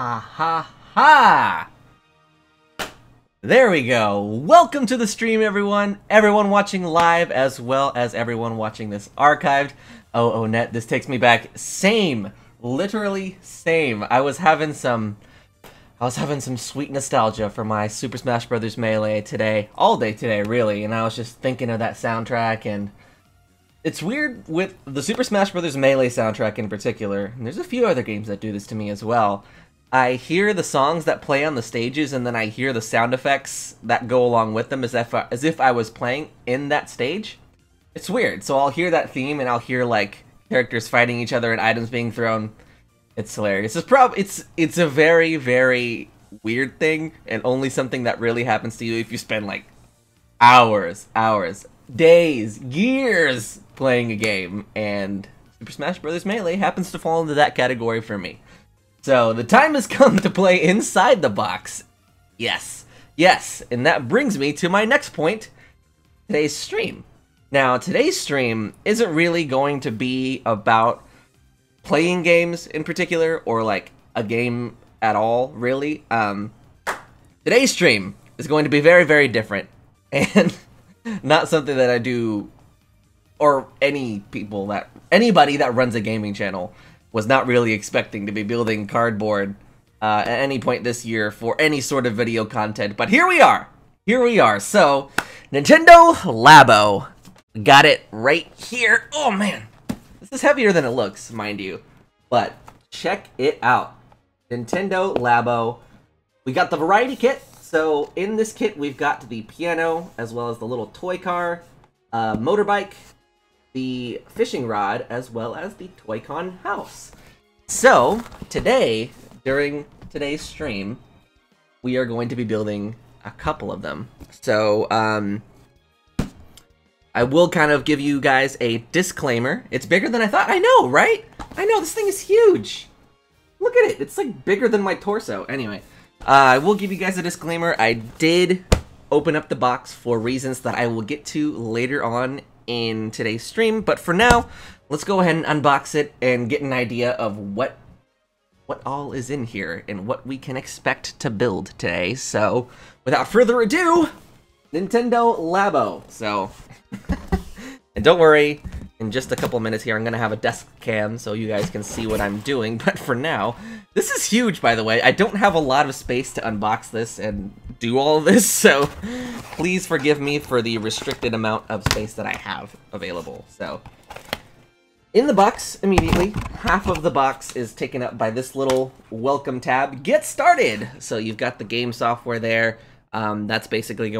Aha ha! There we go. Welcome to the stream, everyone. Everyone watching live, as well as everyone watching this archived. Oh, net, this takes me back. Same. Literally same. I was having some sweet nostalgia for my Super Smash Bros. Melee today. All day today, really. And I was just thinking of that soundtrack, and it's weird with the Super Smash Bros. Melee soundtrack in particular, and there's a few other games that do this to me as well. I hear the songs that play on the stages, and then I hear the sound effects that go along with them as if I was playing in that stage. It's weird. So I'll hear that theme, and I'll hear, like, characters fighting each other and items being thrown. It's hilarious. It's a very, very weird thing, and only something that really happens to you if you spend, like, hours, days, years playing a game, and Super Smash Bros. Melee happens to fall into that category for me. So, the time has come to play inside the box. Yes, and that brings me to my next point, today's stream. Now, today's stream isn't really going to be about playing games in particular, or like a game at all, really. Today's stream is going to be very, very different, and not something that I do, or anybody that runs a gaming channel was not really expecting to be building cardboard at any point this year for any sort of video content, but here we are! So, Nintendo Labo. Got it right here. Oh man! This is heavier than it looks, mind you, but check it out. Nintendo Labo. We got the variety kit, so in this kit we've got the piano, as well as the little toy car, motorbike, the fishing rod, as well as the Toy-Con house. So, today, during today's stream, we are going to be building a couple of them. So, I will kind of give you guys a disclaimer. It's bigger than I thought. I know, right? I know, this thing is huge. Look at it. It's like bigger than my torso. Anyway, I will give you guys a disclaimer. I did open up the box for reasons that I will get to later on in today's stream, but for now, let's go ahead and unbox it and get an idea of what all is in here and what we can expect to build today. So, without further ado, Nintendo Labo. So, and don't worry, in just a couple minutes here, I'm gonna have a desk cam so you guys can see what I'm doing, but for now, this is huge, by the way. I don't have a lot of space to unbox this and do all of this, so please forgive me for the restricted amount of space that I have available. So, in the box, immediately, half of the box is taken up by this little welcome tab, Get Started! So you've got the game software there. That's basically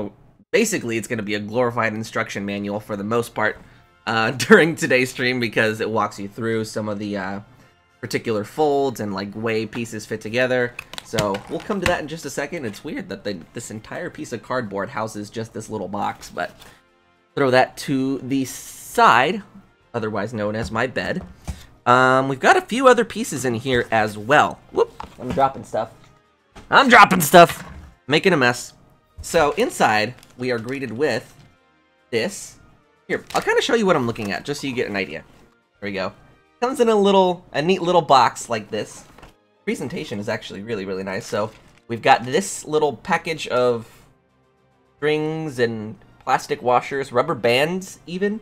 it's going to be a glorified instruction manual for the most part during today's stream, because it walks you through some of the particular folds and like way pieces fit together. So we'll come to that in just a second. It's weird that this entire piece of cardboard houses just this little box, but throw that to the side, otherwise known as my bed. We've got a few other pieces in here as well. Whoop! I'm dropping stuff. Making a mess. So inside, we are greeted with this. Here, I'll kind of show you what I'm looking at, just so you get an idea. There we go. Comes in a neat little box like this. Presentation is actually really, really nice. So we've got this little package of strings and plastic washers, rubber bands even.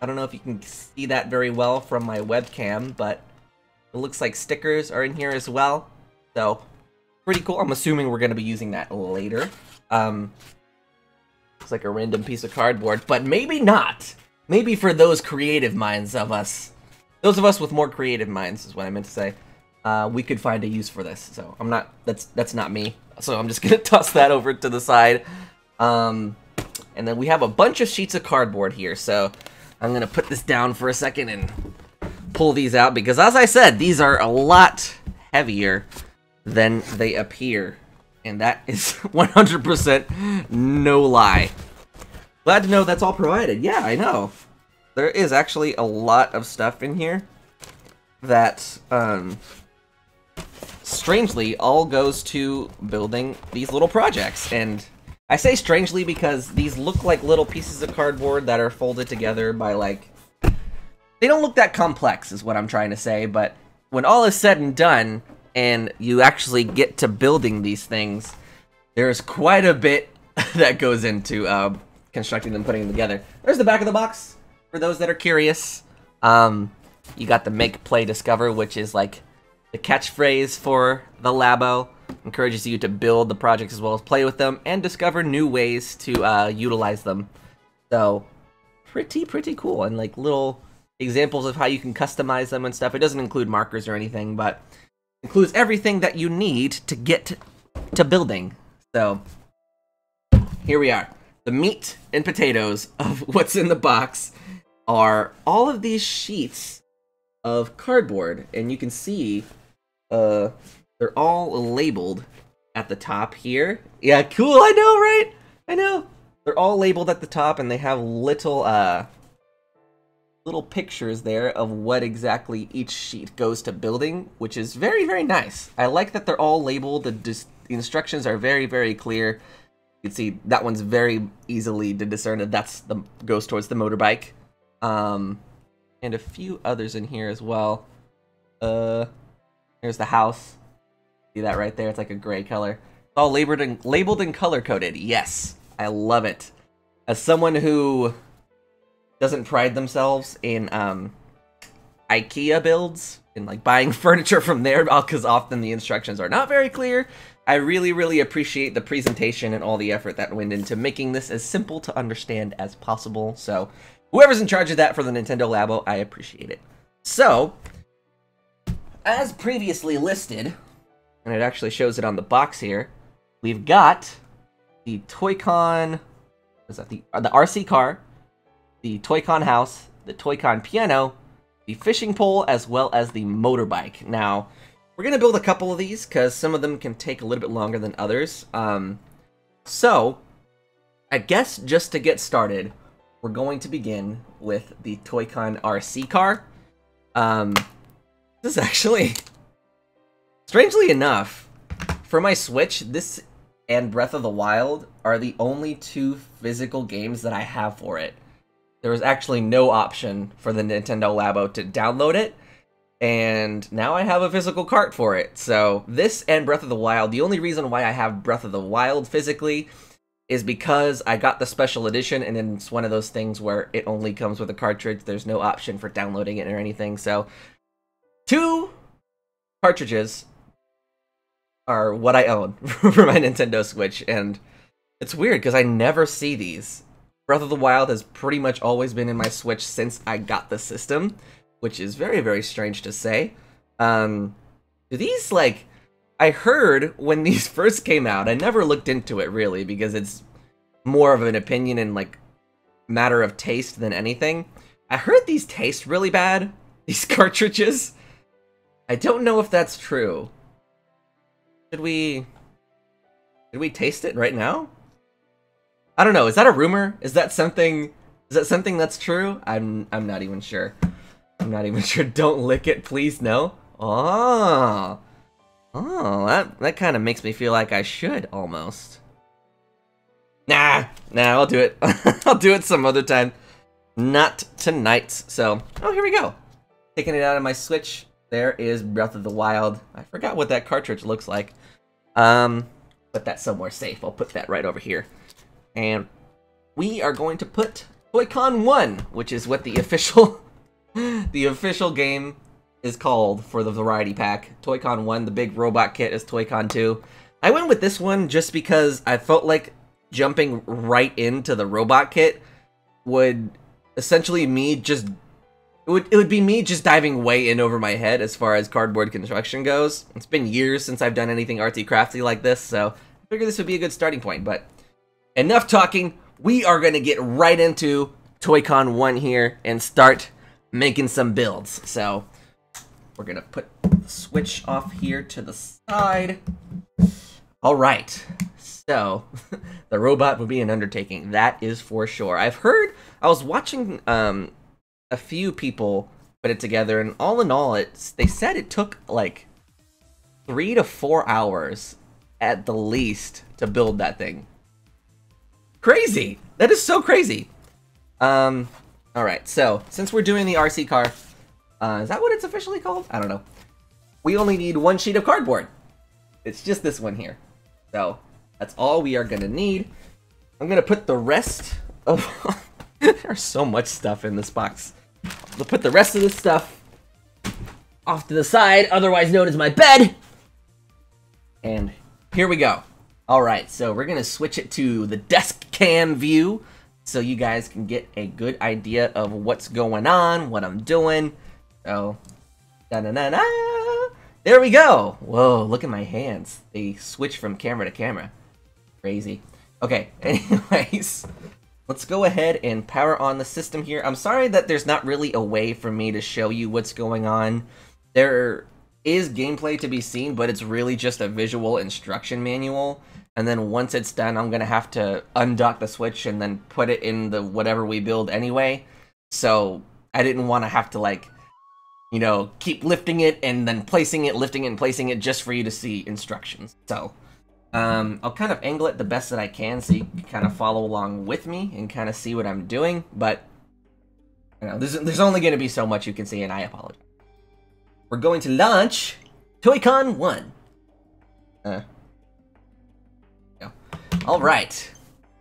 I don't know if you can see that very well from my webcam, but it looks like stickers are in here as well. So pretty cool. I'm assuming we're going to be using that later. Looks like a random piece of cardboard, but maybe not. Maybe for those creative minds of us. Those of us with more creative minds is what I meant to say. We could find a use for this. So I'm not, that's not me. So I'm just gonna toss that over to the side. And then we have a bunch of sheets of cardboard here. So I'm gonna put this down for a second and pull these out, because as I said, these are a lot heavier than they appear. And that is 100% no lie. Glad to know that's all provided. Yeah, I know. There is actually a lot of stuff in here that, strangely, all goes to building these little projects. And I say strangely because these look like little pieces of cardboard that are folded together by, like... They don't look that complex, is what I'm trying to say, but when all is said and done, and you actually get to building these things, there's quite a bit that goes into constructing them, putting them together. There's the back of the box, for those that are curious. You got the make, play, discover, which is like the catchphrase for the Labo. Encourages you to build the projects as well as play with them and discover new ways to utilize them. So pretty cool, and like little examples of how you can customize them and stuff. It doesn't include markers or anything, but it includes everything that you need to get to building. So here we are. The meat and potatoes of what's in the box are all of these sheets of cardboard, and you can see they're all labeled at the top here. Yeah, cool, I know, right? I know. They're all labeled at the top, and they have little pictures there of what exactly each sheet goes to building, which is very nice. I like that they're all labeled. The instructions are very clear. You can see that one's very easily to discern that goes towards the motorbike. And a few others in here as well. Here's the house. See that right there? It's like a gray color. It's all labeled and color-coded. Yes, I love it. As someone who doesn't pride themselves in IKEA builds and like buying furniture from there, because often the instructions are not very clear, I really appreciate the presentation and all the effort that went into making this as simple to understand as possible. So whoever's in charge of that for the Nintendo Labo, I appreciate it. So, as previously listed, and it actually shows it on the box here, we've got the Toy-Con, what is that, the RC car, the Toy-Con house, the Toy-Con piano, the fishing pole, as well as the motorbike. Now, we're going to build a couple of these, because some of them can take a little bit longer than others. So, I guess just to get started, we're going to begin with the Toy-Con RC car. This is actually, strangely enough, for my Switch, this and Breath of the Wild are the only two physical games that I have for it. There was actually no option for the Nintendo Labo to download it, and now I have a physical cart for it. So this and Breath of the Wild, the only reason why I have Breath of the Wild physically is because I got the special edition, and then it's one of those things where it only comes with a cartridge. There's no option for downloading it or anything. So 2 cartridges are what I own for my Nintendo Switch, and it's weird because I never see these. Breath of the Wild has pretty much always been in my Switch since I got the system, which is very strange to say. Do these, like, I heard when these first came out, I never looked into it really because it's more of an opinion and like matter of taste than anything. I heard these taste really bad, these cartridges. I don't know if that's true. Should we taste it right now? I don't know. Is that a rumor? Is that something that's true? I'm not even sure. I'm not even sure. Don't lick it, please. No. Oh, that kind of makes me feel like I should almost. Nah, I'll do it. I'll do it some other time. Not tonight. So, oh, here we go. Taking it out of my Switch. There is Breath of the Wild. I forgot what that cartridge looks like. Put that somewhere safe. I'll put that right over here. And we are going to put Toy-Con 1, which is what the official game is called for the variety pack. Toy-Con 1, the big robot kit, is Toy-Con 2. I went with this one just because I felt like jumping right into the robot kit would essentially it would be me just diving way in over my head as far as cardboard construction goes. It's been years since I've done anything artsy-crafty like this, so I figured this would be a good starting point. But enough talking, we are going to get right into Toy-Con 1 here and start making some builds. So we're going to put the Switch off here to the side. Alright, so the robot would be an undertaking, that is for sure. I was watching a few people put it together, and all in all, they said it took like 3 to 4 hours at the least to build that thing. Crazy! That is so crazy! Alright, so, since we're doing the RC car, is that what it's officially called? I don't know. we only need one sheet of cardboard. It's just this one here. So that's all we are gonna need. I'm gonna put the rest of there's so much stuff in this box. I'll put the rest of this stuff off to the side, otherwise known as my bed. And here we go. Alright, so we're gonna switch it to the desk cam view so you guys can get a good idea of what's going on, what I'm doing. So, da-na-na-na! There we go! Whoa, look at my hands. They switch from camera to camera. Crazy. Okay, anyways, let's go ahead and power on the system here. I'm sorry that there's not really a way for me to show you what's going on. There is gameplay to be seen, but it's really just a visual instruction manual. And then once it's done, I'm gonna have to undock the switch and then put it in the whatever we build anyway. So I didn't want to have to, like, you know, keep lifting it and then placing it, lifting it and placing it just for you to see instructions. So I'll kind of angle it the best that I can so you can kind of follow along with me and kind of see what I'm doing. But you know, there's only going to be so much you can see, and I apologize. We're going to launch Toy-Con 1. All right.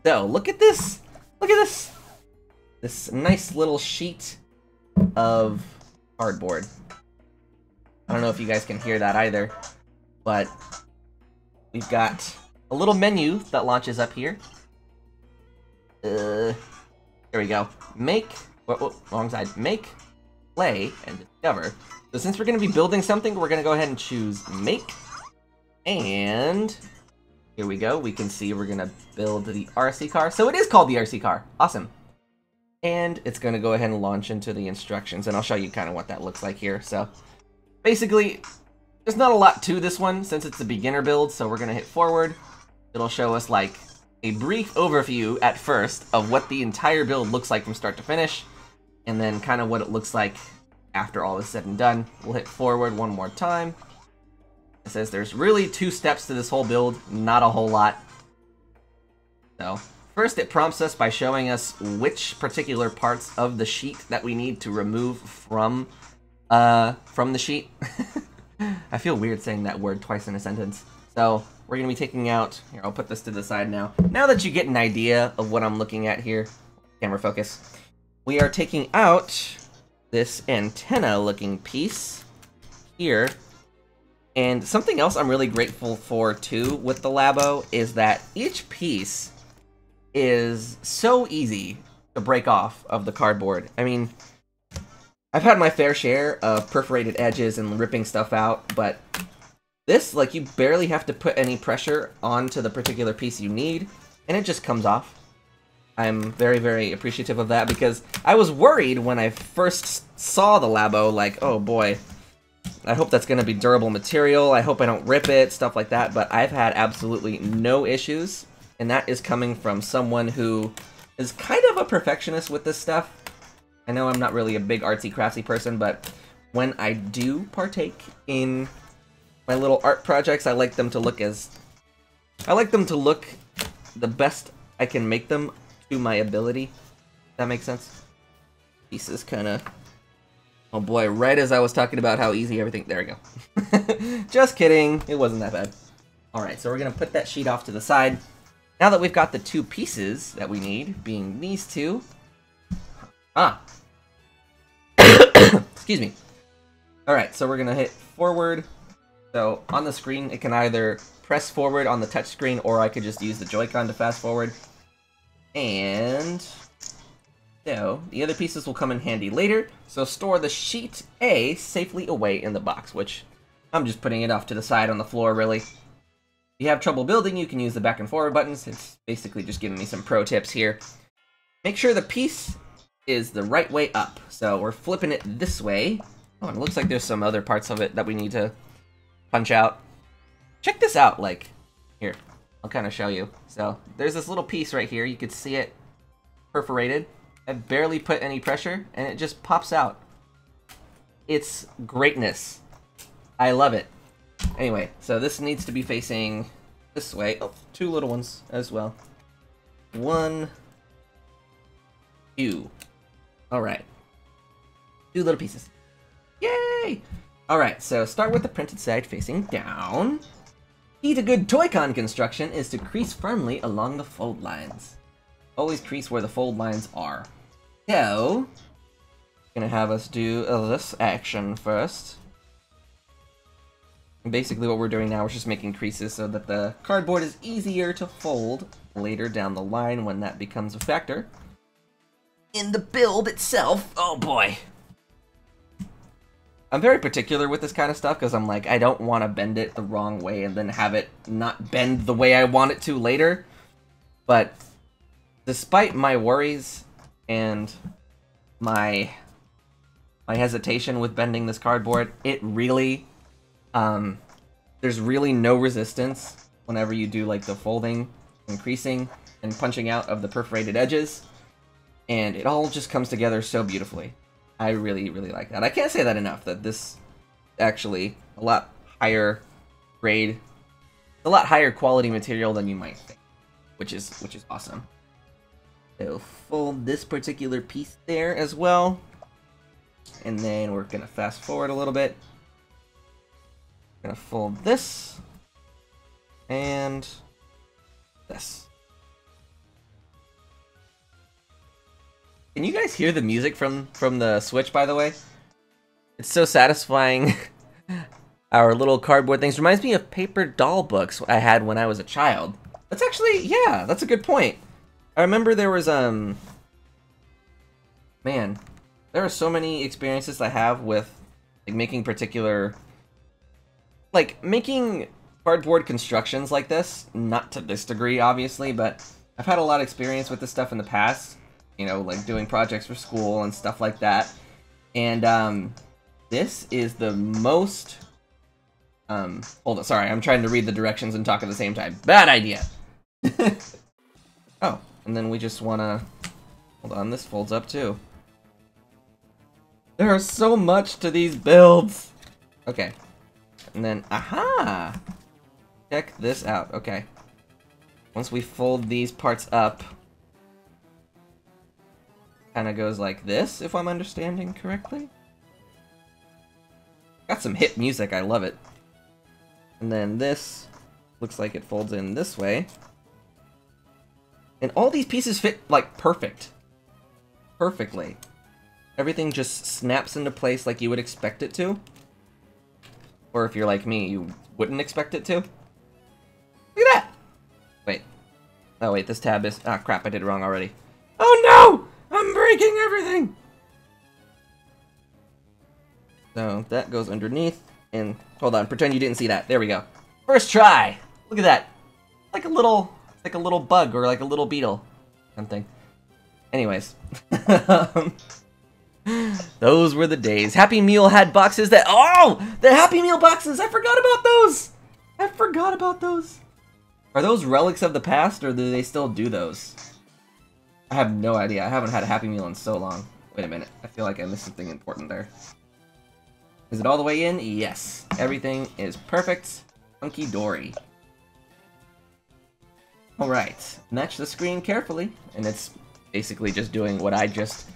So look at this. Look at this. This nice little sheet of cardboard. I don't know if you guys can hear that either, but we've got a little menu that launches up here. There we go. Make, wrong side. Make, play, and discover. So since we're going to be building something, we're going to go ahead and choose make. And here we go. We can see we're going to build the RC car. So it is called the RC car. Awesome. And it's going to go ahead and launch into the instructions. And I'll show you kind of what that looks like here. So basically, there's not a lot to this one since it's a beginner build. So we're going to hit forward. It'll show us like a brief overview at first of what the entire build looks like from start to finish. And then kind of what it looks like after all is said and done. We'll hit forward one more time. It says there's really 2 steps to this whole build, not a whole lot. So first it prompts us by showing us which particular parts of the sheet that we need to remove from the sheet. I feel weird saying that word twice in a sentence. So we're going to be taking out, here I'll put this to the side now. Now that you get an idea of what I'm looking at here, camera focus, we are taking out this antenna looking piece here. And something else I'm really grateful for too with the Labo is that each piece is so easy to break off of the cardboard. I mean, I've had my fair share of perforated edges and ripping stuff out, but this, like, you barely have to put any pressure onto the particular piece you need, and it just comes off. I'm very, very appreciative of that because I was worried when I first saw the Labo, like, oh boy, I hope that's going to be durable material, I hope I don't rip it, stuff like that, but I've had absolutely no issues, and that is coming from someone who is kind of a perfectionist with this stuff. I know I'm not really a big artsy craftsy person, but when I do partake in my little art projects, I like them to look the best I can make them to my ability. That makes sense? Pieces kind of... Oh boy, right as I was talking about how easy everything... There we go. Just kidding. It wasn't that bad. Alright, so we're going to put that sheet off to the side. Now that we've got the 2 pieces that we need, being these 2... Excuse me. Alright, so we're going to hit forward. So on the screen, it can either press forward on the touch screen, or I could just use the Joy-Con to fast forward. And so the other pieces will come in handy later. So store the sheet A safely away in the box, which I'm just putting it off to the side on the floor, really. If you have trouble building, you can use the back and forward buttons. It's basically just giving me some pro tips here. Make sure the piece is the right way up. So we're flipping it this way. Oh, and it looks like there's some other parts of it that we need to punch out. Check this out, like, here, I'll kind of show you. So there's this little piece right here, you could see it perforated. I barely put any pressure and it just pops out. It's greatness. I love it. Anyway, so this needs to be facing this way. Oh, 2 little ones as well. 1, 2. Alright. 2 little pieces. Yay! Alright, so start with the printed side facing down. Key to good Toy-Con construction is to crease firmly along the fold lines. Always crease where the fold lines are. So, gonna have us do this action first. And basically what we're doing now is just making creases so that the cardboard is easier to fold later down the line when that becomes a factor. In the build itself, oh boy. I'm very particular with this kind of stuff because I'm like, I don't want to bend it the wrong way and then have it not bend the way I want it to later. But despite my worries and my hesitation with bending this cardboard, it really, there's really no resistance whenever you do like the folding and creasing and punching out of the perforated edges. And it all just comes together so beautifully. I really, really like that. I can't say that enough, that this actually a lot higher grade, a lot higher quality material than you might think, which is awesome. So fold this particular piece there as well. And then we're gonna fast forward a little bit. We're gonna fold this and this. Can you guys hear the music from the Switch, by the way? It's so satisfying. Our little cardboard things reminds me of paper doll books I had when I was a child. That's actually, yeah, that's a good point. I remember there was, man, there are so many experiences I have with like making particular, like making cardboard constructions like this. Not to this degree, obviously, but I've had a lot of experience with this stuff in the past. You know, like doing projects for school and stuff like that. And this is the most... hold on, sorry, I'm trying to read the directions and talk at the same time. Bad idea! Oh, and then we just wanna... Hold on, this folds up too. There is so much to these builds! Okay. And then, aha! Check this out, okay. Once we fold these parts up... Kind of goes like this, if I'm understanding correctly. Got some hip music, I love it. And then this looks like it folds in this way. And all these pieces fit, like, perfectly. Everything just snaps into place like you would expect it to. Or if you're like me, you wouldn't expect it to. Look at that! Wait. Oh wait, this tab is... Ah, crap, I did it wrong already. Oh no! I'm breaking everything! So that goes underneath, and hold on, pretend you didn't see that. There we go. First try! Look at that. Like a little bug or like a little beetle. Something. Anyways. Those were the days. Happy Meal had boxes that... Oh! The Happy Meal boxes! I forgot about those! I forgot about those. Are those relics of the past, or do they still do those? I have no idea. I haven't had a Happy Meal in so long. Wait a minute. I feel like I missed something important there. Is it all the way in? Yes. Everything is perfect. Hunky dory. Alright. Match the screen carefully. And it's basically just doing what I just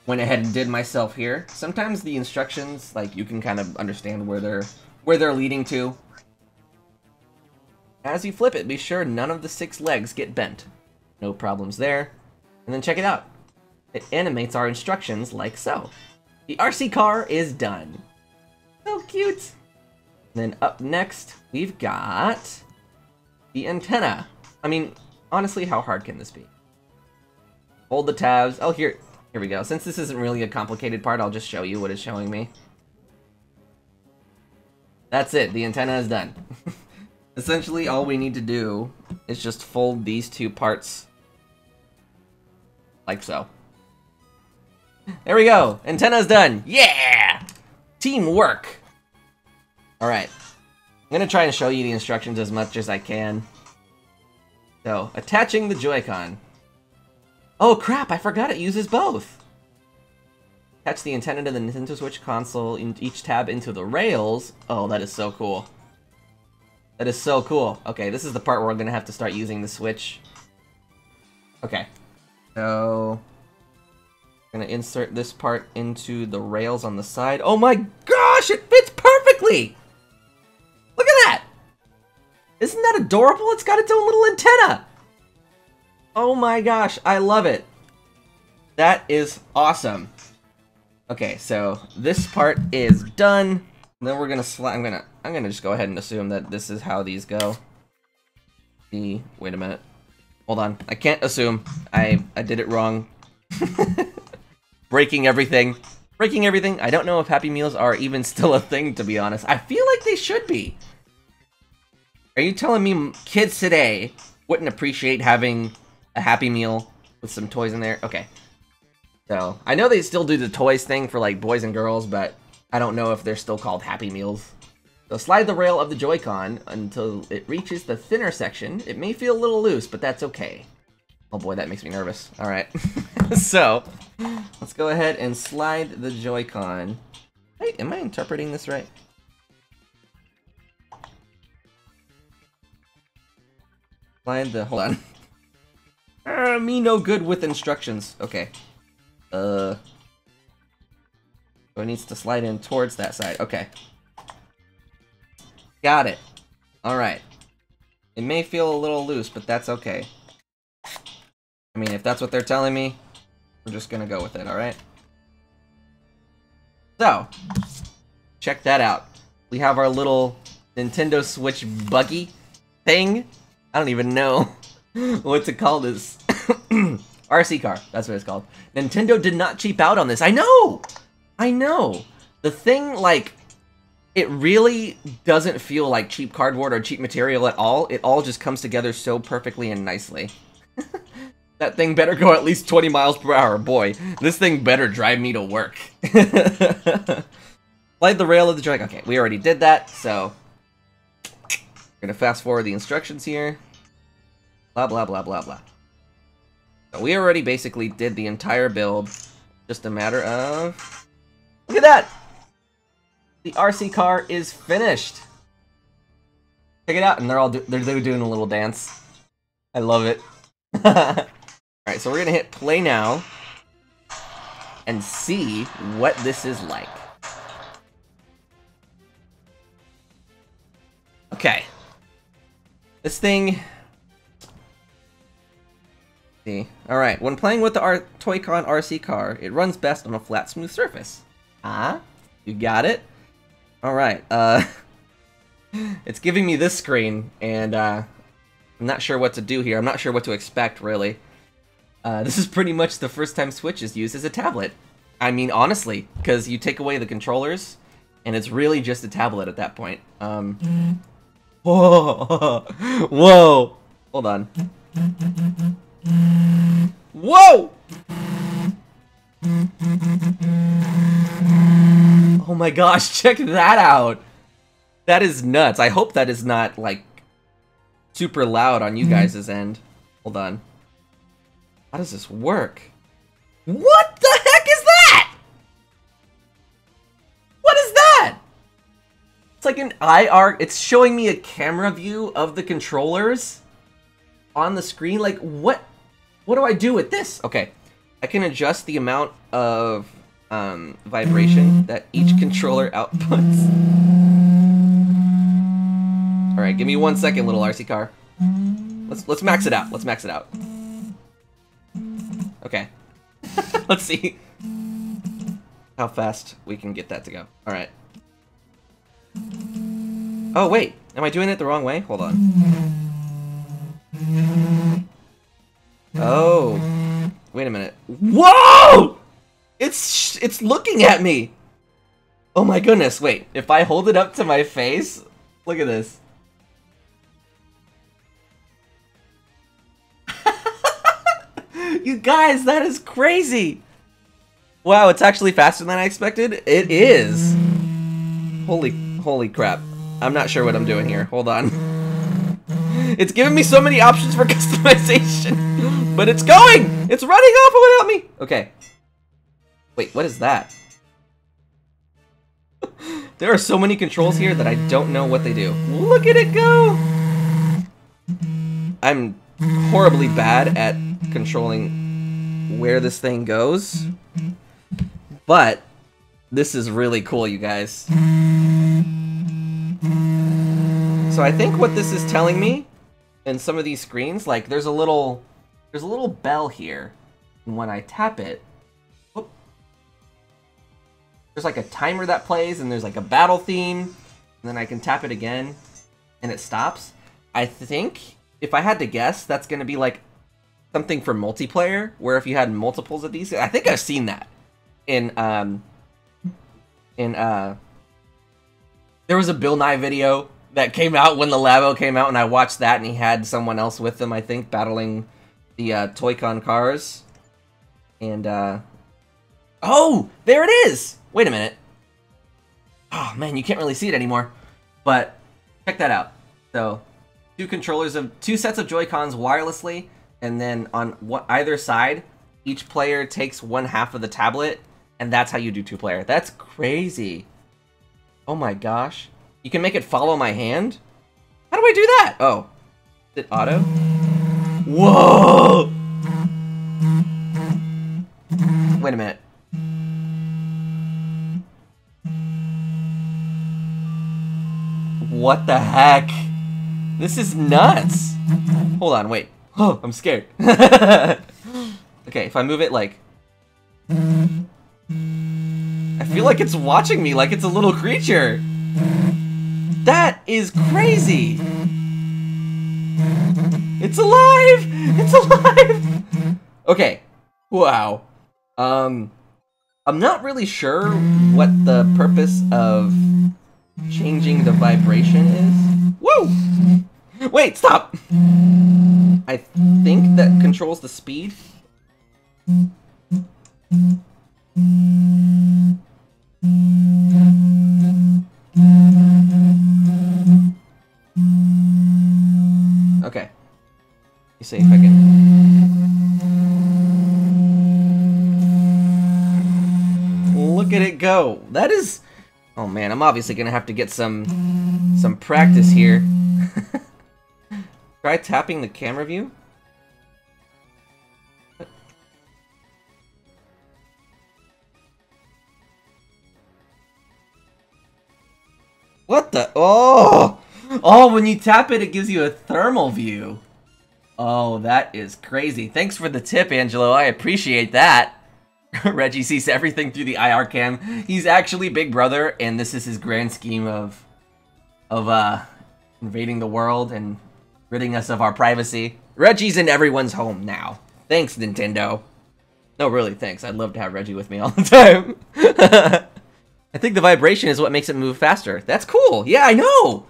went ahead and did myself here. Sometimes the instructions, like, you can kind of understand where they're leading to. As you flip it, be sure none of the 6 legs get bent. No problems there. And then check it out. It animates our instructions like so. The RC car is done. So cute. And then up next, we've got the antenna. I mean, honestly, how hard can this be? Hold the tabs. Oh, here we go. Since this isn't really a complicated part, I'll just show you what it's showing me. That's it. The antenna is done. Essentially, all we need to do is just fold these 2 parts like so. There we go! Antenna's done! Yeah! Teamwork! Alright. I'm gonna try and show you the instructions as much as I can. So, attaching the Joy-Con. Oh crap, I forgot it uses both! Attach the antenna to the Nintendo Switch console, in each tab into the rails. Oh, that is so cool. That is so cool. Okay, this is the part where I'm gonna have to start using the Switch. Okay. So, I'm gonna insert this part into the rails on the side. Oh my gosh, it fits perfectly! perfectly! Look at that! Isn't that adorable? It's got its own little antenna! Oh my gosh, I love it. That is awesome. Okay, so this part is done. And then we're gonna slide. I'm gonna just go ahead and assume that this is how these go. Wait a minute. Hold on. I can't assume. I did it wrong. Breaking everything. Breaking everything. I don't know if Happy Meals are even still a thing, to be honest. I feel like they should be. Are you telling me kids today wouldn't appreciate having a Happy Meal with some toys in there? Okay. So, I know they still do the toys thing for, like, boys and girls, but I don't know if they're still called Happy Meals. So, slide the rail of the Joy-Con until it reaches the thinner section. It may feel a little loose, but that's okay. Oh boy, that makes me nervous. Alright. So, let's go ahead and slide the Joy-Con. Hey, am I interpreting this right? Slide the... Hold on. Me no good with instructions. Okay. So it needs to slide in towards that side. Okay. Got it. Alright. It may feel a little loose, but that's okay. I mean, if that's what they're telling me, we're just gonna go with it, alright? So, check that out. We have our little Nintendo Switch buggy thing. I don't even know what to call this. RC car, that's what it's called. Nintendo did not cheap out on this. I know! I know! The thing, like, it really doesn't feel like cheap cardboard or cheap material at all. It all just comes together so perfectly and nicely. That thing better go at least 20 miles per hour. Boy, this thing better drive me to work. Slide the rail of the joy. Okay, we already did that, so we're gonna fast forward the instructions here. Blah, blah, blah, blah, blah. So we already basically did the entire build. Just a matter of... Look at that! The RC car is finished. Check it out, and they're doing a little dance. I love it. Alright, so we're gonna hit play now and see what this is like. Okay. This thing... See. Alright, when playing with the Toy-Con RC car, it runs best on a flat, smooth surface. Ah, you got it? Alright, it's giving me this screen, and I'm not sure what to do here. I'm not sure what to expect, really. This is pretty much the first time Switch is used as a tablet. I mean, honestly, because you take away the controllers, and it's really just a tablet at that point. Whoa! Whoa! Hold on. Whoa! Oh my gosh, check that out! That is nuts. I hope that is not, like, super loud on you guys' end. Hold on. How does this work? What the heck is that? What is that? It's like an IR... It's showing me a camera view of the controllers on the screen. Like, what do I do with this? Okay. I can adjust the amount of vibration that each controller outputs. Alright, give me 1 second, little RC car. Let's max it out. Let's max it out. Okay. Let's see how fast we can get that to go. Alright. Oh, wait. Am I doing it the wrong way? Hold on. Oh. Wait a minute. Whoa! It's looking at me! Oh my goodness, wait. If I hold it up to my face... Look at this. You guys, that is crazy! Wow, it's actually faster than I expected? It is! Holy crap. I'm not sure what I'm doing here. Hold on. It's giving me so many options for customization! But it's going! It's running off without me! Okay. Wait, what is that? There are so many controls here that I don't know what they do. Look at it go! I'm horribly bad at controlling where this thing goes. But this is really cool, you guys. So I think what this is telling me in some of these screens, like there's a little bell here, and when I tap it, whoop, there's like a timer that plays, and there's like a battle theme, and then I can tap it again, and it stops. I think if I had to guess, that's gonna be like something for multiplayer, where if you had multiples of these, I think I've seen that in there was a Bill Nye video that came out when the Labo came out, and I watched that, and he had someone else with him, I think, battling the Toy-Con cars. And, oh! There it is! Wait a minute. Oh, man, you can't really see it anymore. But, check that out. So, two sets of Joy-Cons wirelessly, and then on either side, each player takes one half of the tablet, and that's how you do two-player. That's crazy. Oh my gosh. You can make it follow my hand? How do I do that? Oh. Is it auto? Whoa! Wait a minute. What the heck? This is nuts. Hold on, wait. Oh, I'm scared. Okay, if I move it like... I feel like it's watching me like it's a little creature. That is crazy. It's alive! It's alive! Okay. Wow. I'm not really sure what the purpose of changing the vibration is. Whoa! Wait, stop! I think that controls the speed. Okay. You see if I can... Look at it go. That is... Oh man, I'm obviously gonna have to get some practice here. Try tapping the camera view. What the? Oh! Oh, when you tap it, it gives you a thermal view. Oh, that is crazy. Thanks for the tip, Angelo. I appreciate that. Reggie sees everything through the IR cam. He's actually Big Brother, and this is his grand scheme of invading the world and ridding us of our privacy. Reggie's in everyone's home now. Thanks, Nintendo. No, really, thanks. I'd love to have Reggie with me all the time. I think the vibration is what makes it move faster. That's cool. Yeah, I know.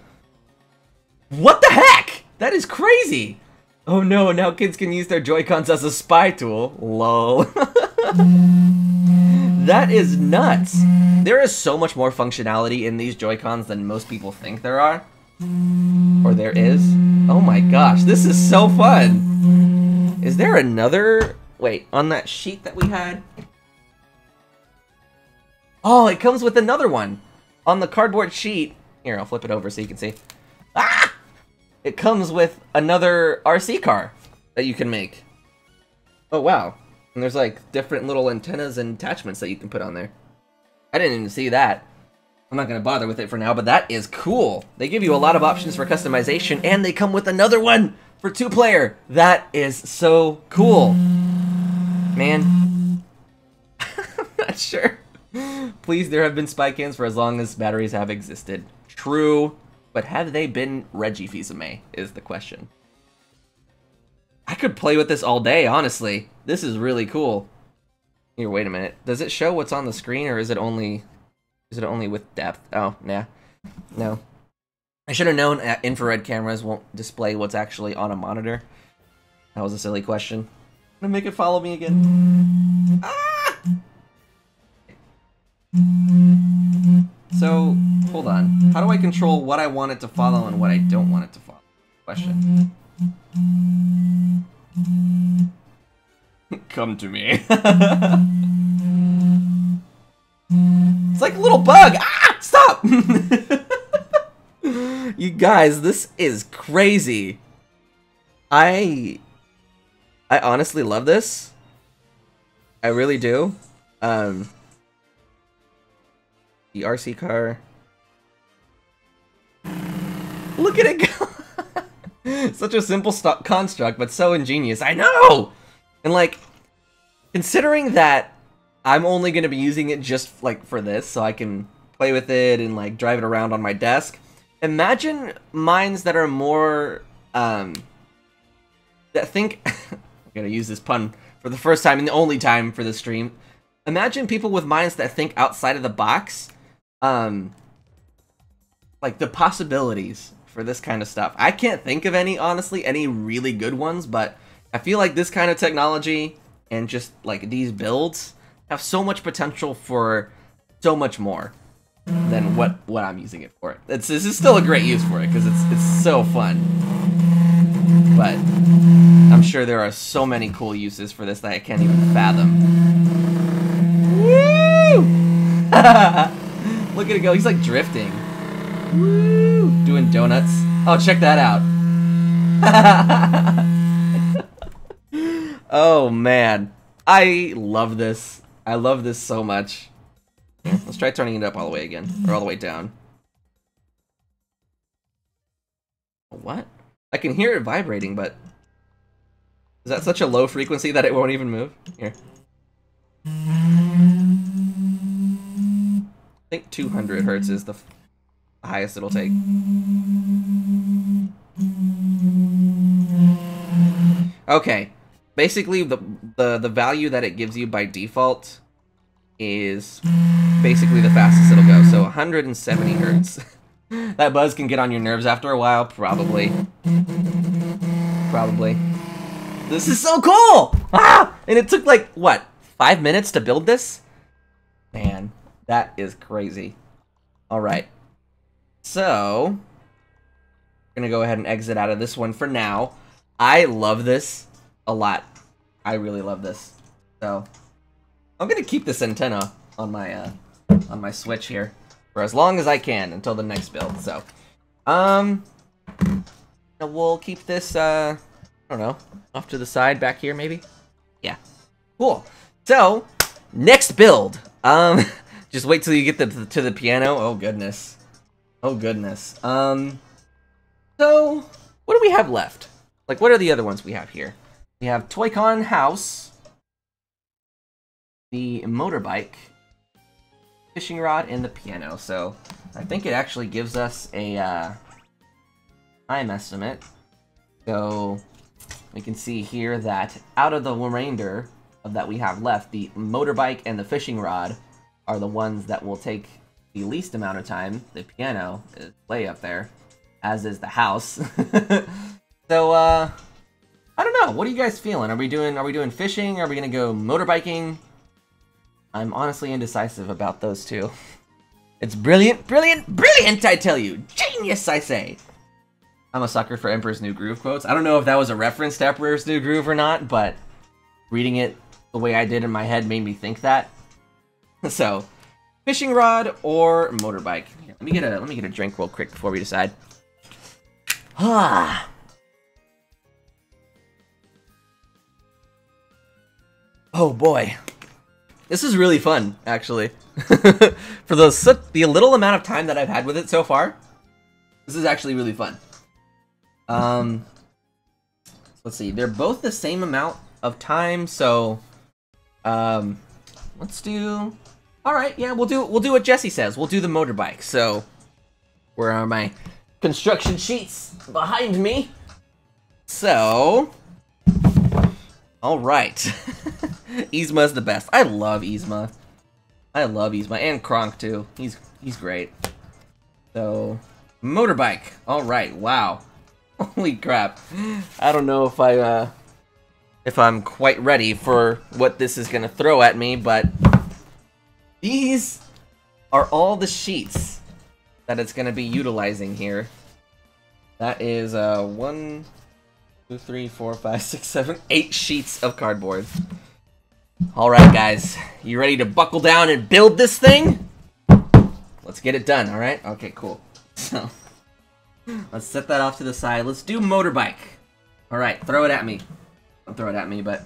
What the heck? That is crazy. Oh no, now kids can use their Joy-Cons as a spy tool. Lol. That is nuts. There is so much more functionality in these Joy-Cons than most people think there are. Or there is. Oh my gosh, this is so fun. Is there another... Wait, on that sheet that we had? Oh, it comes with another one. On the cardboard sheet. Here, I'll flip it over so you can see. Ah! It comes with another RC car that you can make. Oh, wow. And there's like different little antennas and attachments that you can put on there. I didn't even see that. I'm not going to bother with it for now, but that is cool. They give you a lot of options for customization, and they come with another one for 2-player. That is so cool. Man. I'm not sure. Please, there have been spy cams for as long as batteries have existed. True. But have they been Reggie Fils-Aimé, is the question. I could play with this all day, honestly. This is really cool. Here, wait a minute. Does it show what's on the screen, or is it only with depth? Oh, nah. No. I should have known infrared cameras won't display what's actually on a monitor. That was a silly question. I'm gonna make it follow me again. Ah! So, hold on. How do I control what I want it to follow and what I don't want it to follow? Question. Come to me. It's like a little bug. Ah! Stop! You guys, this is crazy. I honestly love this. I really do. The RC car. Look Look at it go! Such a simple construct, but so ingenious. I know! And like, considering that I'm only going to be using it just like for this, so I can play with it and like drive it around on my desk. Imagine minds that are more, that think, I'm going to use this pun for the first time and the only time for this stream. Imagine people with minds that think outside of the box, like the possibilities for this kind of stuff. I can't think of any, honestly, any really good ones, but I feel like this kind of technology and just like these builds have so much potential for so much more than what I'm using it for. This is still a great use for it because it's so fun. But I'm sure there are so many cool uses for this that I can't even fathom. Woo! Look at it go. He's like drifting. Woo! Doing donuts. Oh, check that out. Oh man. I love this. I love this so much. Here, let's try turning it up all the way again. Or all the way down. What? I can hear it vibrating, but is that such a low frequency that it won't even move? Here. I think 200 hertz is the highest it'll take. Okay. Basically, the value that it gives you by default is basically the fastest it'll go. So 170 hertz. That buzz can get on your nerves after a while, probably. Probably. This is so cool! Ah! And it took like, what, 5 minutes to build this? Man, that is crazy. Alright. So, I'm gonna go ahead and exit out of this one for now. I love this a lot. I really love this. So, I'm gonna keep this antenna on my Switch here for as long as I can until the next build. So, we'll keep this, I don't know, off to the side back here maybe? Yeah. Cool. So, next build. Just wait till you get to the piano. Oh goodness. Oh goodness. So, what do we have left? Like, what are the other ones we have here? We have Toy-Con House, the motorbike, fishing rod, and the piano. So, I think it actually gives us a time estimate. So, we can see here that out of the remainder of that we have left, the motorbike and the fishing rod are the ones that will take the least amount of time. The piano is way up there, as is the house. So, I don't know. What are you guys feeling? Are we doing fishing? Are we gonna go motorbiking? I'm honestly indecisive about those two. It's brilliant, brilliant, brilliant, I tell you! Genius, I say! I'm a sucker for Emperor's New Groove quotes. I don't know if that was a reference to Emperor's New Groove or not, but reading it the way I did in my head made me think that. So, fishing rod or motorbike? Here, let me get a drink real quick before we decide. Ah. Oh boy. This is really fun, actually. For the little amount of time that I've had with it so far, this is actually really fun. Let's see. They're both the same amount of time, so let's do. All right, yeah, we'll do what Jesse says. We'll do the motorbike. So, where are my construction sheets behind me? So, all right. Yzma's the best. I love Yzma. I love Yzma and Kronk too. He's great. So, motorbike. All right. Wow. Holy crap. I don't know if I'm quite ready for what this is gonna throw at me, but these are all the sheets that it's gonna be utilizing here. That is 1, 2, 3, 4, 5, 6, 7, 8 sheets of cardboard. Alright guys, you ready to buckle down and build this thing? Let's get it done, alright? Okay, cool. So, let's set that off to the side. Let's do motorbike. Alright, throw it at me. Don't throw it at me, but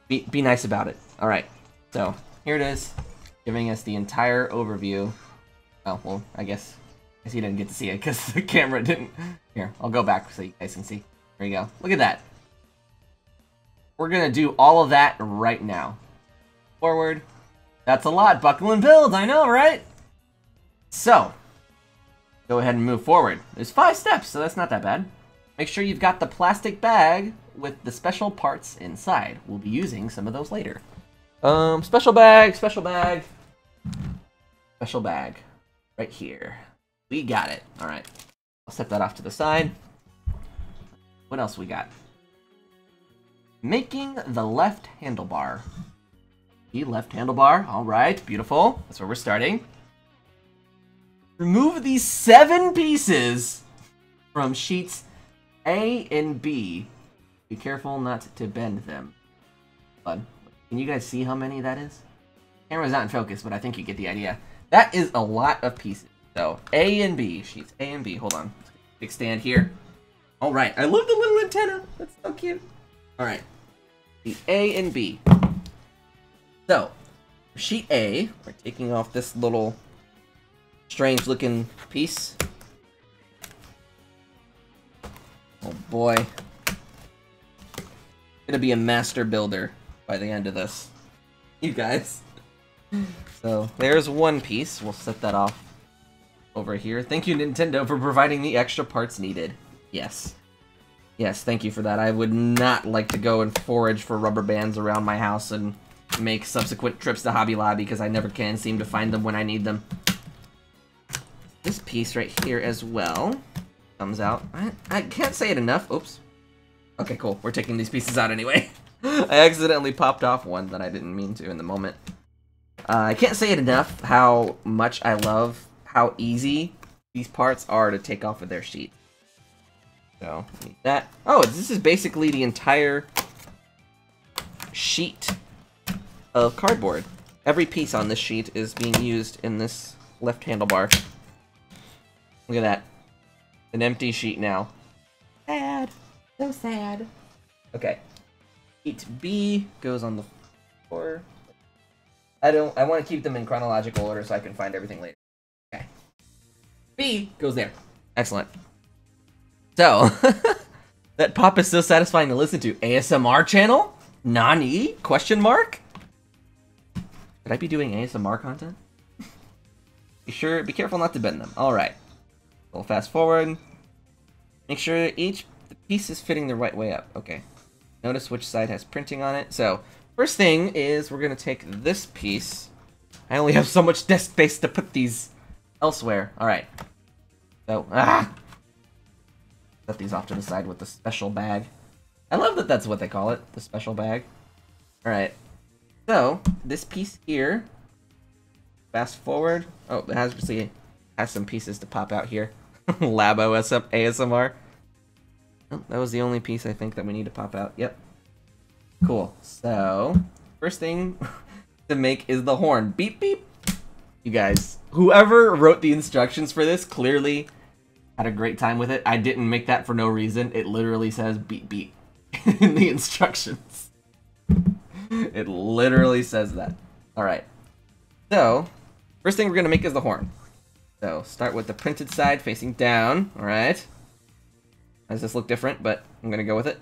be nice about it. Alright, so here it is, giving us the entire overview. Oh, well, I guess Guess you didn't get to see it because the camera didn't. Here, I'll go back so you guys can see. There you go. Look at that. We're gonna do all of that right now. Forward. That's a lot. Buckle and build. I know, right? So, go ahead and move forward. There's 5 steps, so that's not that bad. Make sure you've got the plastic bag with the special parts inside. We'll be using some of those later. Special bag, special bag. Special bag. Right here. We got it. Alright. I'll set that off to the side. What else we got? Making the left handlebar. The left handlebar. Alright, beautiful. That's where we're starting. Remove these 7 pieces from sheets A and B. Be careful not to bend them. Fun. Can you guys see how many that is? Camera's not in focus, but I think you get the idea. That is a lot of pieces. So, A and B. Sheets A and B. Hold on. Big stand here. Alright, I love the little antenna. That's so cute. Alright. The A and B. So, sheet A, we're taking off this little strange looking piece. Oh boy. Gonna be a master builder by the end of this. You guys. So, there's one piece. We'll set that off over here. Thank you, Nintendo, for providing the extra parts needed. Yes. Yes, thank you for that. I would not like to go and forage for rubber bands around my house and make subsequent trips to Hobby Lobby because I never can seem to find them when I need them. This piece right here as well comes out. I can't say it enough. Oops. Okay, cool. We're taking these pieces out anyway. I accidentally popped off one that I didn't mean to in the moment. I can't say it enough how much I love how easy these parts are to take off of their sheet. So, need that. Oh, this is basically the entire sheet of cardboard. Every piece on this sheet is being used in this left handlebar. Look at that. An empty sheet now. Sad. So sad. Okay. Sheet B goes on the floor. I want to keep them in chronological order so I can find everything later. Okay. B goes there. Excellent. So, that pop is so satisfying to listen to. ASMR channel? Nani? Question mark? Could I be doing ASMR content? Be careful not to bend them. Alright. We'll fast forward. Make sure the piece is fitting the right way up. Okay. Notice which side has printing on it. So, first thing is we're going to take this piece. I only have so much desk space to put these elsewhere. Alright. So, set these off to the side with the special bag. I love that that's what they call it, the special bag. Alright. So, this piece here, fast forward. Oh, it has some pieces to pop out here. Labo ASMR. Oh, that was the only piece I think that we need to pop out. Yep. Cool. So, first thing to make is the horn. Beep, beep. You guys, whoever wrote the instructions for this clearly had a great time with it. I didn't make that for no reason. It literally says beep, beep in the instructions. It literally says that. Alright. So, first thing we're going to make is the horn. So, start with the printed side facing down. Alright. Does this look different? But I'm going to go with it.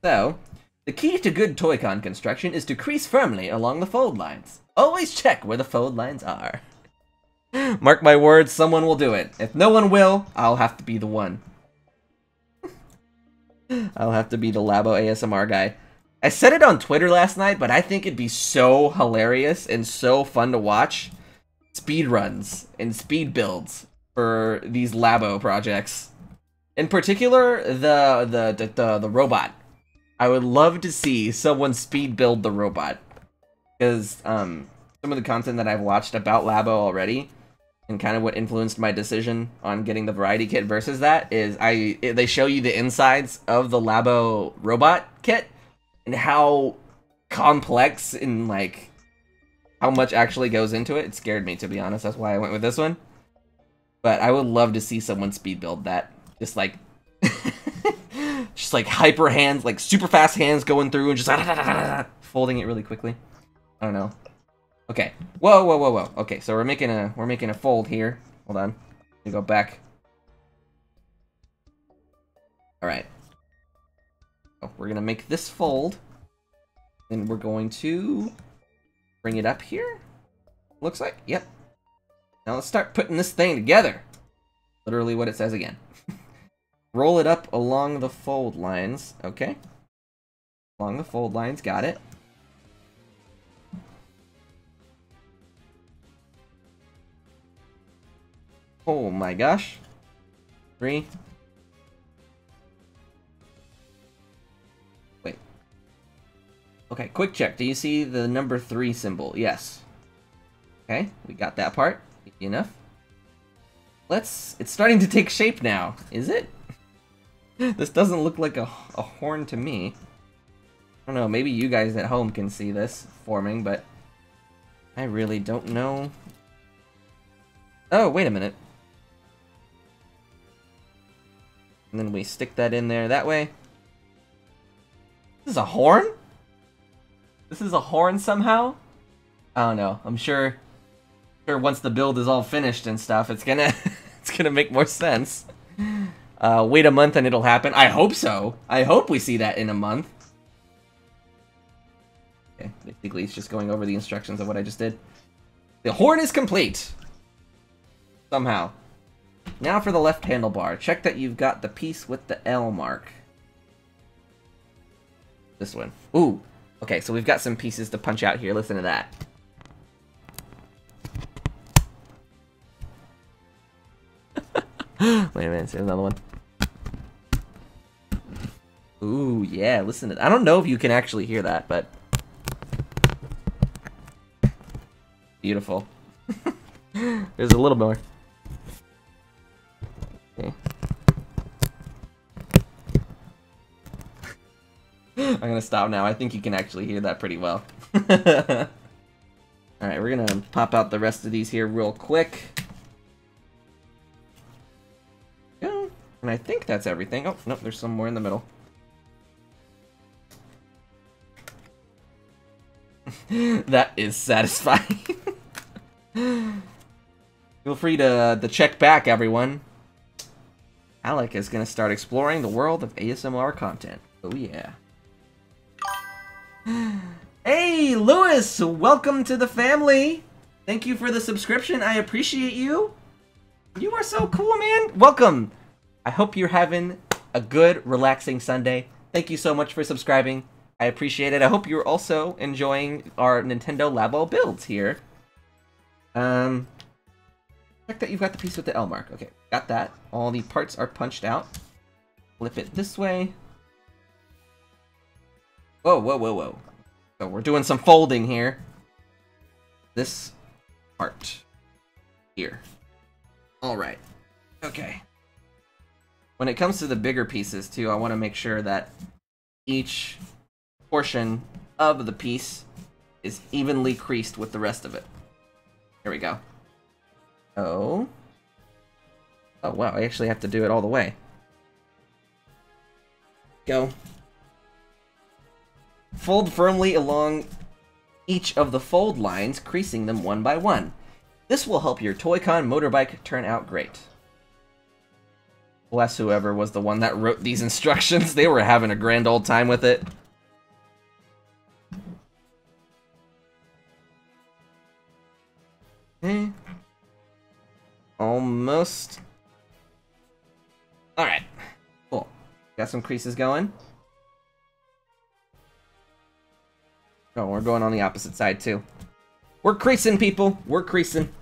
So, the key to good Toy-Con construction is to crease firmly along the fold lines. Always check where the fold lines are. Mark my words, someone will do it. If no one will, I'll have to be the one. I'll have to be the Labo ASMR guy. I said it on Twitter last night, but I think it'd be so hilarious and so fun to watch speed runs and speed builds for these Labo projects. In particular, the robot. I would love to see someone speed build the robot. Because some of the content that I've watched about Labo already, and kind of what influenced my decision on getting the variety kit versus that, is they show you the insides of the Labo robot kit, and how complex and like how much actually goes into it. It scared me, to be honest. That's why I went with this one. But I would love to see someone speed build that. Just like just like hyper hands, like super fast hands going through and just folding it really quickly. I don't know. Okay. Whoa, whoa, whoa, whoa. Okay, so we're making a fold here. Hold on. Let me go back. All right. Oh, we're gonna make this fold, and we're going to bring it up here. Looks like. Yep. Now let's start putting this thing together. Literally what it says again. Roll it up along the fold lines. Okay. Along the fold lines. Got it. Oh my gosh. 3. Wait. Okay, quick check. Do you see the number 3 symbol? Yes. Okay, we got that part. Easy enough. It's starting to take shape now. Is it? This doesn't look like a horn to me. I don't know, maybe you guys at home can see this forming, but I really don't know. Oh, wait a minute. And then we stick that in there that way. This is a horn? This is a horn somehow? I don't know. I'm sure once the build is all finished and stuff, it's gonna make more sense. Wait a month and it'll happen. I hope so. I hope we see that in a month. Okay, basically it's just going over the instructions of what I just did. The horn is complete. Somehow. Now for the left handlebar. Check that you've got the piece with the L mark. This one. Ooh. Okay, so we've got some pieces to punch out here. Listen to that. Wait a minute, see another one. Ooh, yeah, listen to that. I don't know if you can actually hear that, but... Beautiful. There's a little more. Okay. I'm gonna stop now. I think you can actually hear that pretty well. Alright, we're gonna pop out the rest of these here real quick. Yeah, and I think that's everything. Oh, nope, there's some more in the middle. That is satisfying. Feel free to check back, everyone. Alec is going to start exploring the world of ASMR content. Oh, yeah. Hey, Lewis! Welcome to the family! Thank you for the subscription. I appreciate you. You are so cool, man. Welcome. I hope you're having a good, relaxing Sunday. Thank you so much for subscribing. I appreciate it. I hope you're also enjoying our Nintendo Labo builds here. Check that you've got the piece with the L mark. Okay, got that. All the parts are punched out. Flip it this way. Whoa, whoa, whoa, whoa. So we're doing some folding here. This part here. All right. Okay. When it comes to the bigger pieces, too, I want to make sure that each portion of the piece is evenly creased with the rest of it. Here we go. Oh. Oh, wow. I actually have to do it all the way. Go. Fold firmly along each of the fold lines, creasing them one by one. This will help your Toy-Con motorbike turn out great. Bless whoever was the one that wrote these instructions. They were having a grand old time with it. Almost. Alright. Cool. Got some creases going. Oh, we're going on the opposite side, too. We're creasing, people. We're creasing.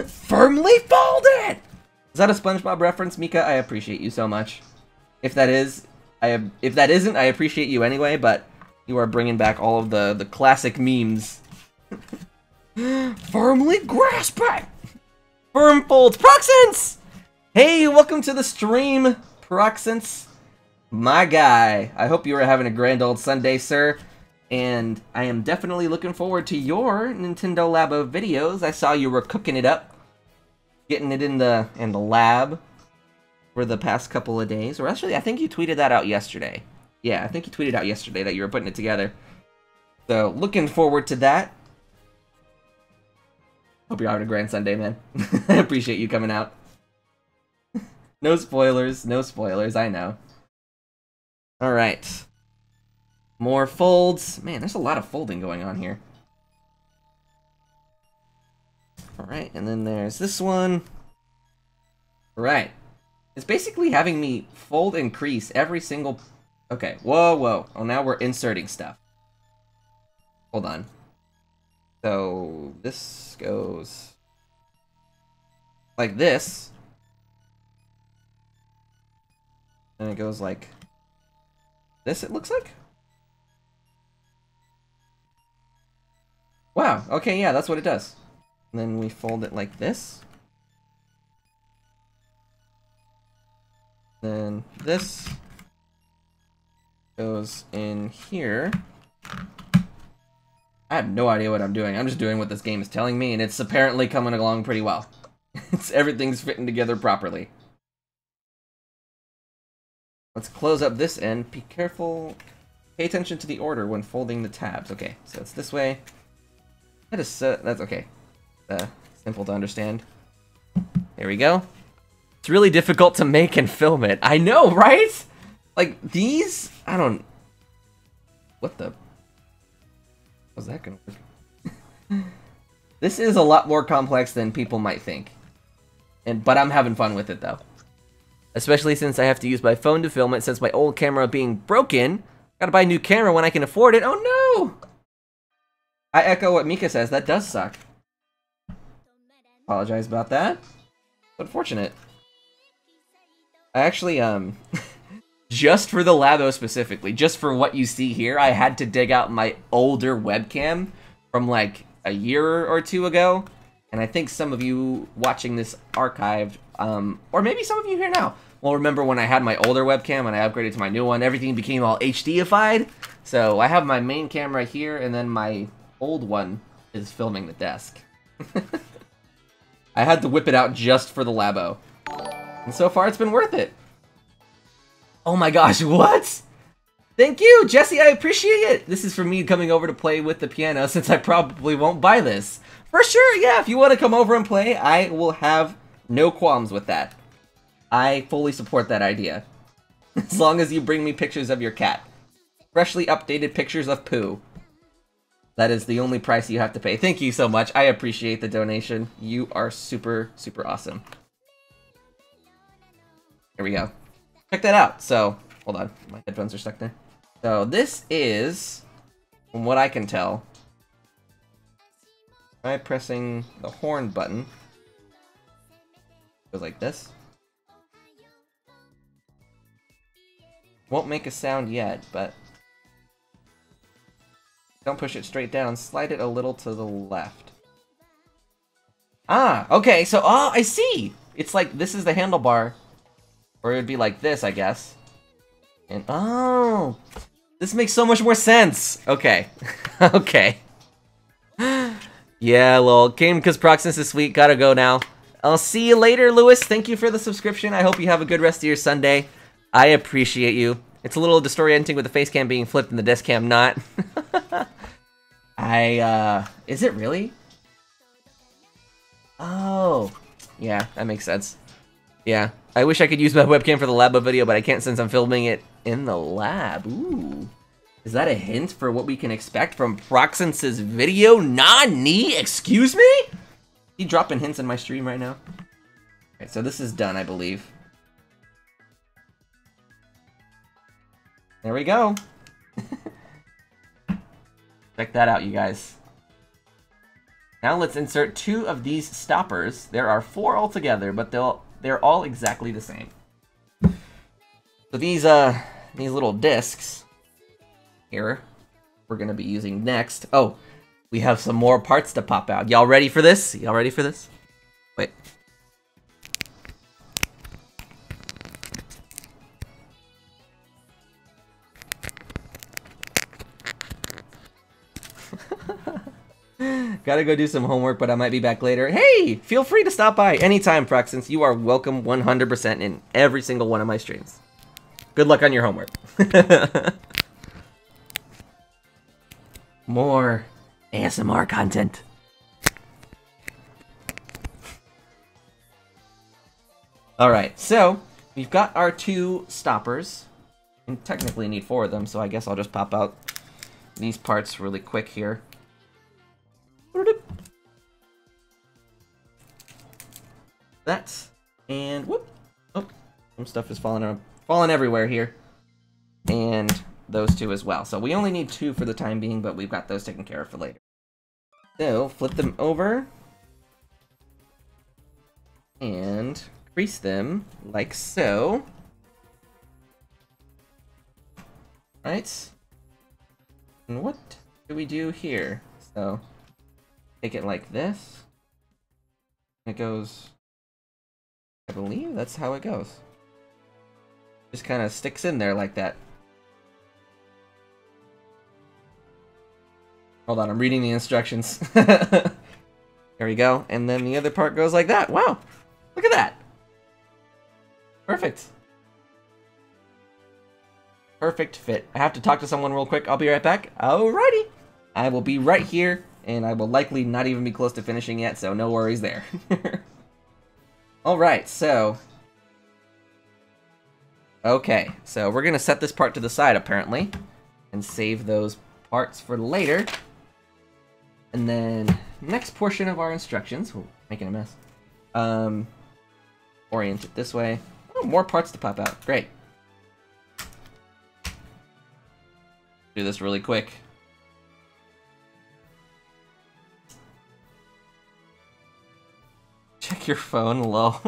Firmly folded! Is that a SpongeBob reference, Mika? I appreciate you so much. If that is, if that isn't, I appreciate you anyway, but you are bringing back all of the classic memes. Firmly grasp it! Firm folds. Proxence! Hey, welcome to the stream, Proxence. My guy. I hope you are having a grand old Sunday, sir. And I am definitely looking forward to your Nintendo Labo videos. I saw you were cooking it up. Getting it in the lab for the past couple of days. Or actually, I think you tweeted that out yesterday. Yeah, I think you tweeted out yesterday that you were putting it together. So, looking forward to that. Hope you're having a grand Sunday, man. I appreciate you coming out. No spoilers, I know. Alright. More folds. Man, there's a lot of folding going on here. Alright, and then there's this one. Right. It's basically having me fold and crease every single... Okay, whoa. Oh, now we're inserting stuff. Hold on. So, this goes... like this. And it goes like... this, it looks like? Wow, okay, yeah, that's what it does. And then we fold it like this. Then this goes in here. I have no idea what I'm doing. I'm just doing what this game is telling me, and it's apparently coming along pretty well. Everything's fitting together properly. Let's close up this end. Be careful. Pay attention to the order when folding the tabs. Okay, so it's this way. That is that's okay. Simple to understand. Here we go. It's really difficult to make and film it. I know, right? Like, these... I don't... What the... How's that gonna work? This is a lot more complex than people might think. But I'm having fun with it, though. Especially since I have to use my phone to film it, since my old camera being broken. Gotta buy a new camera when I can afford it. Oh, no! I echo what Mika says. That does suck. Apologize about that. Unfortunate. I actually, just for the Labo specifically, just for what you see here, I had to dig out my older webcam from like a year or two ago. And I think some of you watching this archived, or maybe some of you here now, will remember when I had my older webcam and I upgraded to my new one, everything became all HD-ified. So I have my main camera here, and then my old one is filming the desk. I had to whip it out just for the Labo. And so far, it's been worth it. Oh my gosh, what? Thank you, Jesse, I appreciate it. This is for me coming over to play with the piano, since I probably won't buy this. For sure, yeah, if you want to come over and play, I will have no qualms with that. I fully support that idea. As long as you bring me pictures of your cat. Freshly updated pictures of poo. That is the only price you have to pay. Thank you so much. I appreciate the donation. You are super, super awesome. Here we go. Check that out. So, hold on. My headphones are stuck there. So, this is, from what I can tell, by pressing the horn button, it goes like this. Won't make a sound yet, but don't push it straight down. Slide it a little to the left. Ah, okay, so, oh, I see! It's like, this is the handlebar. Or it would be like this, I guess. And, oh! This makes so much more sense! Okay. Okay. Yeah, lol. Came because Proxima is sweet. Gotta go now. I'll see you later, Lewis. Thank you for the subscription. I hope you have a good rest of your Sunday. I appreciate you. It's a little disorienting with the face cam being flipped and the desk cam not. Is it really? Oh. Yeah, that makes sense. Yeah. I wish I could use my webcam for the Labo video, but I can't since I'm filming it in the lab. Ooh. Is that a hint for what we can expect from Proxence's video? Nani? Excuse me? He dropping hints in my stream right now? Okay, so this is done, I believe. There we go. Check that out, you guys. Now let's insert 2 of these stoppers. There are 4 altogether, but they're all exactly the same. So these little discs here, we're gonna be using next. Oh, we have some more parts to pop out. Y'all ready for this? Y'all ready for this? Wait. Gotta go do some homework, but I might be back later. Hey, feel free to stop by anytime, Proxence. You are welcome 100% in every single one of my streams. Good luck on your homework. More ASMR content. Alright, so we've got our 2 stoppers. And technically need 4 of them, so I guess I'll just pop out these parts really quick here. That, and whoop! Oh, some stuff is falling everywhere here. And those 2 as well. So we only need 2 for the time being, but we've got those taken care of for later. So, flip them over. And crease them like so. Right? And what do we do here? So, take it like this. It goes, I believe that's how it goes. Just kind of sticks in there like that. Hold on, I'm reading the instructions. There we go. And then the other part goes like that. Wow! Look at that! Perfect. Perfect fit. I have to talk to someone real quick. I'll be right back. Alrighty. I will be right here, and I will likely not even be close to finishing yet, so no worries there. Alright, so... Okay, so we're gonna set this part to the side, apparently, and save those parts for later. And then, next portion of our instructions... Ooh, making a mess. Orient it this way. Oh, more parts to pop out. Great. Do this really quick. Check your phone, lol.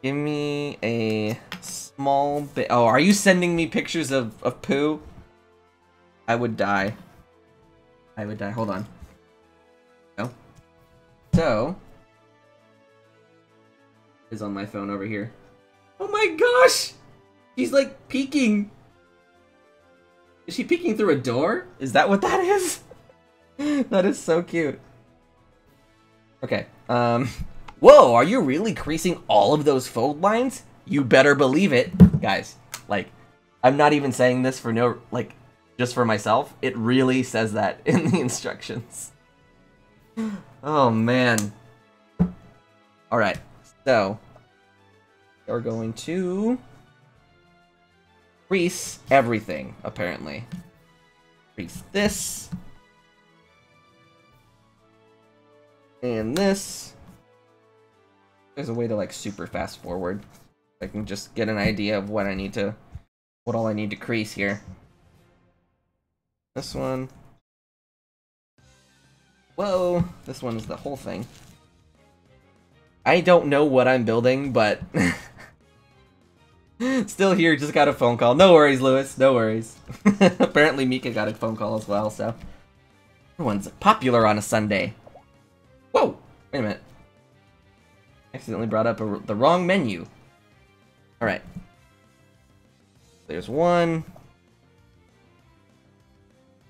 Give me a small bit. Oh, are you sending me pictures of poo? I would die. I would die. Hold on. No. So. Is on my phone over here. Oh my gosh! He's like peeking. Is she peeking through a door? Is that what that is? That is so cute. Okay. Whoa, are you really creasing all of those fold lines? You better believe it. Guys, like, I'm not even saying this for no, like, just for myself. It really says that in the instructions. Oh, man. Alright, so, we're going to crease everything, apparently. Crease this. And this. There's a way to, like, super fast forward. I can just get an idea of what I need to, what all I need to crease here. This one. Whoa, this one is the whole thing. I don't know what I'm building, but still here, just got a phone call. No worries, Lewis, no worries. Apparently Mika got a phone call as well, so everyone's popular on a Sunday. Whoa, wait a minute. Accidentally brought up the wrong menu. Alright. There's one.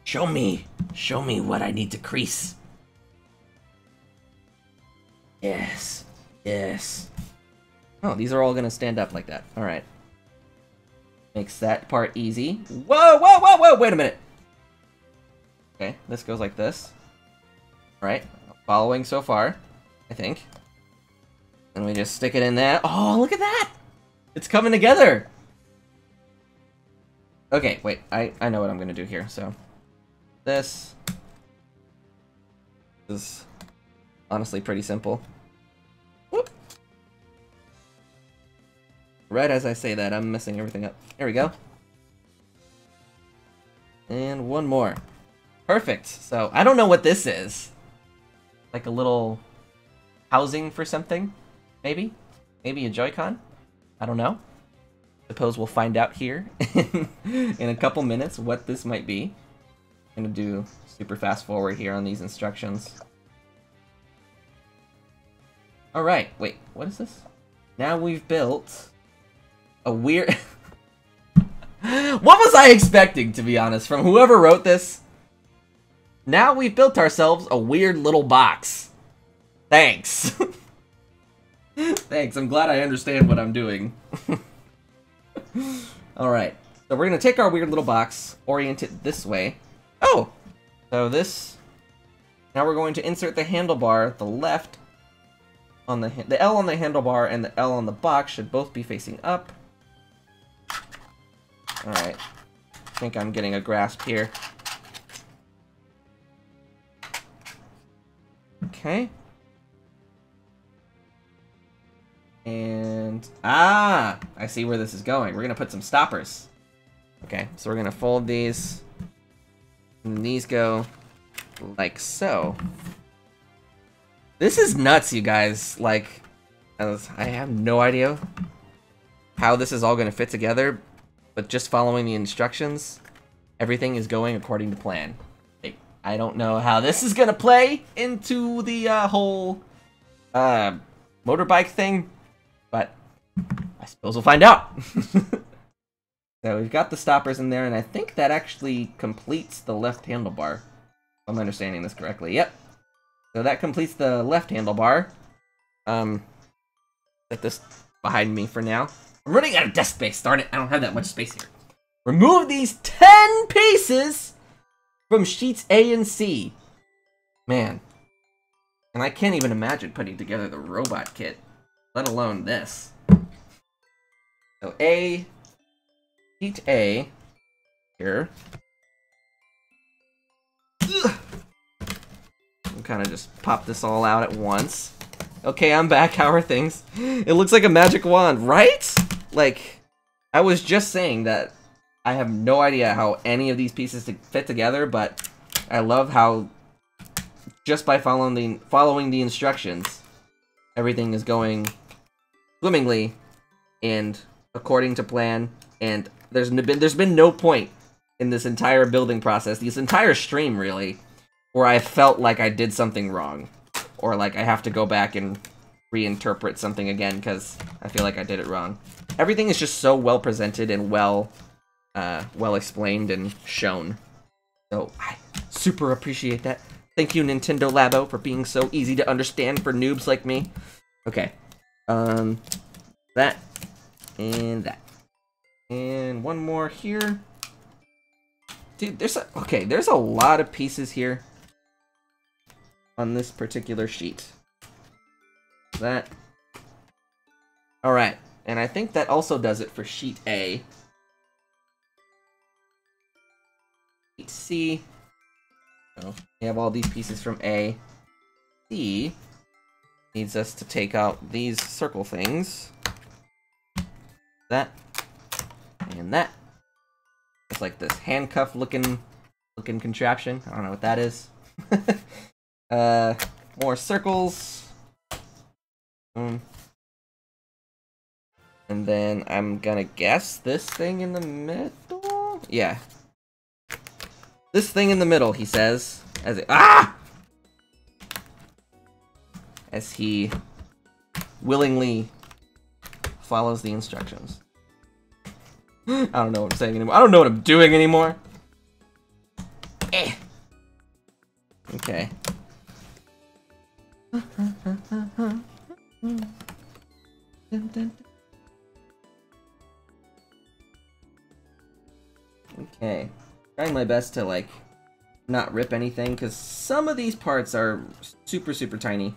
Show me what I need to crease. Yes, yes. Oh, these are all gonna stand up like that. Alright. Makes that part easy. Whoa, whoa, whoa, whoa, wait a minute. Okay, this goes like this. Alright, following so far, I think. And we just stick it in there. Oh, look at that! It's coming together! Okay, wait, I know what I'm gonna do here, so. This is honestly pretty simple. Whoop. Right as I say that, I'm messing everything up. There we go. And one more. Perfect. So, I don't know what this is. Like a little housing for something? Maybe? Maybe a Joy-Con? I don't know. Suppose we'll find out here in a couple minutes what this might be. I'm gonna do super fast forward here on these instructions. Alright, wait, what is this? Now we've built a weird... What was I expecting, to be honest, from whoever wrote this? Now we've built ourselves a weird little box. Thanks. Thanks, I'm glad I understand what I'm doing. Alright, so we're gonna take our weird little box, orient it this way. Oh! So this... Now we're going to insert the handlebar, the left, on the L on the handlebar and the L on the box should both be facing up. Alright, I think I'm getting a grasp here. Okay. And... Ah! I see where this is going. We're gonna put some stoppers. Okay, so we're gonna fold these. And these go like so. This is nuts, you guys. Like, I have no idea how this is all gonna fit together, but just following the instructions, everything is going according to plan. I don't know how this is gonna play into the whole motorbike thing, but I suppose we'll find out. So we've got the stoppers in there, and I think that actually completes the left handlebar. If I'm understanding this correctly. Yep. So that completes the left handlebar. Set this behind me for now. I'm running out of desk space, darn it. I don't have that much space here. Remove these 10 pieces from sheets A and C. Man. And I can't even imagine putting together the robot kit, let alone this. So A, sheet A, here. And kind of just pop this all out at once. Okay, I'm back. How are things? It looks like a magic wand, right? Like, I was just saying that I have no idea how any of these pieces fit together, but I love how just by following the instructions, everything is going swimmingly and according to plan. And there's been no point in this entire building process, this entire stream really, where I felt like I did something wrong, or like I have to go back and reinterpret something again because I feel like I did it wrong. Everything is just so well presented and well explained and shown. So I super appreciate that. Thank you, Nintendo Labo, for being so easy to understand for noobs like me. Okay, that and that, and one more here. Dude, there's a lot of pieces here on this particular sheet. That. All right, and I think that also does it for sheet A. Sheet C. So we have all these pieces from A. C needs us to take out these circle things. That and that. It's like this handcuff looking contraption. I don't know what that is. More circles. And then I'm gonna guess this thing in the middle? Yeah. This thing in the middle, he says, as he willingly follows the instructions. I don't know what I'm saying anymore. I don't know what I'm doing anymore. Okay. Okay. Trying my best to, like, not rip anything, because some of these parts are super, super tiny.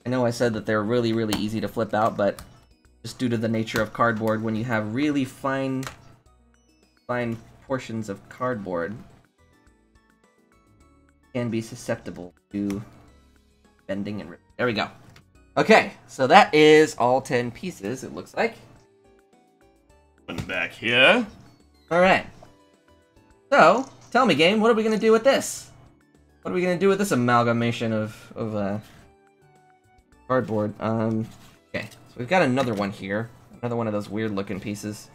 I know I said that they're really, really easy to flip out, but just due to the nature of cardboard, when you have really fine portions of cardboard, it can be susceptible to bending and ripping. There we go. Okay, so that is all 10 pieces, it looks like. Put back here. Alright. So, tell me, game, what are we gonna do with this? What are we gonna do with this amalgamation of cardboard? Okay, so we've got another one here. Another one of those weird looking pieces.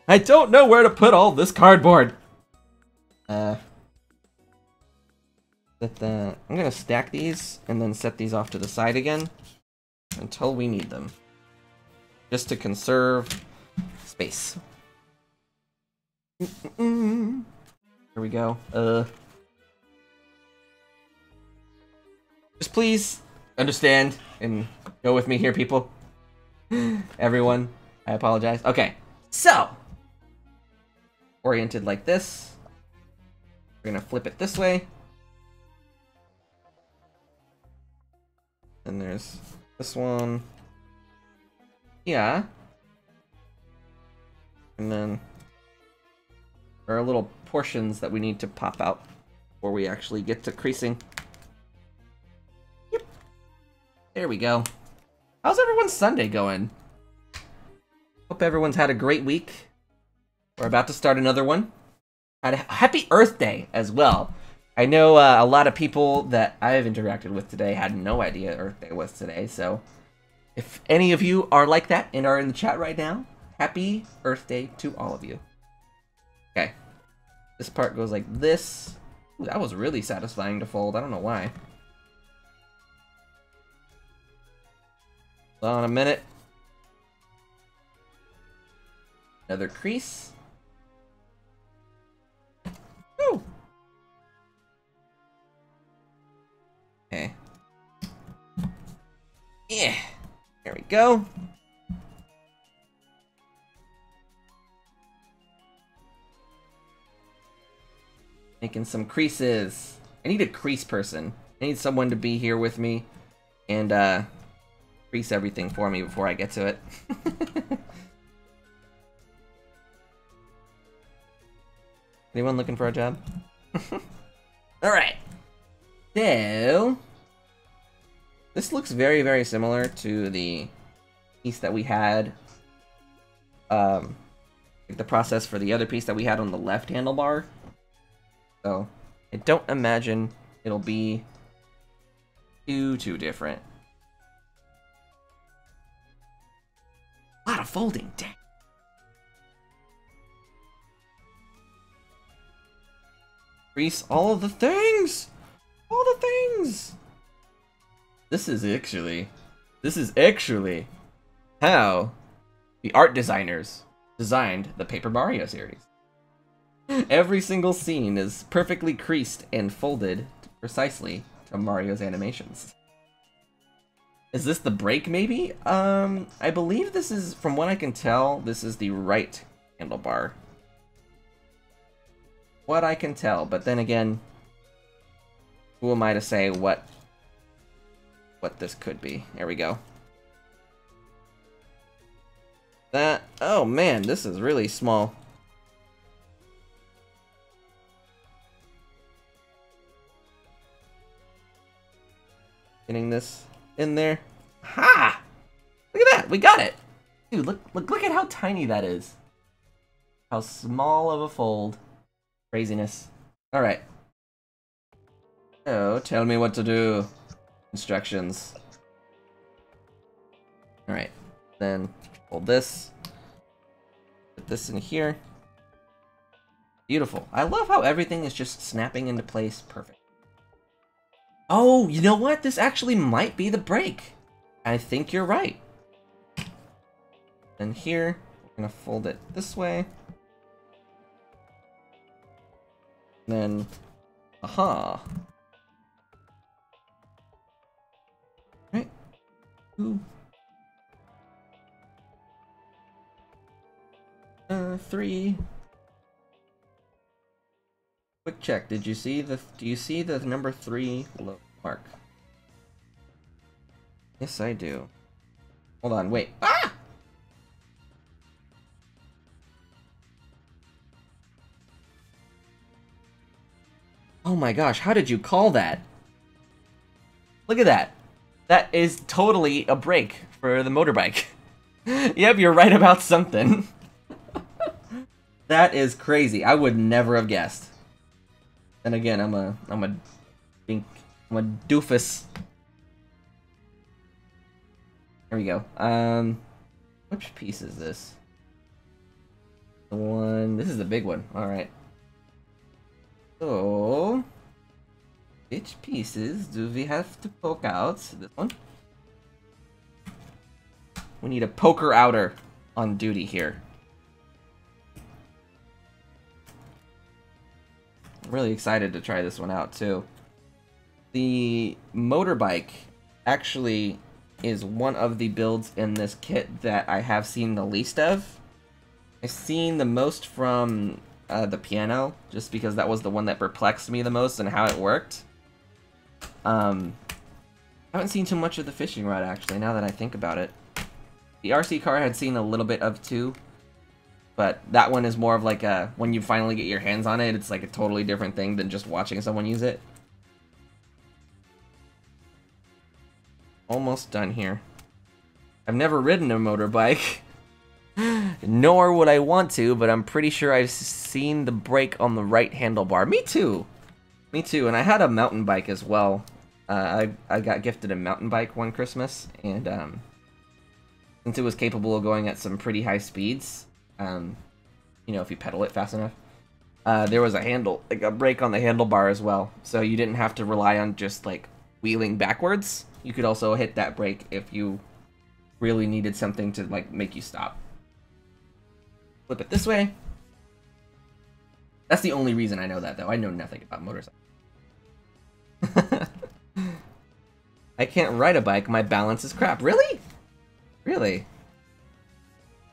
I don't know where to put all this cardboard! I'm gonna stack these and then set these off to the side again until we need them. Just to conserve space. Here we go. Just please understand and go with me here, people. Everyone. I apologize. Okay, so oriented like this. We're gonna flip it this way. And there's this one. Yeah. And then there are little portions that we need to pop out before we actually get to creasing. Yep. There we go. How's everyone's Sunday going? Hope everyone's had a great week. We're about to start another one. Had a happy Earth Day as well. I know a lot of people that I've interacted with today had no idea Earth Day was today, so if any of you are like that and are in the chat right now, happy Earth Day to all of you. Okay. This part goes like this. Ooh, that was really satisfying to fold. I don't know why. Hold on a minute. Another crease. Woo! Okay. Yeah. There we go. Making some creases. I need a crease person. I need someone to be here with me and crease everything for me before I get to it. Anyone looking for a job? Alright. So this looks very, very similar to the piece that we had. The process for the other piece that we had on the left handlebar. So I don't imagine it'll be too different. A lot of folding, dang. Crease all of the things! All the things! This is actually how the art designers designed the Paper Mario series. Every single scene is perfectly creased and folded precisely to Mario's animations. Is this the break, maybe? I believe this is, from what I can tell, this is the right handlebar. What I can tell, but then again, who am I to say what this could be? There we go. That, oh man, this is really small. Getting this in there. Ha! Look at that, we got it! Dude, look at how tiny that is. How small of a fold. Craziness. Alright. So, tell me what to do. Instructions. Alright. Then, fold this. Put this in here. Beautiful. I love how everything is just snapping into place perfect. Oh, you know what? This actually might be the break. I think you're right. Then here, we're gonna fold it this way. Then, aha. Right. 2, 3. Quick check. Do you see the number 3 low mark? Yes, I do. Hold on, wait. Ah! Oh my gosh, how did you call that? Look at that. That is totally a break for the motorbike. Yep, you're right about something. That is crazy. I would never have guessed. And again, I'm a doofus. There we go. Which piece is this? The one. This is the big one. All right. So, which pieces do we have to poke out? This one. We need a poker outer on duty here. I'm really excited to try this one out too. The motorbike actually is one of the builds in this kit that I have seen the least of. I've seen the most from the piano, just because that was the one that perplexed me the most and how it worked. I haven't seen too much of the fishing rod, actually, now that I think about it. The RC car I had seen a little bit of too, but that one is more of like a, when you finally get your hands on it, it's like a totally different thing than just watching someone use it. Almost done here. I've never ridden a motorbike. Nor would I want to, but I'm pretty sure I've seen the brake on the right handlebar. Me too! Me too, and I had a mountain bike as well. I got gifted a mountain bike one Christmas, and since it was capable of going at some pretty high speeds, you know, if you pedal it fast enough, there was a brake on the handlebar as well, so you didn't have to rely on just, like, wheeling backwards. You could also hit that brake if you really needed something to, like, make you stop. Flip it this way. That's the only reason I know that, though. I know nothing about motorcycles. I can't ride a bike. My balance is crap. Really? Really?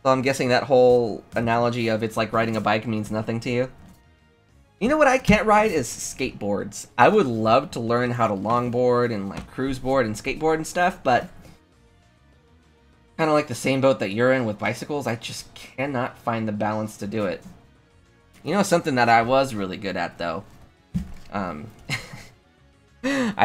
So I'm guessing that whole analogy of it's like riding a bike means nothing to you? You know what I can't ride is skateboards. I would love to learn how to longboard and like cruise board and skateboard and stuff, but kind of like the same boat that you're in with bicycles, I just cannot find the balance to do it. You know something that I was really good at, though? I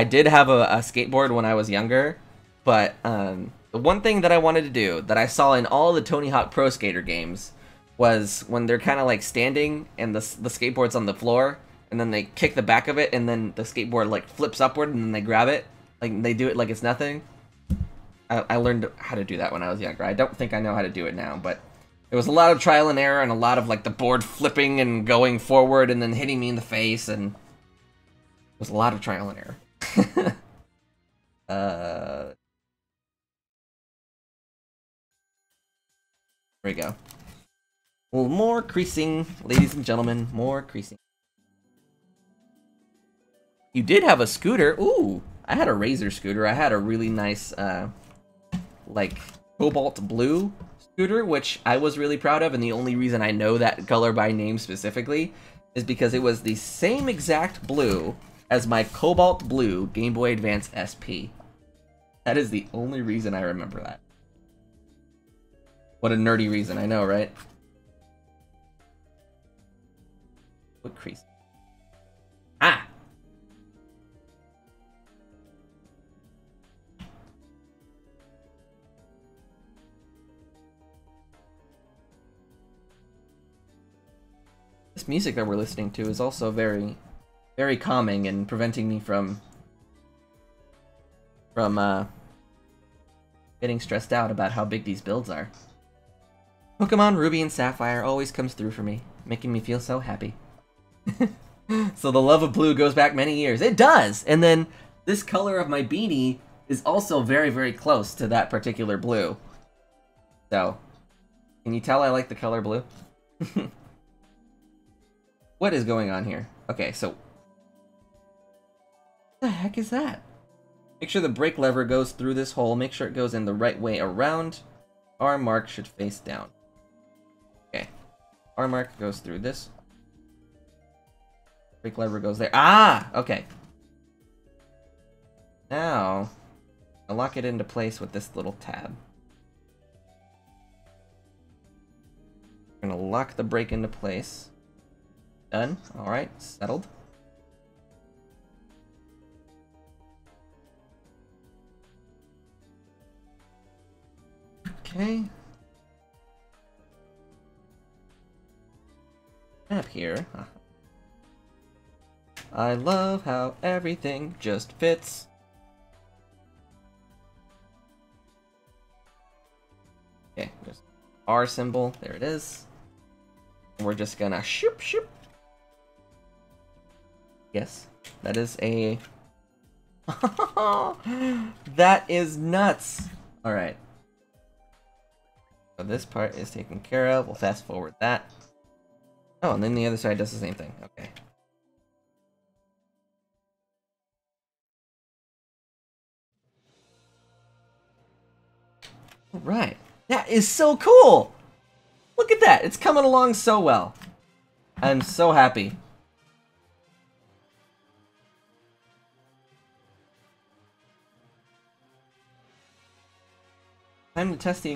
did have a skateboard when I was younger, but the one thing that I wanted to do, that I saw in all the Tony Hawk Pro Skater games, was when they're kind of like standing and the skateboard's on the floor, and then they kick the back of it, and then the skateboard like flips upward, and then they grab it. Like, they do it like it's nothing. I learned how to do that when I was younger. I don't think I know how to do it now, but it was a lot of trial and error and a lot of like the board flipping and going forward and then hitting me in the face, and it was a lot of trial and error. There we go. Well, more creasing, ladies and gentlemen, more creasing. You did have a scooter. Ooh, I had a Razor scooter. I had a really nice, like, cobalt blue scooter, which I was really proud of, and the only reason I know that color by name specifically is because it was the same exact blue as my cobalt blue Game Boy Advance SP. That is the only reason I remember that. What a nerdy reason, I know, right? What crease? Ah! This music that we're listening to is also very, very calming and preventing me from getting stressed out about how big these builds are. Pokemon Ruby and Sapphire always comes through for me, making me feel so happy. So the love of blue goes back many years. It does! And then this color of my beanie is also very, very close to that particular blue. So, can you tell I like the color blue? What is going on here? Okay, so what the heck is that? Make sure the brake lever goes through this hole. Make sure it goes in the right way around. R mark should face down. Okay. R mark goes through this. Brake lever goes there. Ah! Okay. Now, I'll lock it into place with this little tab. I'm gonna lock the brake into place. Done. Alright, settled. Okay. Up here. I love how everything just fits. Okay, just R symbol. There it is. We're just gonna shoop shoop. Yes, that is a... That is nuts! Alright. So this part is taken care of. We'll fast forward that. Oh, and then the other side does the same thing. Okay. Alright. That is so cool! Look at that! It's coming along so well. I'm so happy. Time to test the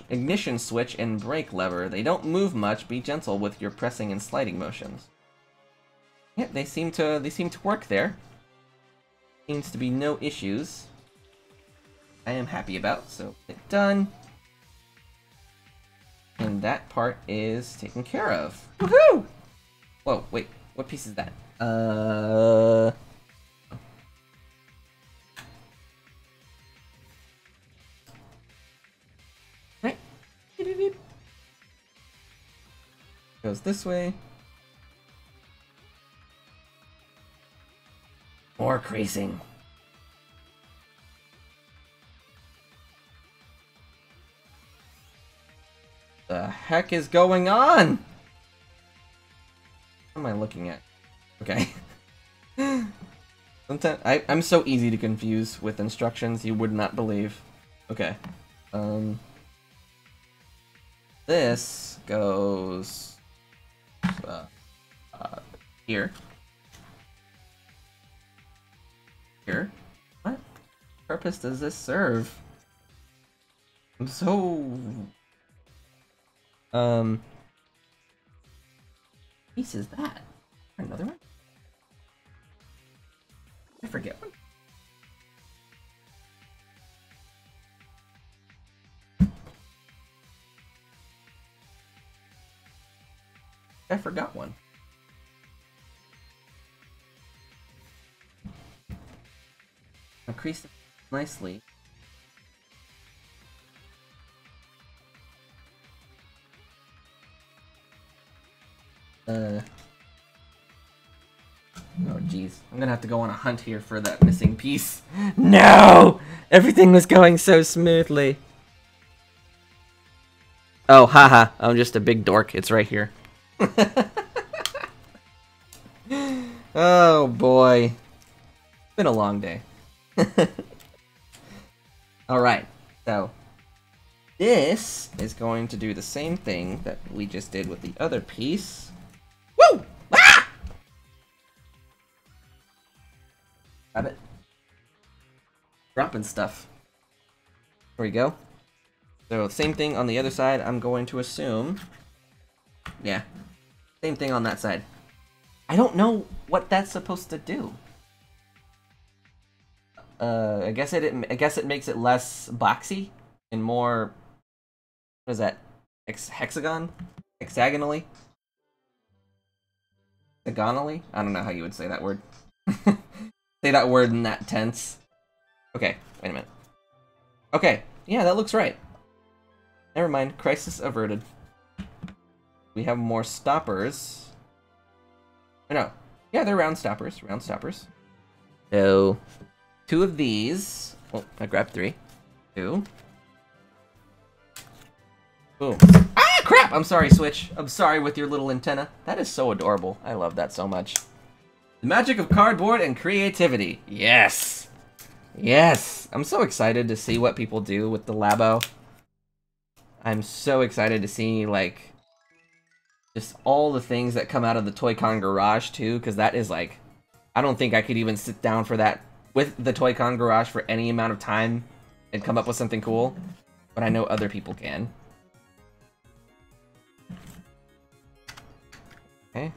ignition switch and brake lever. They don't move much. Be gentle with your pressing and sliding motions. Yeah, they seem to work there. Seems to be no issues. I am happy about, so it's done. And that part is taken care of. Woohoo! Whoa, wait, what piece is that? Right. Goes this way. More creasing. The heck is going on? What am I looking at? Okay. Sometimes I'm so easy to confuse with instructions, you would not believe. Okay. This goes here. Here. What purpose does this serve? I'm so piece is that? Another one? I forget one. I forgot one. Increase it nicely. Oh geez, I'm gonna have to go on a hunt here for that missing piece. No! Everything was going so smoothly. Oh, haha, I'm just a big dork. It's right here. Oh boy. It's been a long day. Alright, so this is going to do the same thing that we just did with the other piece. Woo! Ah! Grab it. Dropping stuff. There we go. So same thing on the other side, I'm going to assume. Yeah. Same thing on that side. I don't know what that's supposed to do. I guess it makes it less boxy and more, what is that? Hexagonally? Hexagonally? I don't know how you would say that word. Say that word in that tense. Okay, wait a minute. Okay, yeah, that looks right. Never mind, crisis averted. We have more stoppers. Oh, no. Yeah, they're round stoppers. Round stoppers. So, 2 of these. Oh, I grabbed 3. 2. Boom. Ah, crap! I'm sorry, Switch. I'm sorry with your little antenna. That is so adorable. I love that so much. The magic of cardboard and creativity. Yes! Yes! I'm so excited to see what people do with the Labo. I'm so excited to see, like, just all the things that come out of the Toy-Con garage, too, because that is, like, I don't think I could even sit down for that with the Toy-Con garage for any amount of time and come up with something cool, but I know other people can. Okay.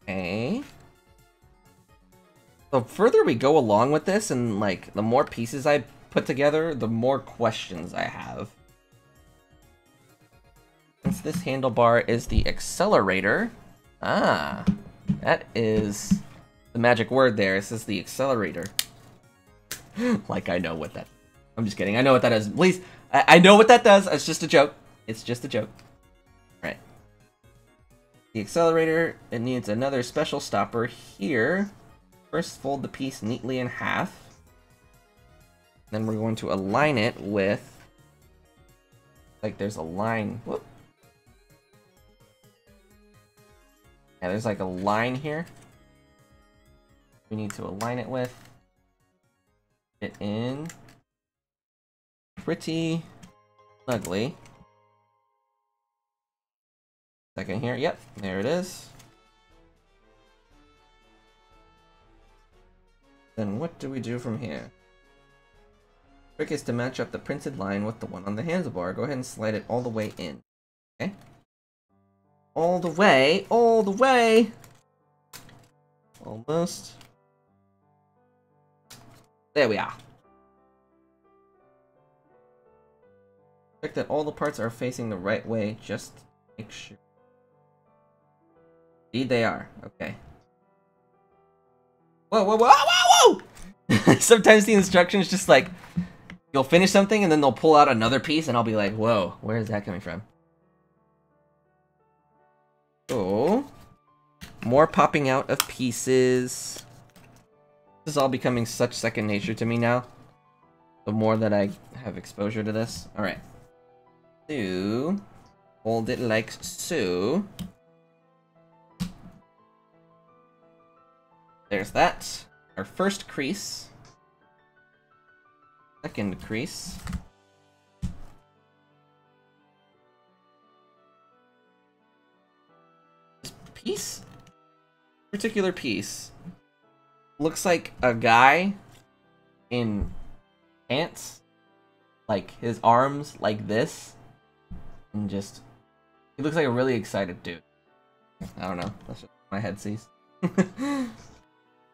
Okay. The further we go along with this, and, like, the more pieces I put together, the more questions I have. Since this handlebar is the accelerator, that is the magic word there. It says the accelerator. Like I know what that. I'm just kidding. I know what that is. Please, I know what that does. It's just a joke. It's just a joke. Right. The accelerator. It needs another special stopper here. First, fold the piece neatly in half. Then we're going to align it with. Like there's a line. Whoop. Yeah, there's like a line here. we need to align it with. It in pretty ugly. Second here, yep, there it is. Then what do we do from here? Trick is to match up the printed line with the one on the handlebar. Go ahead and slide it all the way in. Okay? All the way, all the way! Almost. There we are. Check that all the parts are facing the right way, just to make sure. Indeed they are. Okay. Whoa, whoa, whoa, whoa, whoa! Sometimes the instructions just like, you'll finish something and then they'll pull out another piece and I'll be like, whoa, where is that coming from? Oh. More popping out of pieces. This is all becoming such second nature to me now. The more that I have exposure to this. Alright. So, hold it like so. There's that. Our first crease. Second crease. This piece? Particular piece. Looks like a guy in pants. Like his arms like this. And just... he looks like a really excited dude. I don't know. That's just what my head sees.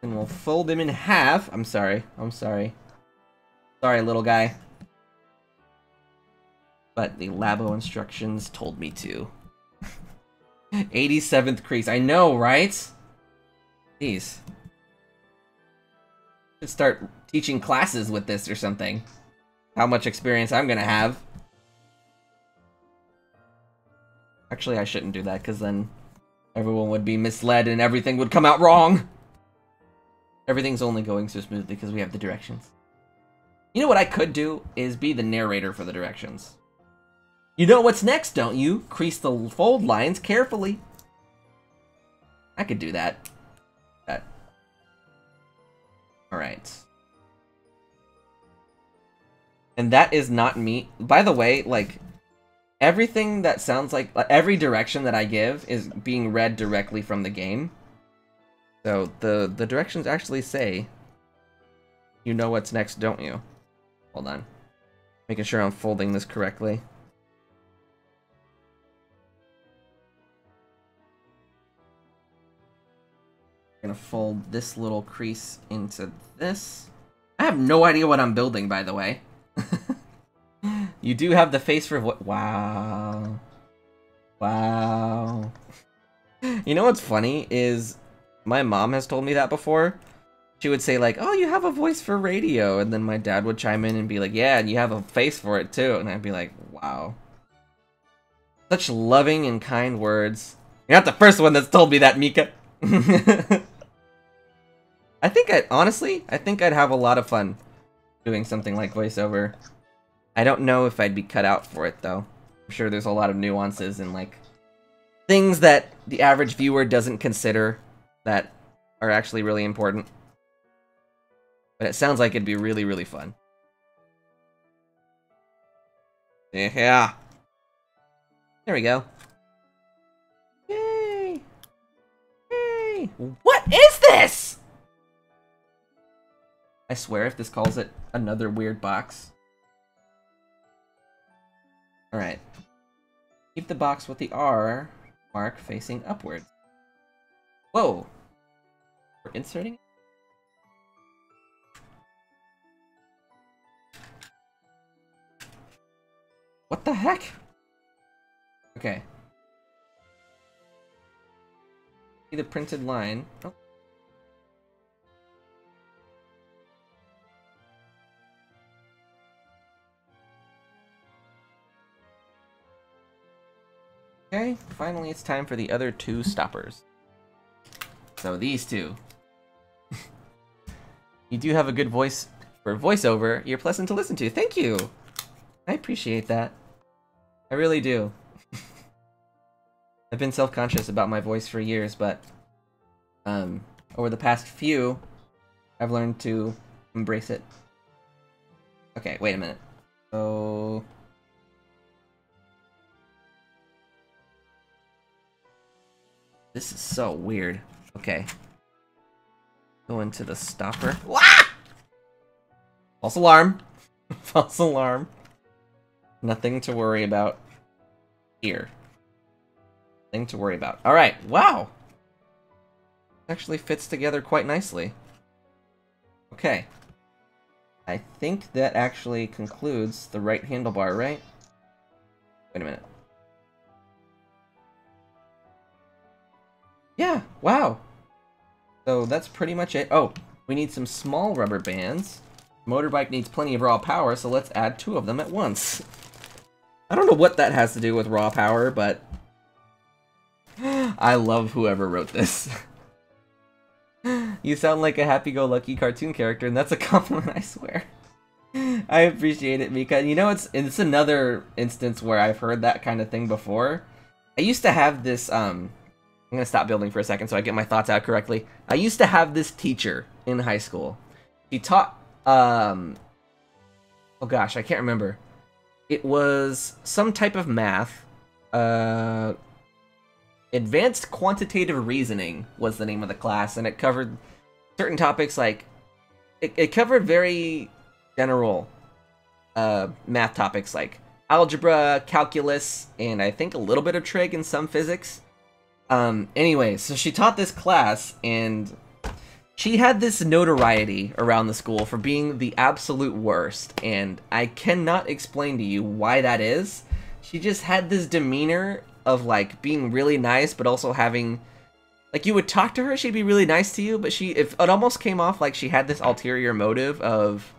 And we'll fold him in half. I'm sorry. I'm sorry. Sorry, little guy. But the Labo instructions told me to. 87th crease. I know, right? Jeez. Should start teaching classes with this or something. How much experience I'm gonna have. Actually, I shouldn't do that, because then everyone would be misled and everything would come out wrong. Everything's only going so smoothly because we have the directions. You know what I could do is be the narrator for the directions. You know what's next, don't you? Crease the fold lines carefully. I could do that. Alright. And that is not me. By the way, like, everything that sounds like every direction that I give is being read directly from the game. So the directions actually say, you know what's next, don't you? Hold on. Making sure I'm folding this correctly. I'm gonna fold this little crease into this. I have no idea what I'm building, by the way. You do have the face for what? Wow. Wow. You know what's funny is my mom has told me that before. She would say like, oh, you have a voice for radio. And then my dad would chime in and be like, yeah, and you have a face for it too. And I'd be like, wow. Such loving and kind words. You're not the first one that's told me that, Mika. I think honestly, I think I'd have a lot of fun doing something like voiceover. I don't know if I'd be cut out for it though. I'm sure there's a lot of nuances and like things that the average viewer doesn't consider that are actually really important. But it sounds like it'd be really, really fun. Yeah. There we go. Yay! Yay! What is this? I swear if this calls it another weird box. Alright. Keep the box with the R mark facing upwards. Whoa! We're inserting it? What the heck? Okay. See the printed line. Oh. Okay, finally it's time for the other two stoppers. So these two. You do have a good voice for voiceover. You're pleasant to listen to. Thank you! I appreciate that. I really do. I've been self-conscious about my voice for years, but over the past few, I've learned to embrace it. Okay, wait a minute. So... This is so weird. Okay. Go into the stopper. Wah! False alarm. False alarm. Nothing to worry about here. Nothing to worry about. Alright, wow! Actually fits together quite nicely. Okay. I think that actually concludes the right handlebar, right? Wait a minute. Yeah, wow! So that's pretty much it. Oh, we need some small rubber bands. Motorbike needs plenty of raw power, so let's add 2 of them at once. I don't know what that has to do with raw power, but... I love whoever wrote this. You sound like a happy-go-lucky cartoon character, and that's a compliment, I swear. I appreciate it, Mika. You know, it's another instance where I've heard that kind of thing before. I used to have this, I'm gonna stop building for a second so I get my thoughts out correctly. I used to have this teacher in high school. He taught, oh gosh, I can't remember. It was some type of math. Advanced Quantitative Reasoning was the name of the class, and it covered certain topics like... It covered very general math topics like algebra, calculus, and I think a little bit of trig and some physics. Anyway, so she taught this class, and she had this notoriety around the school for being the absolute worst, and I cannot explain to you why that is. She just had this demeanor of, like, being really nice, but also having... Like, you would talk to her, she'd be really nice to you, but it almost came off like she had this ulterior motive of,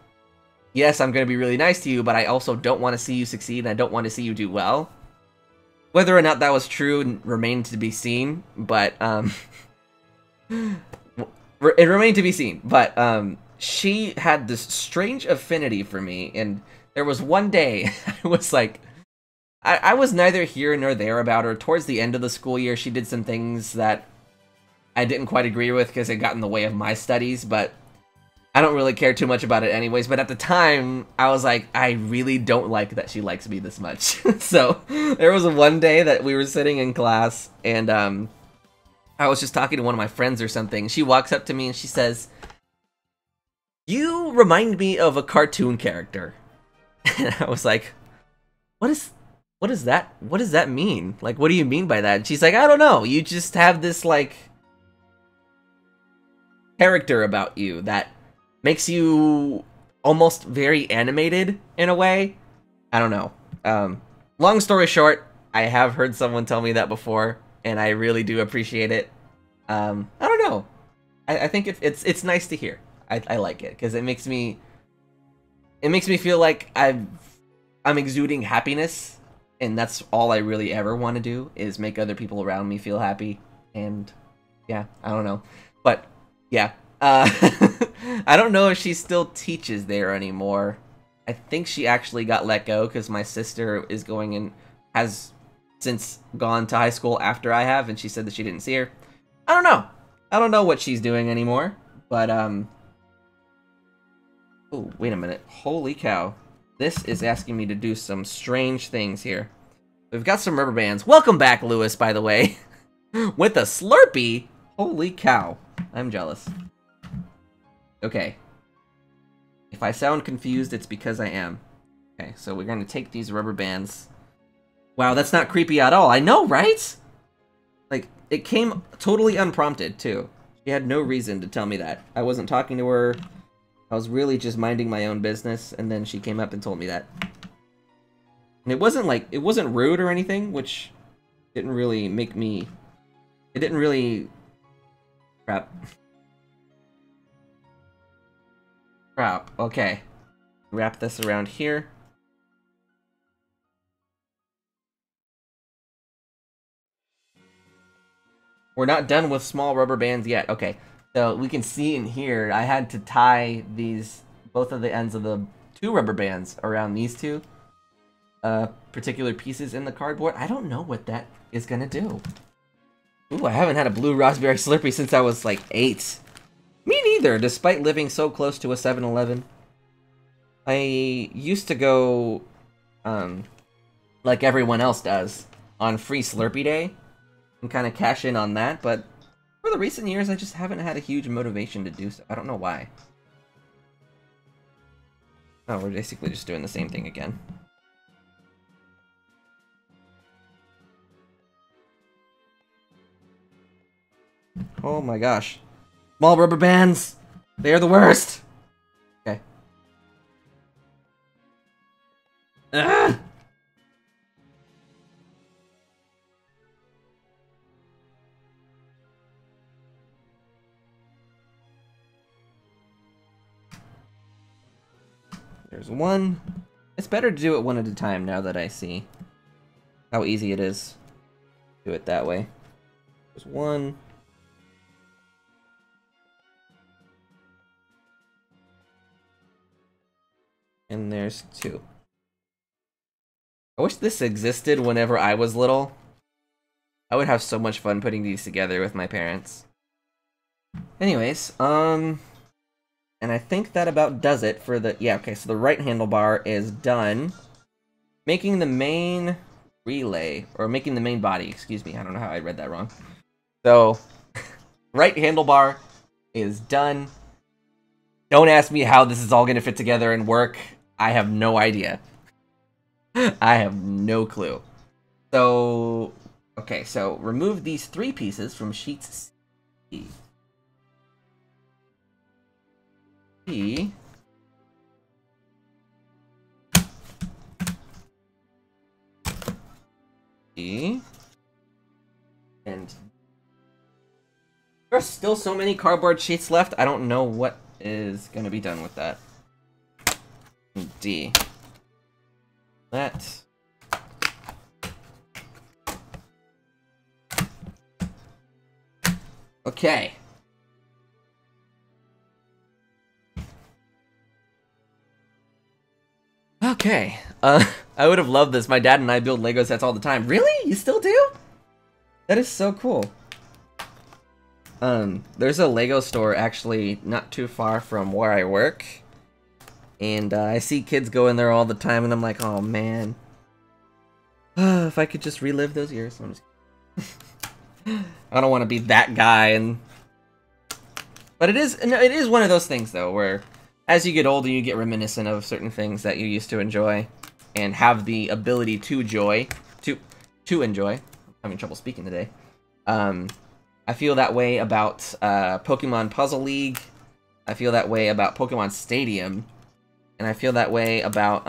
yes, I'm gonna be really nice to you, but I also don't want to see you succeed, and I don't want to see you do well. Whether or not that was true remained to be seen, but, it remained to be seen, but, she had this strange affinity for me, and there was one day, I was like, I was neither here nor there about her. Towards the end of the school year, she did some things that I didn't quite agree with because it got in the way of my studies, but I don't really care too much about it anyways. But at the time, I was like, I really don't like that she likes me this much. So there was one day that we were sitting in class, and I was just talking to one of my friends or something. She walks up to me and she says, "You remind me of a cartoon character." And I was like, what does that mean? Like, what do you mean by that? And she's like, I don't know. You just have this, like, character about you that makes you almost very animated in a way. I don't know. Long story short, I have heard someone tell me that before, and I really do appreciate it. I don't know. I think it's nice to hear. I like it because it makes me feel like I'm exuding happiness. And that's all I really ever want to do, is make other people around me feel happy. And, yeah, I don't know. But, yeah. I don't know if she still teaches there anymore. I think she actually got let go, because my sister is going and has since gone to high school after I have, and she said that she didn't see her. I don't know. I don't know what she's doing anymore. But, oh, wait a minute. Holy cow. This is asking me to do some strange things here. We've got some rubber bands. Welcome back, Lewis, by the way. With a Slurpee? Holy cow. I'm jealous. Okay. If I sound confused, it's because I am. Okay, so we're going to take these rubber bands. Wow, that's not creepy at all. I know, right? Like, it came totally unprompted, too. She had no reason to tell me that. I wasn't talking to her. I was really just minding my own business, and then she came up and told me that. And it wasn't rude or anything, which didn't really make me... It didn't really... Crap. Crap, okay. Wrap this around here. We're not done with small rubber bands yet. Okay. So we can see in here, I had to tie both of the ends of the 2 rubber bands around these 2 particular pieces in the cardboard. I don't know what that is gonna do. Ooh, I haven't had a blue raspberry Slurpee since I was like 8. Me neither, despite living so close to a 7-Eleven. I used to go, like everyone else does, on Free Slurpee Day, and kind of cash in on that, but for the recent years, I just haven't had a huge motivation to do so. I don't know why. Oh, we're basically just doing the same thing again. Oh my gosh. Small rubber bands! They are the worst! Okay. Ah! There's one. It's better to do it one at a time now that I see how easy it is to do it that way. There's one. And there's two. I wish this existed whenever I was little. I would have so much fun putting these together with my parents. Anyways, and I think that about does it for the... Yeah, okay, so the right handlebar is done. Making the main relay, or making the main body, excuse me, I don't know how I read that wrong. So, right handlebar is done. Don't ask me how this is all gonna fit together and work. I have no idea. I have no clue. So, okay, so remove these 3 pieces from sheets C. E. E. And there's still so many cardboard sheets left, I don't know what is going to be done with that. D. That. Okay. Okay. I would have loved this. My dad and I build Lego sets all the time. Really? You still do? That is so cool. There's a Lego store actually not too far from where I work. And I see kids go in there all the time and I'm like, oh man. If I could just relive those years. I'm just... I don't want to be that guy. But it is one of those things though, where as you get older you get reminiscent of certain things that you used to enjoy and have the ability to enjoy. I'm having trouble speaking today. I feel that way about Pokemon Puzzle League. I feel that way about Pokemon Stadium. And I feel that way about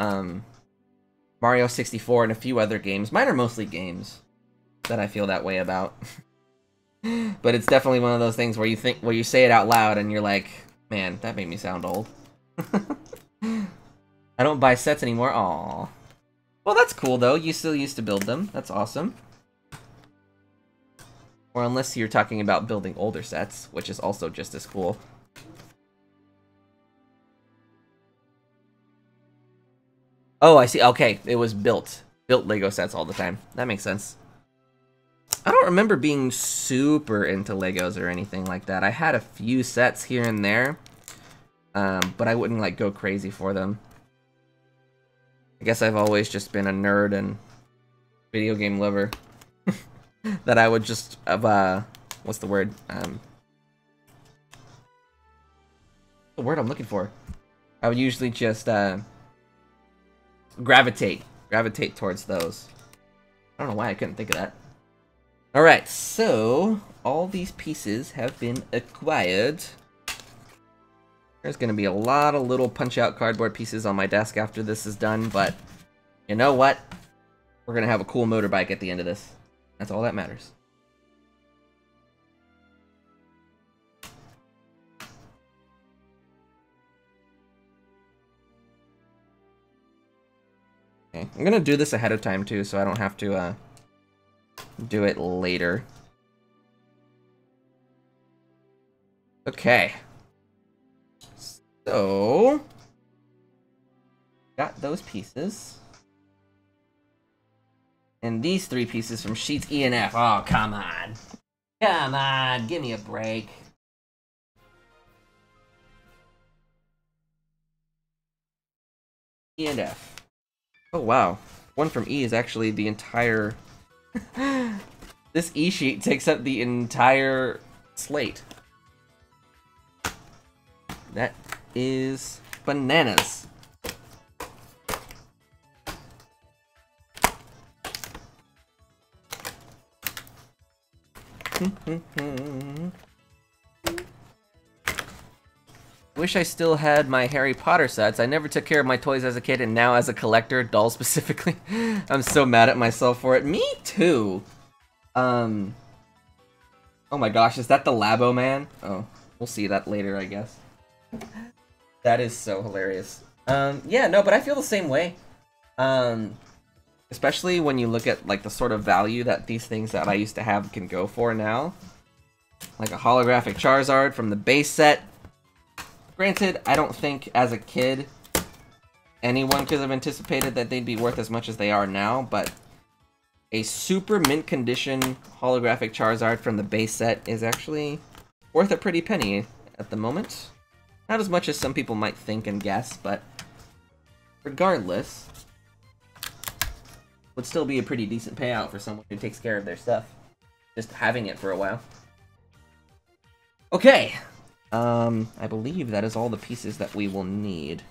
Mario 64 and a few other games. Mine are mostly games that I feel that way about. But it's definitely one of those things where you say it out loud and you're like, man, that made me sound old. I don't buy sets anymore. Aww. Well, that's cool though. You still used to build them. That's awesome. Or unless you're talking about building older sets, which is also just as cool. Oh, I see. Okay, it was built. Built Lego sets all the time. That makes sense. I don't remember being super into Legos or anything like that. I had a few sets here and there, but I wouldn't like go crazy for them. I guess I've always just been a nerd and video game lover. That I would just what's the word? The word I'm looking for. I would usually just gravitate towards those. I don't know why I couldn't think of that. Alright, so all these pieces have been acquired. There's gonna be a lot of little punch-out cardboard pieces on my desk after this is done, but you know what? We're gonna have a cool motorbike at the end of this. That's all that matters. Okay, I'm gonna do this ahead of time too, so I don't have to do it later. Okay. So got those pieces. And these 3 pieces from sheets E and F. Oh, come on. Come on, give me a break. E and F. Oh wow. One from E is actually the entire... This E sheet takes up the entire slate. That is bananas. Wish I still had my Harry Potter sets. I never took care of my toys as a kid, and now as a collector, dolls specifically, I'm so mad at myself for it. Me too! Oh my gosh, is that the Labo man? Oh, we'll see that later, I guess. That is so hilarious. Yeah, no, but I feel the same way. Especially when you look at, like, the sort of value that these things that I used to have can go for now. Like a holographic Charizard from the base set. Granted, I don't think, as a kid, anyone could have anticipated that they'd be worth as much as they are now, but a super mint condition holographic Charizard from the base set is actually worth a pretty penny at the moment. Not as much as some people might think and guess, but regardless, would still be a pretty decent payout for someone who takes care of their stuff. Just having it for a while. Okay. I believe that is all the pieces that we will need.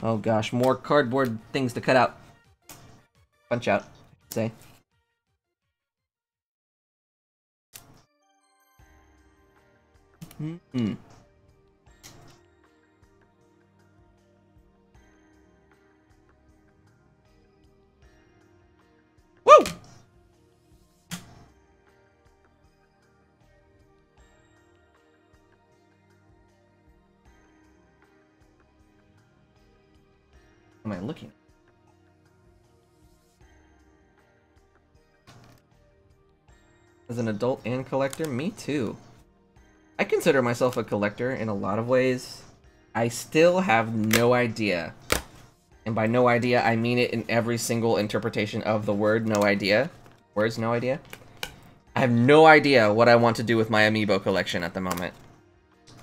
Oh gosh, more cardboard things to cut out. Punch out, I'd say. Mm-hmm. Woo! What am I looking at? As an adult and collector, me too. I consider myself a collector in a lot of ways. I still have no idea. And by no idea, I mean it in every single interpretation of the word no idea. Words no idea. I have no idea what I want to do with my amiibo collection at the moment.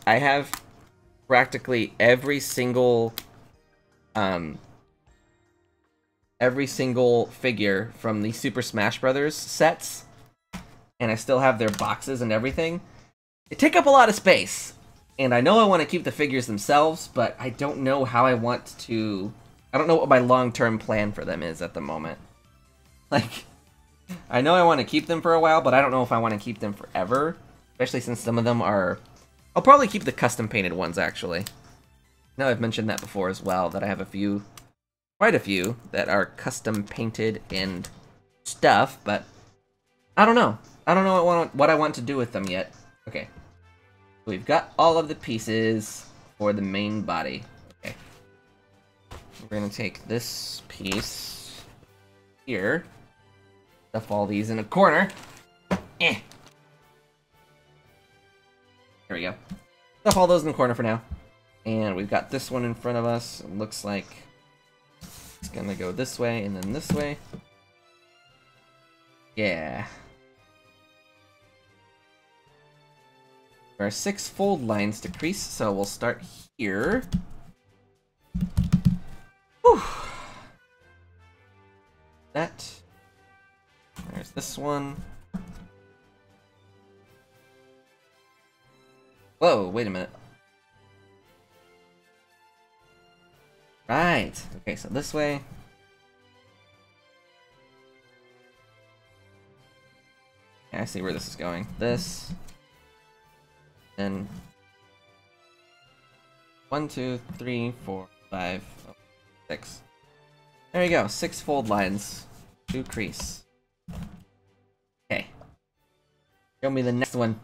I have practically every single figure from the Super Smash Brothers sets, and I still have their boxes and everything. They take up a lot of space, and I know I want to keep the figures themselves, but I don't know how I want to... I don't know what my long-term plan for them is at the moment. Like, I know I want to keep them for a while, but I don't know if I want to keep them forever, especially since some of them are... I'll probably keep the custom-painted ones, actually. Now I've mentioned that before as well, that I have a few... quite a few that are custom painted and stuff, but I don't know. I don't know what I want to do with them yet. Okay. We've got all of the pieces for the main body. Okay. We're gonna take this piece here, stuff all these in a corner. There we go. Stuff all those in the corner for now. And we've got this one in front of us. It looks like it's gonna go this way and then this way. Yeah. There are 6 fold lines to crease, so we'll start here. Whew. That. There's this one. Whoa, wait a minute. Right. Okay, so this way. Yeah, I see where this is going. This. Then 1, 2, 3, 4, 5, 6. There you go. 6 fold lines to crease. Okay. Show me the next one.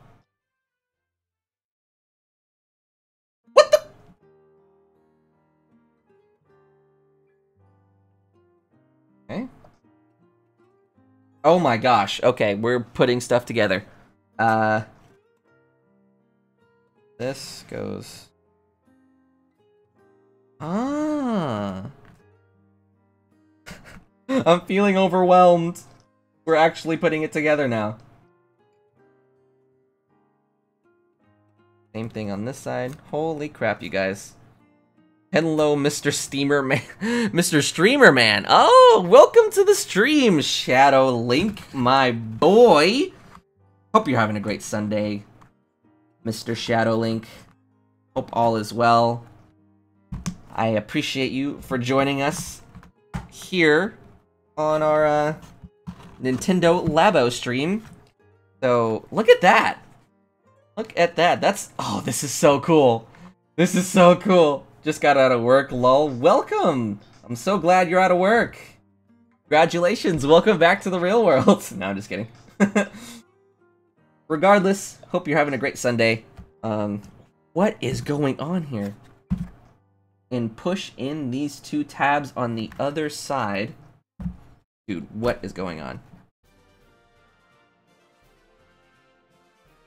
What the? Okay. Oh my gosh. Okay, we're putting stuff together. This goes... Ah. I'm feeling overwhelmed. We're actually putting it together now. Same thing on this side. Holy crap, you guys. Hello, Mr. Steamer Man. Mr. Streamer Man. Oh, welcome to the stream, Shadow Link, my boy. Hope you're having a great Sunday, Mr. Shadow Link. Hope all is well. I appreciate you for joining us here on our Nintendo Labo stream. So, look at that. Look at that. That's... Oh, this is so cool. This is so cool. Just got out of work, lol. Welcome! I'm so glad you're out of work. Congratulations, welcome back to the real world. No, I'm just kidding. Regardless, hope you're having a great Sunday. What is going on here? And push in these two tabs on the other side. Dude, what is going on?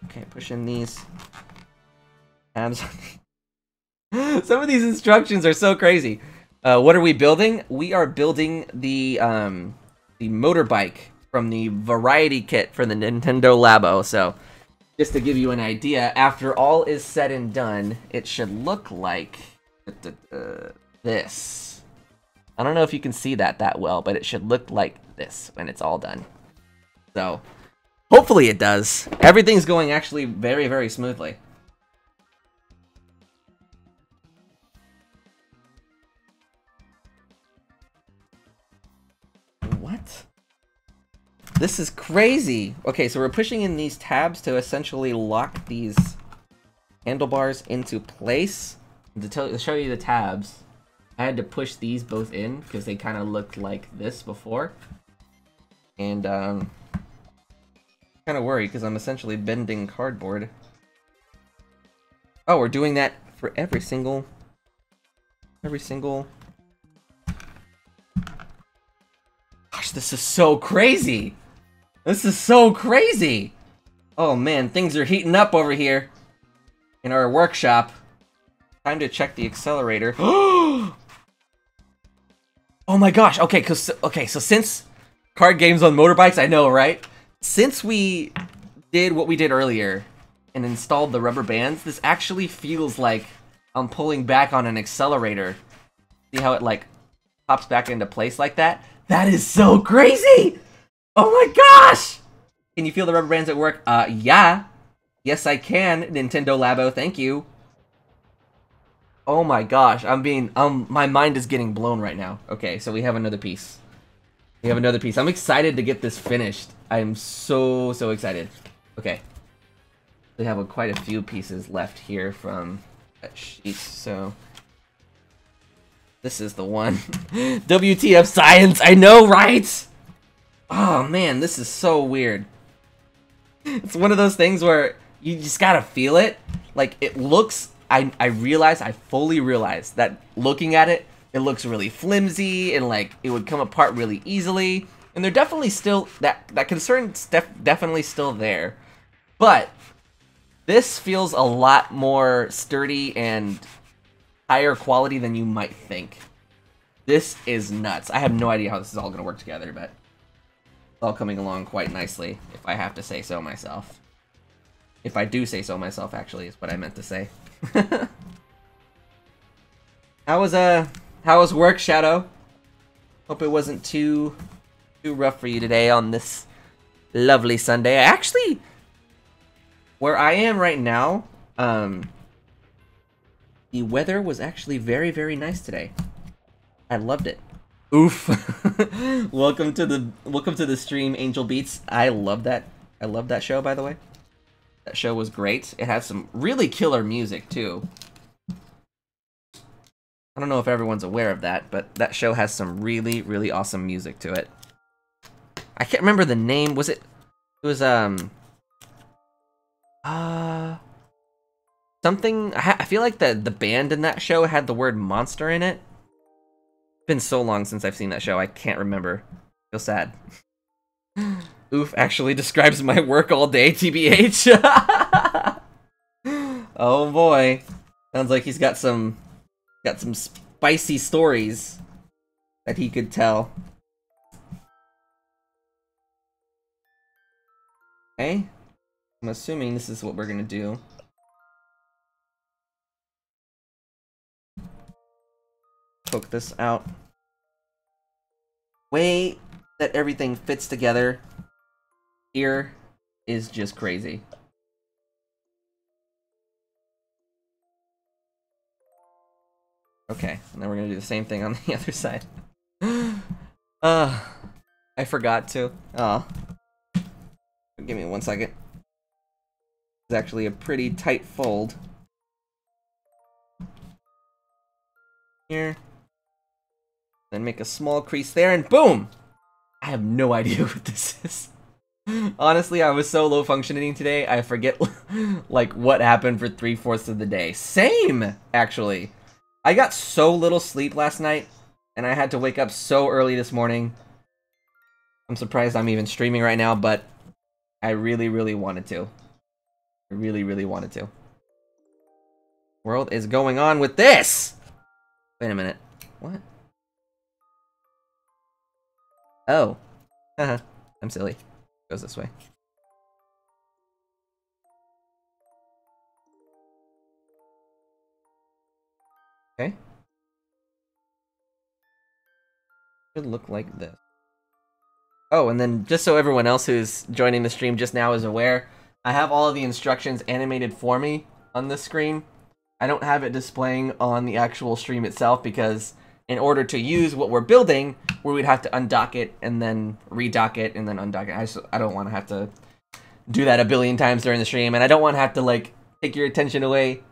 Okay, push in these tabs on the... Some of these instructions are so crazy. What are we building? We are building the motorbike from the variety kit for the Nintendo Labo. So, just to give you an idea, after all is said and done, it should look like this. I don't know if you can see that well, but it should look like this when it's all done. So, hopefully it does. Everything's going actually very, very smoothly. What? This is crazy. Okay, so we're pushing in these tabs to essentially lock these handlebars into place. To show you the tabs, I had to push these both in because they kind of looked like this before. And kind of worried because I'm essentially bending cardboard. Oh, we're doing that for every single... Gosh, this is so crazy! This is so crazy! Oh man, things are heating up over here in our workshop. Time to check the accelerator. Oh my gosh! Okay, so since card games on motorbikes, I know, right? Since we did what we did earlier and installed the rubber bands, this actually feels like I'm pulling back on an accelerator. See how it like pops back into place like that? That is so crazy! Oh my gosh! Can you feel the rubber bands at work? Yeah. Yes, I can, Nintendo Labo, thank you. Oh my gosh, my mind is getting blown right now. Okay, so we have another piece. We have another piece. I'm excited to get this finished. I'm so excited. Okay. We have quite a few pieces left here from that sheet, so... This is the one. WTF science, I know, right? Oh man, this is so weird. It's one of those things where you just gotta feel it. Like, it looks... I fully realize that looking at it, it looks really flimsy and like it would come apart really easily. And they're definitely still, that concern's definitely still there. But this feels a lot more sturdy and higher quality than you might think. This is nuts. I have no idea how this is all going to work together, but it's all coming along quite nicely, if I have to say so myself. If I do say so myself, actually, is what I meant to say. How was work, Shadow? Hope it wasn't too rough for you today on this lovely Sunday. Actually, where I am right now, the weather was actually very, very nice today. I loved it. Oof. Welcome to the stream, Angel Beats. I love that. I love that show, by the way. That show was great. It has some really killer music, too. I don't know if everyone's aware of that, but that show has some really, really awesome music to it. I can't remember the name. It was, something... I feel like the band in that show had the word monster in it. It's been so long since I've seen that show, I can't remember. I feel sad. Oof actually describes my work all day, TBH. Oh boy. Sounds like he's got some spicy stories that he could tell. Okay. I'm assuming this is what we're gonna do. poke this out. Way that everything fits together here is just crazy. Okay, and then we're gonna do the same thing on the other side. I forgot to. Oh. Give me 1 second. It's actually a pretty tight fold. Here. Then make a small crease there, and boom! I have no idea what this is. Honestly, I was so low functioning today, I forget like what happened for 3/4 of the day. Same, actually. I got so little sleep last night, and I had to wake up so early this morning. I'm surprised I'm even streaming right now, but I really, really wanted to. I really, really wanted to. World is going on with this? Wait a minute. What? Oh. Haha. I'm silly. Goes this way. Okay. Should look like this. Oh, and then just so everyone else who's joining the stream just now is aware, I have all of the instructions animated for me on this screen. I don't have it displaying on the actual stream itself because in order to use what we're building, we would have to undock it and then redock it and then undock it. I don't want to have to do that a billion times during the stream, and I don't want to have to like take your attention away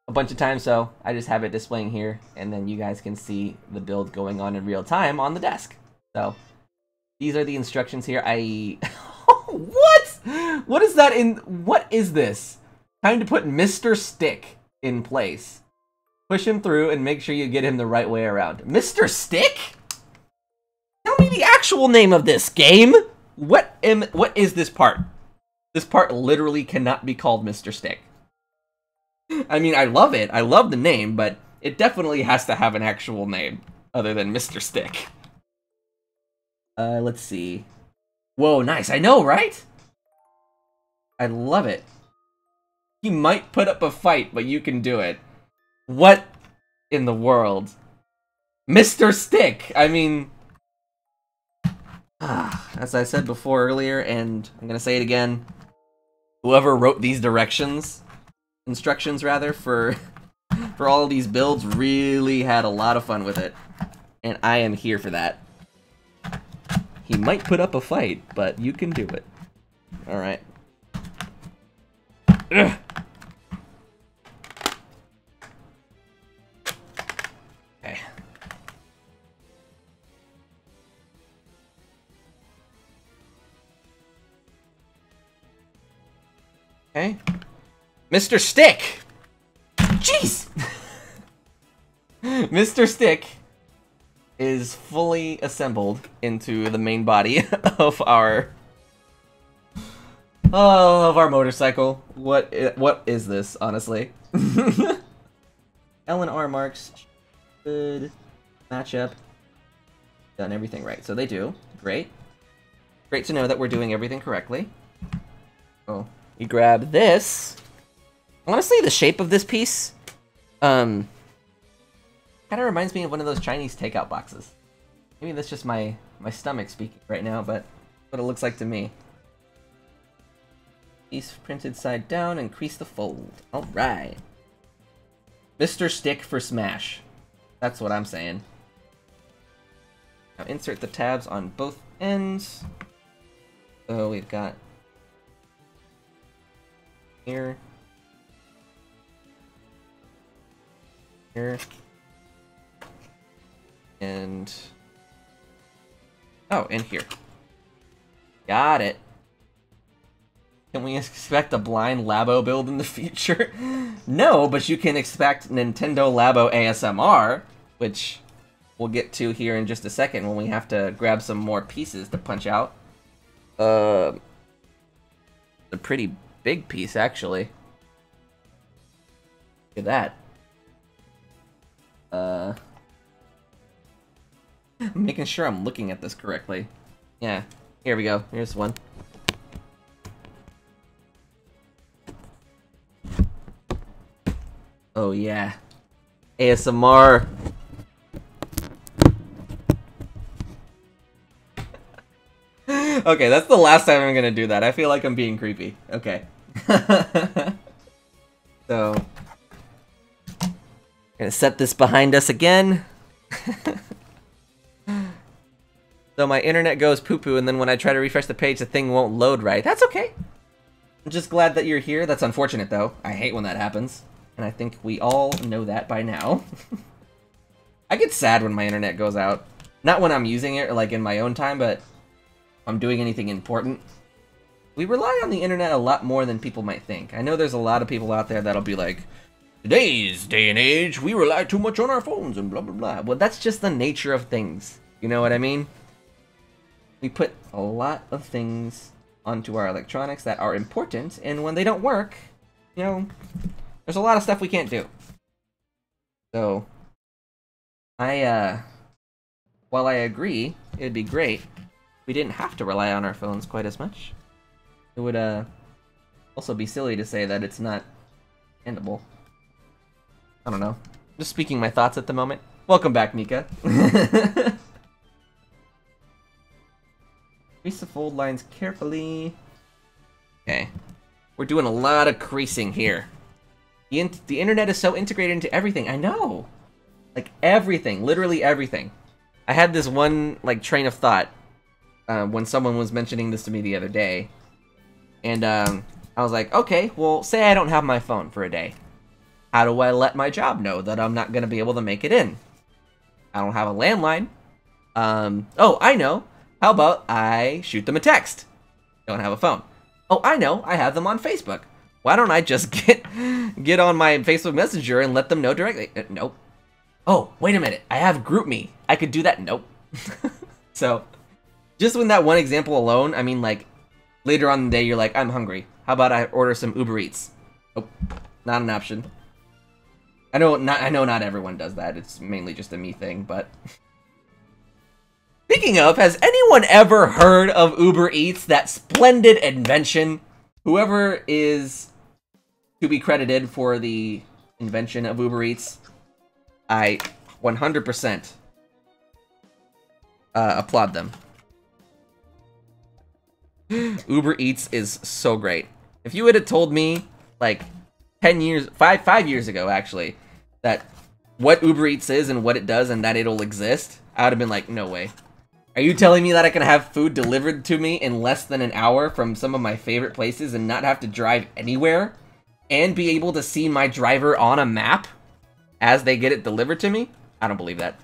a bunch of times, so I just have it displaying here, and then you guys can see the build going on in real time on the desk. So these are the instructions here. What? What is that in? What is this? Time to put Mr. Stick in place. Push him through and make sure you get him the right way around. Mr. Stick? Tell me the actual name of this game. What is this part? This part literally cannot be called Mr. Stick. I mean, I love it. I love the name, but it definitely has to have an actual name other than Mr. Stick. Let's see. Whoa, nice. I know, right? I love it. He might put up a fight, but you can do it. What in the world? Mr. Stick! I mean... as I said before earlier, and I'm gonna say it again, whoever wrote these instructions rather, for all these builds really had a lot of fun with it. And I am here for that. He might put up a fight, but you can do it. Alright. Ugh. Okay. Okay. Mr. Stick! Jeez! Mr. Stick is fully assembled into the main body of our motorcycle. What is this, honestly? L and R marks should match up. Done everything right. So they do. Great. Great to know that we're doing everything correctly. Oh, we grab this. Honestly, the shape of this piece, kind of reminds me of one of those Chinese takeout boxes. Maybe that's just my stomach speaking right now, but what it looks like to me. Piece printed side down, increase the fold. All right. Mr. Stick for smash. That's what I'm saying. Now insert the tabs on both ends. So we've got here, here, and oh, and here. Got it. Can we expect a blind Labo build in the future? No, but you can expect Nintendo Labo ASMR, which we'll get to here in just a second when we have to grab some more pieces to punch out. A pretty big piece, actually. Look at that. I'm making sure I'm looking at this correctly. Yeah, here we go. Here's one. Oh yeah. ASMR. Okay, that's the last time I'm gonna do that. I feel like I'm being creepy. Okay. So, gonna set this behind us again. So my internet goes poo-poo, and then when I try to refresh the page, the thing won't load right. That's okay. I'm just glad that you're here. That's unfortunate, though. I hate when that happens. And I think we all know that by now. I get sad when my internet goes out. Not when I'm using it, like in my own time, but if I'm doing anything important. We rely on the internet a lot more than people might think. I know there's a lot of people out there that'll be like, today's day and age, we rely too much on our phones and blah, blah, blah. Well, that's just the nature of things. You know what I mean? We put a lot of things onto our electronics that are important, and when they don't work, you know, there's a lot of stuff we can't do. So, while I agree, it'd be great if we didn't have to rely on our phones quite as much. It would, also be silly to say that it's not handleable. I don't know. Just speaking my thoughts at the moment. Welcome back, Mika. Crease the fold lines carefully. Okay. We're doing a lot of creasing here. The internet is so integrated into everything. I know. Like, everything. Literally everything. I had this one, like, train of thought when someone was mentioning this to me the other day. And, I was like, okay, well, say I don't have my phone for a day. How do I let my job know that I'm not going to be able to make it in? I don't have a landline. Oh, I know. How about I shoot them a text? Don't have a phone. Oh, I know. I have them on Facebook. Why don't I just get on my Facebook Messenger and let them know directly? Nope. Oh, wait a minute. I have GroupMe. I could do that. Nope. So, just with that one example alone, I mean, like, later on in the day, you're like, I'm hungry. How about I order some Uber Eats? Nope. Not an option. I know not everyone does that. It's mainly just a me thing, but... Speaking of, has anyone ever heard of Uber Eats, that splendid invention? Whoever is to be credited for the invention of Uber Eats, I 100% applaud them. Uber Eats is so great. If you would have told me, like, 5 years ago, actually, that what Uber Eats is and what it does and that it'll exist, I would have been like, no way. Are you telling me that I can have food delivered to me in less than an hour from some of my favorite places and not have to drive anywhere? And be able to see my driver on a map as they get it delivered to me? I don't believe that.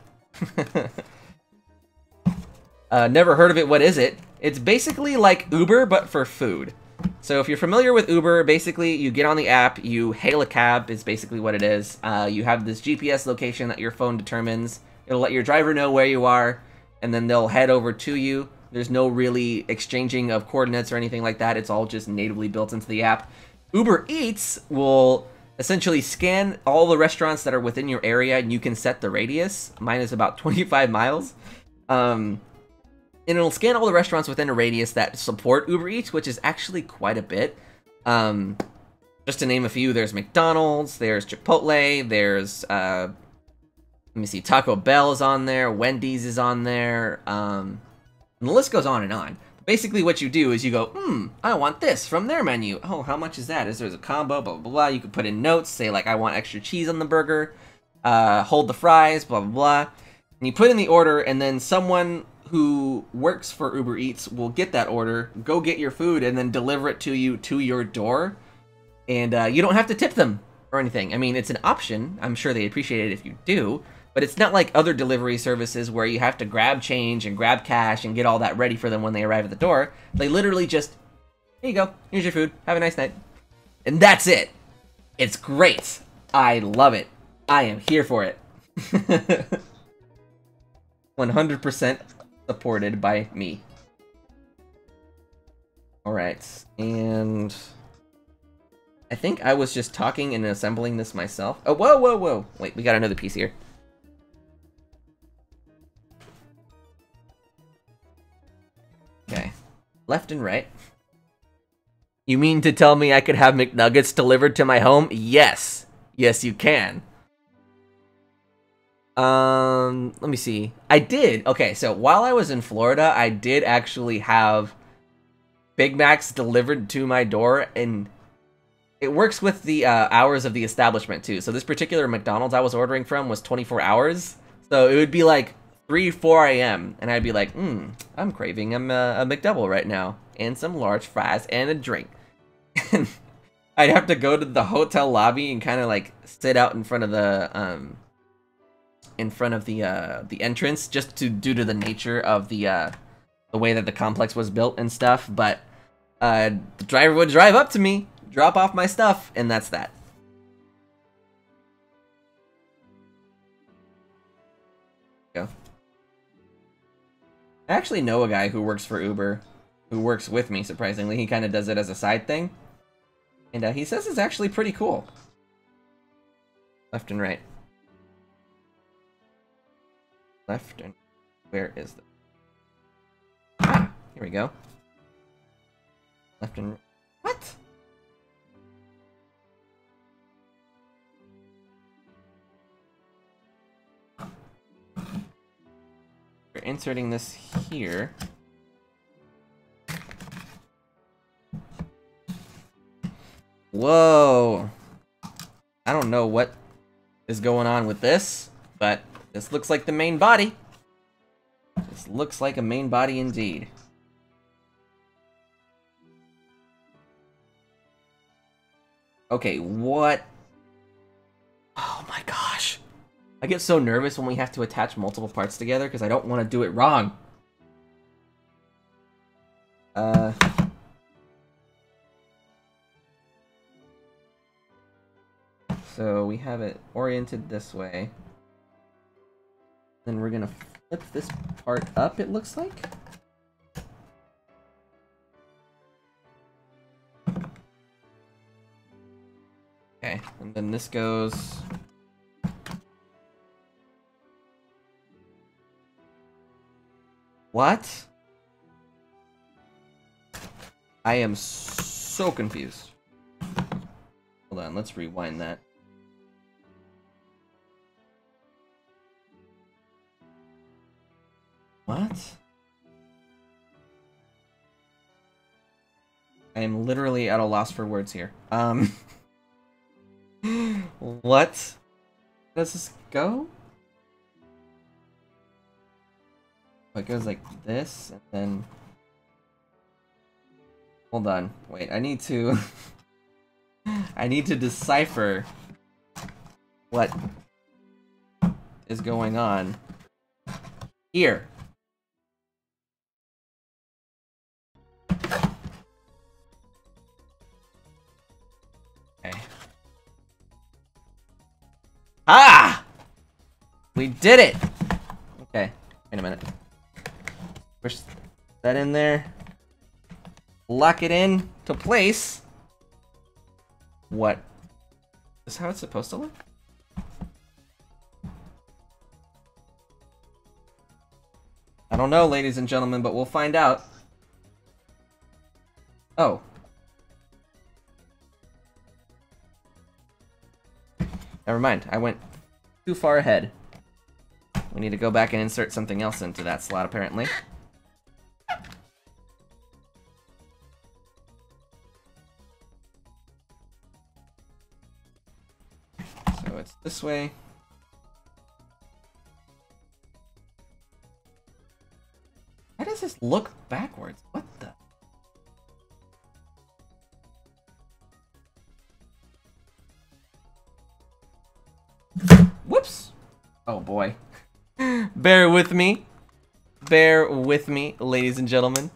Never heard of it. What is it? It's basically like Uber, but for food. So if you're familiar with Uber, basically you get on the app, you hail a cab is basically what it is. You have this GPS location that your phone determines. It'll let your driver know where you are, and then they'll head over to you. There's no really exchanging of coordinates or anything like that. It's all just natively built into the app. Uber Eats will essentially scan all the restaurants that are within your area, and you can set the radius. Mine is about 25 miles. And it'll scan all the restaurants within a radius that support Uber Eats, which is actually quite a bit. Just to name a few, there's McDonald's, there's Chipotle, there's... let me see, Taco Bell is on there, Wendy's is on there, and the list goes on and on. Basically what you do is you go, I want this from their menu. Oh, how much is that? There's a combo, blah, blah, blah. You can put in notes, say like, I want extra cheese on the burger, hold the fries, blah, blah, blah. And you put in the order, and then someone who works for Uber Eats will get that order, go get your food, and then deliver it to you to your door. And you don't have to tip them or anything. I mean, it's an option. I'm sure they appreciate it if you do. But it's not like other delivery services where you have to grab change and grab cash and get all that ready for them when they arrive at the door. They literally just, here you go, here's your food, have a nice night. And that's it. It's great. I love it. I am here for it. 100% supported by me. Alright, and... I think I was just talking and assembling this myself. Oh, whoa, whoa, whoa. Wait, we got another piece here. Okay. Left and right. You mean to tell me I could have McNuggets delivered to my home? Yes. Yes, you can. Let me see. I did. Okay, so while I was in Florida, I did actually have Big Macs delivered to my door, and it works with the hours of the establishment too. So this particular McDonald's I was ordering from was 24 hours. So it would be like 3, 4 a.m. and I'd be like, I'm craving a McDouble right now, and some large fries and a drink. And I'd have to go to the hotel lobby and kind of like sit out in front of the entrance, just due to the nature of the way that the complex was built and stuff. But the driver would drive up to me, drop off my stuff, and that's that. Go. I actually know a guy who works for Uber, who works with me, surprisingly. He kind of does it as a side thing. And he says it's actually pretty cool. Left and right. Left and... Where is the... Ah, here we go. Left and... What? We're inserting this here. Whoa! I don't know what is going on with this, but this looks like the main body. This looks like a main body indeed. Okay, what? Oh my gosh. I get so nervous when we have to attach multiple parts together because I don't want to do it wrong. So we have it oriented this way. Then we're gonna flip this part up, it looks like. Okay, and then this goes... What? I am so confused. Hold on, let's rewind that. What? I am literally at a loss for words here. What? Does this go? It goes like this, and then... Hold on. Wait, I need to... I need to decipher what is going on here. Okay. Ah! We did it! Okay, wait a minute. Push that in there. Lock it in to place. What? Is this how it's supposed to look? I don't know, ladies and gentlemen, but we'll find out. Oh. Never mind, I went too far ahead. We need to go back and insert something else into that slot, apparently. So it's this way. Why does this look backwards? What the? Whoops! Oh boy. Bear with me. Bear with me, ladies and gentlemen.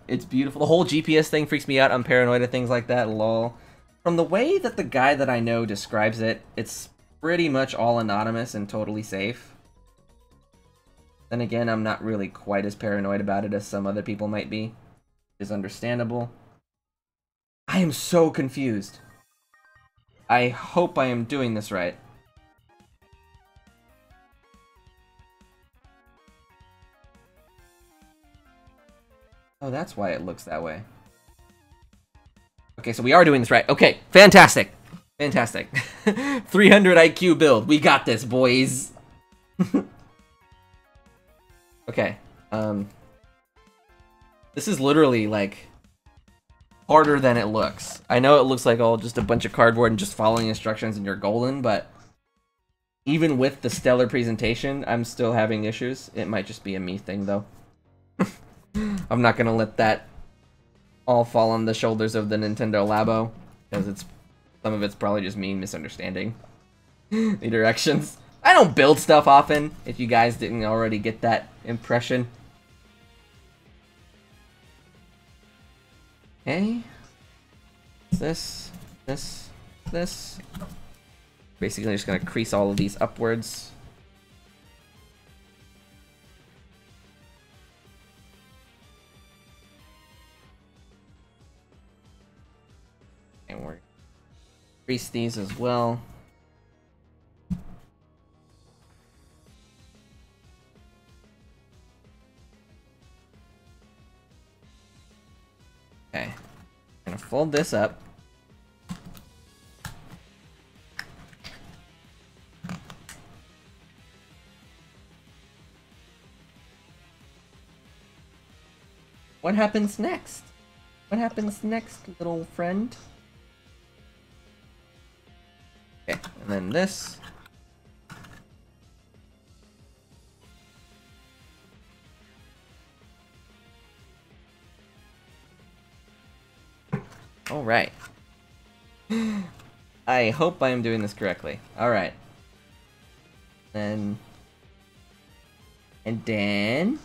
It's beautiful. The whole GPS thing freaks me out. I'm paranoid of things like that, lol. From the way that the guy that I know describes it, it's pretty much all anonymous and totally safe. Then again, I'm not really quite as paranoid about it as some other people might be. It's understandable. I am so confused. I hope I am doing this right. Oh, that's why it looks that way. Okay, so we are doing this right. Okay, fantastic. Fantastic. 300 IQ build. We got this, boys. Okay. This is literally, like, harder than it looks. I know it looks like all just a bunch of cardboard and just following instructions and you're golden, but even with the stellar presentation, I'm still having issues. It might just be a me thing, though. I'm not gonna let that all fall on the shoulders of the Nintendo Labo, because some of it's probably just me misunderstanding the directions. I don't build stuff often, if you guys didn't already get that impression. Okay. This. Basically, I'm just gonna crease all of these upwards. And we're crease these as well. Okay, I'm gonna fold this up. What happens next? What happens next, little friend? Okay, and then this. Alright. I hope I am doing this correctly. Alright. And then...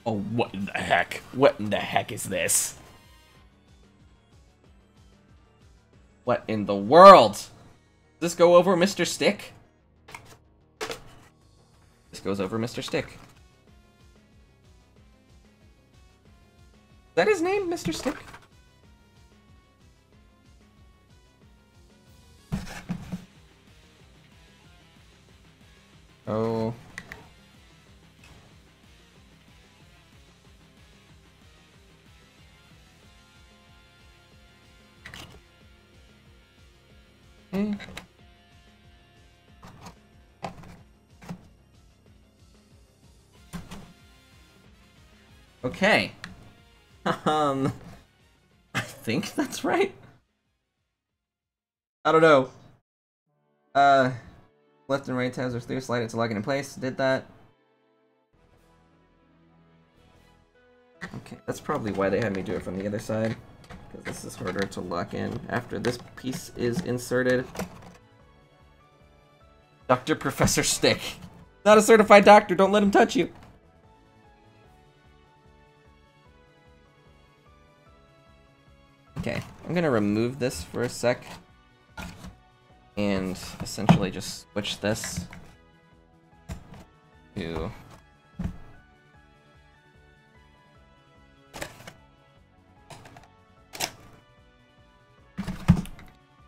Oh, what in the heck? What in the heck is this? What in the world? Does this go over Mr. Stick? This goes over Mr. Stick. Is that his name, Mr. Stick? Oh. Okay. Okay. I think that's right. I don't know. Left and right tabs are clear, slide it to lock it in place. Did that. Okay, that's probably why they had me do it from the other side. Because this is harder to lock in after this piece is inserted. Dr. Professor Stick. Not a certified doctor, don't let him touch you. Okay, I'm gonna remove this for a sec. And essentially just switch this to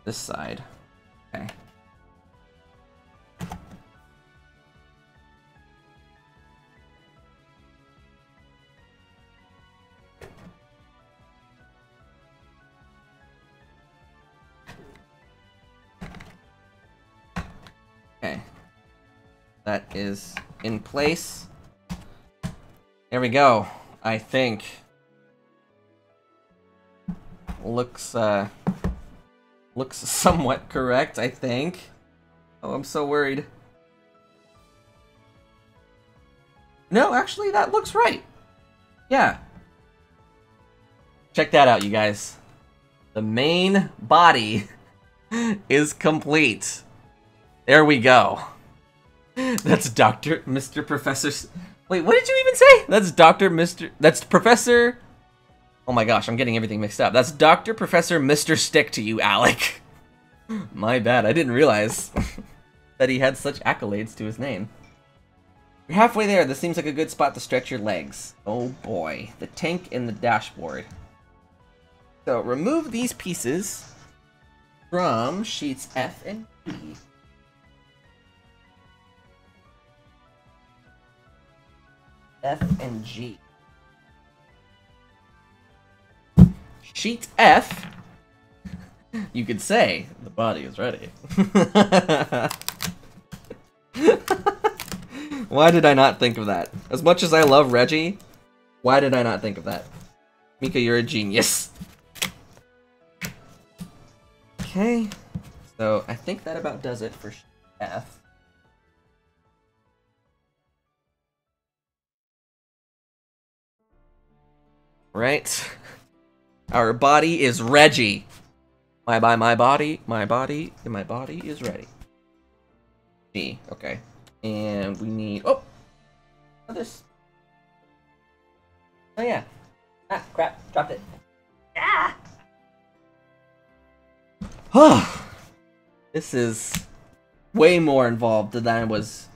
this side. Okay. Okay. That is in place. There we go. I think. Looks somewhat correct, I think. Oh, I'm so worried. No, actually, that looks right. Yeah. Check that out, you guys. The main body is complete. There we go. That's Mr. Professor... Wait, what did you even say? That's That's Professor... Oh my gosh, I'm getting everything mixed up. That's Dr. Professor Mr. Stick to you, Alec. My bad, I didn't realize that he had such accolades to his name. You're halfway there. This seems like a good spot to stretch your legs. Oh boy, the tank and the dashboard. So, remove these pieces from sheets F and G. F and G. Sheet F, you could say, the body is ready. Why did I not think of that? As much as I love Reggie, why did I not think of that? Mika, you're a genius. Okay, so I think that about does it for F. Right. Our body is Reggie. My body is ready. G, okay. And we need, oh, this. Oh yeah. Ah, crap, dropped it. Ah! Oh, this is way more involved than I was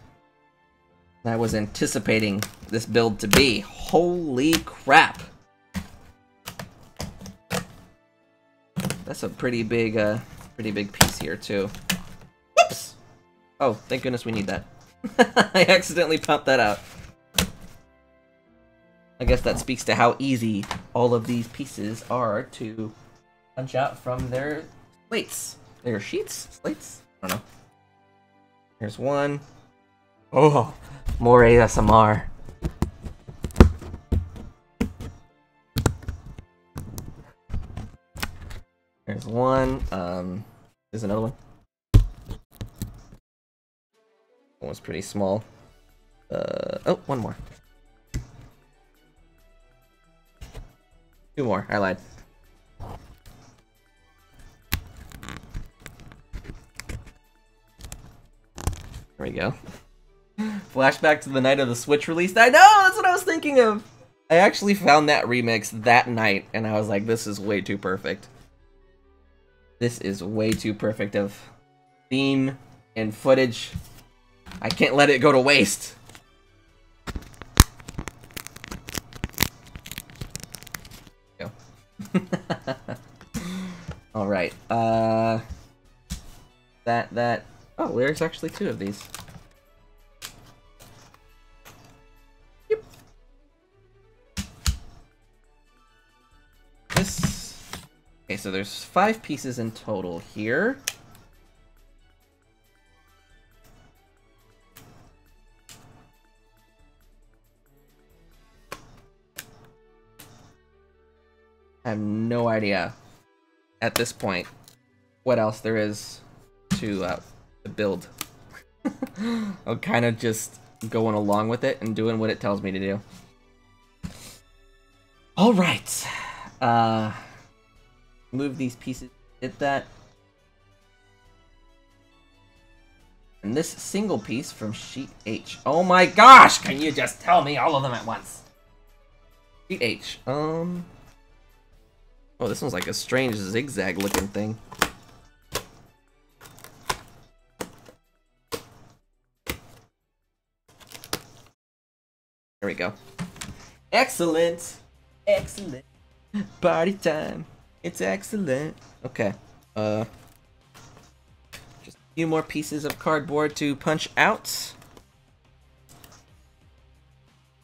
anticipating this build to be. Holy crap. That's a pretty big piece here too. Whoops! Oh, thank goodness we need that. I accidentally popped that out. I guess that speaks to how easy all of these pieces are to punch out from their slates. Their sheets? Slates? I don't know. Here's one. Oh, more ASMR. There's one. There's another one. That one's pretty small. Oh, one more. Two more. I lied. There we go. Flashback to the night of the Switch release. I know! That's what I was thinking of! I actually found that remix that night, and I was like, this is way too perfect. This is way too perfect of theme and footage. I can't let it go to waste. Go. All right. Oh, there's actually two of these. Yep. This. Okay, so there's 5 pieces in total here. I have no idea at this point what else there is to build. I'm kind of just going along with it and doing what it tells me to do. All right. Move these pieces. Did that. And this single piece from sheet H. Oh my gosh! Can you just tell me all of them at once? Sheet H. Oh, this one's like a strange zigzag looking thing. There we go. Excellent! Excellent. Party time. It's excellent. Okay. Just a few more pieces of cardboard to punch out.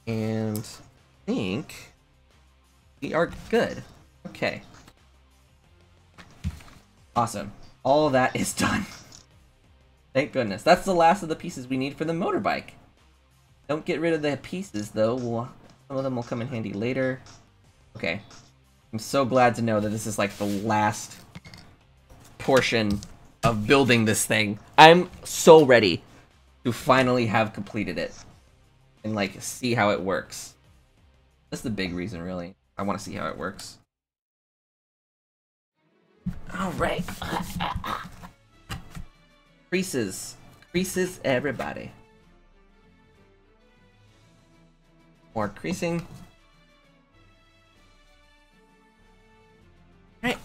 And I think we are good. Okay. Awesome. All of that is done. Thank goodness. That's the last of the pieces we need for the motorbike. Don't get rid of the pieces, though. Some of them will come in handy later. Okay. I'm so glad to know that this is like the last portion of building this thing. I'm so ready to finally have completed it and like see how it works. That's the big reason, really. I want to see how it works. All right. Creases. Creases, everybody. More creasing. Right.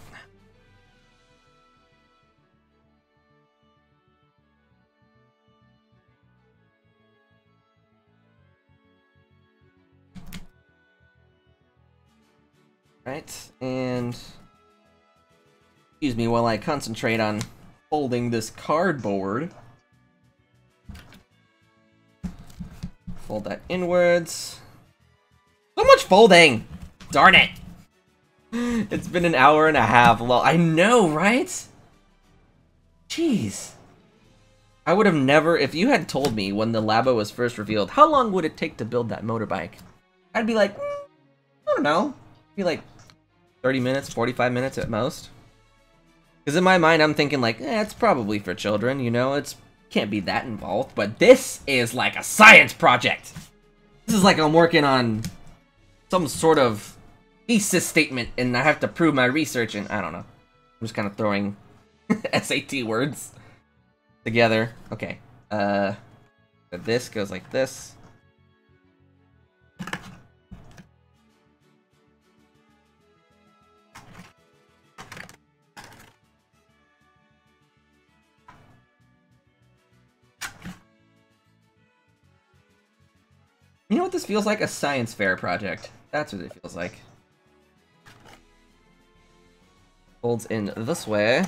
Right, and excuse me while I concentrate on folding this cardboard. Fold that inwards. So much folding! Darn it! It's been an hour and a half. Well, I know, right? Jeez. I would have never, if you had told me when the Labo was first revealed, how long would it take to build that motorbike? I'd be like, I don't know. Be like 30 minutes, 45 minutes at most. Because in my mind, I'm thinking like, it's probably for children, you know, it's can't be that involved. But this is like a science project. This is like I'm working on some sort of thesis statement, and I have to prove my research, and I don't know. I'm just kind of throwing SAT words together. Okay. This goes like this. You know what this feels like? A science fair project. That's what it feels like. Folds in this way.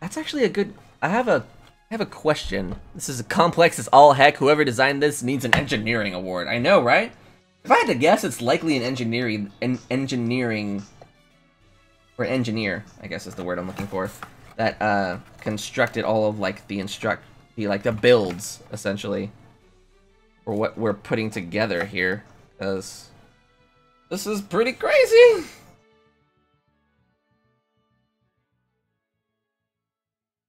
That's actually a good... I have a question. This is complex as all heck. Whoever designed this needs an engineering award. I know, right? If I had to guess, it's likely an engineering... Or an engineer, I guess is the word I'm looking for. That, constructed all of, like, the builds, essentially. For what we're putting together here. Because... this is pretty crazy!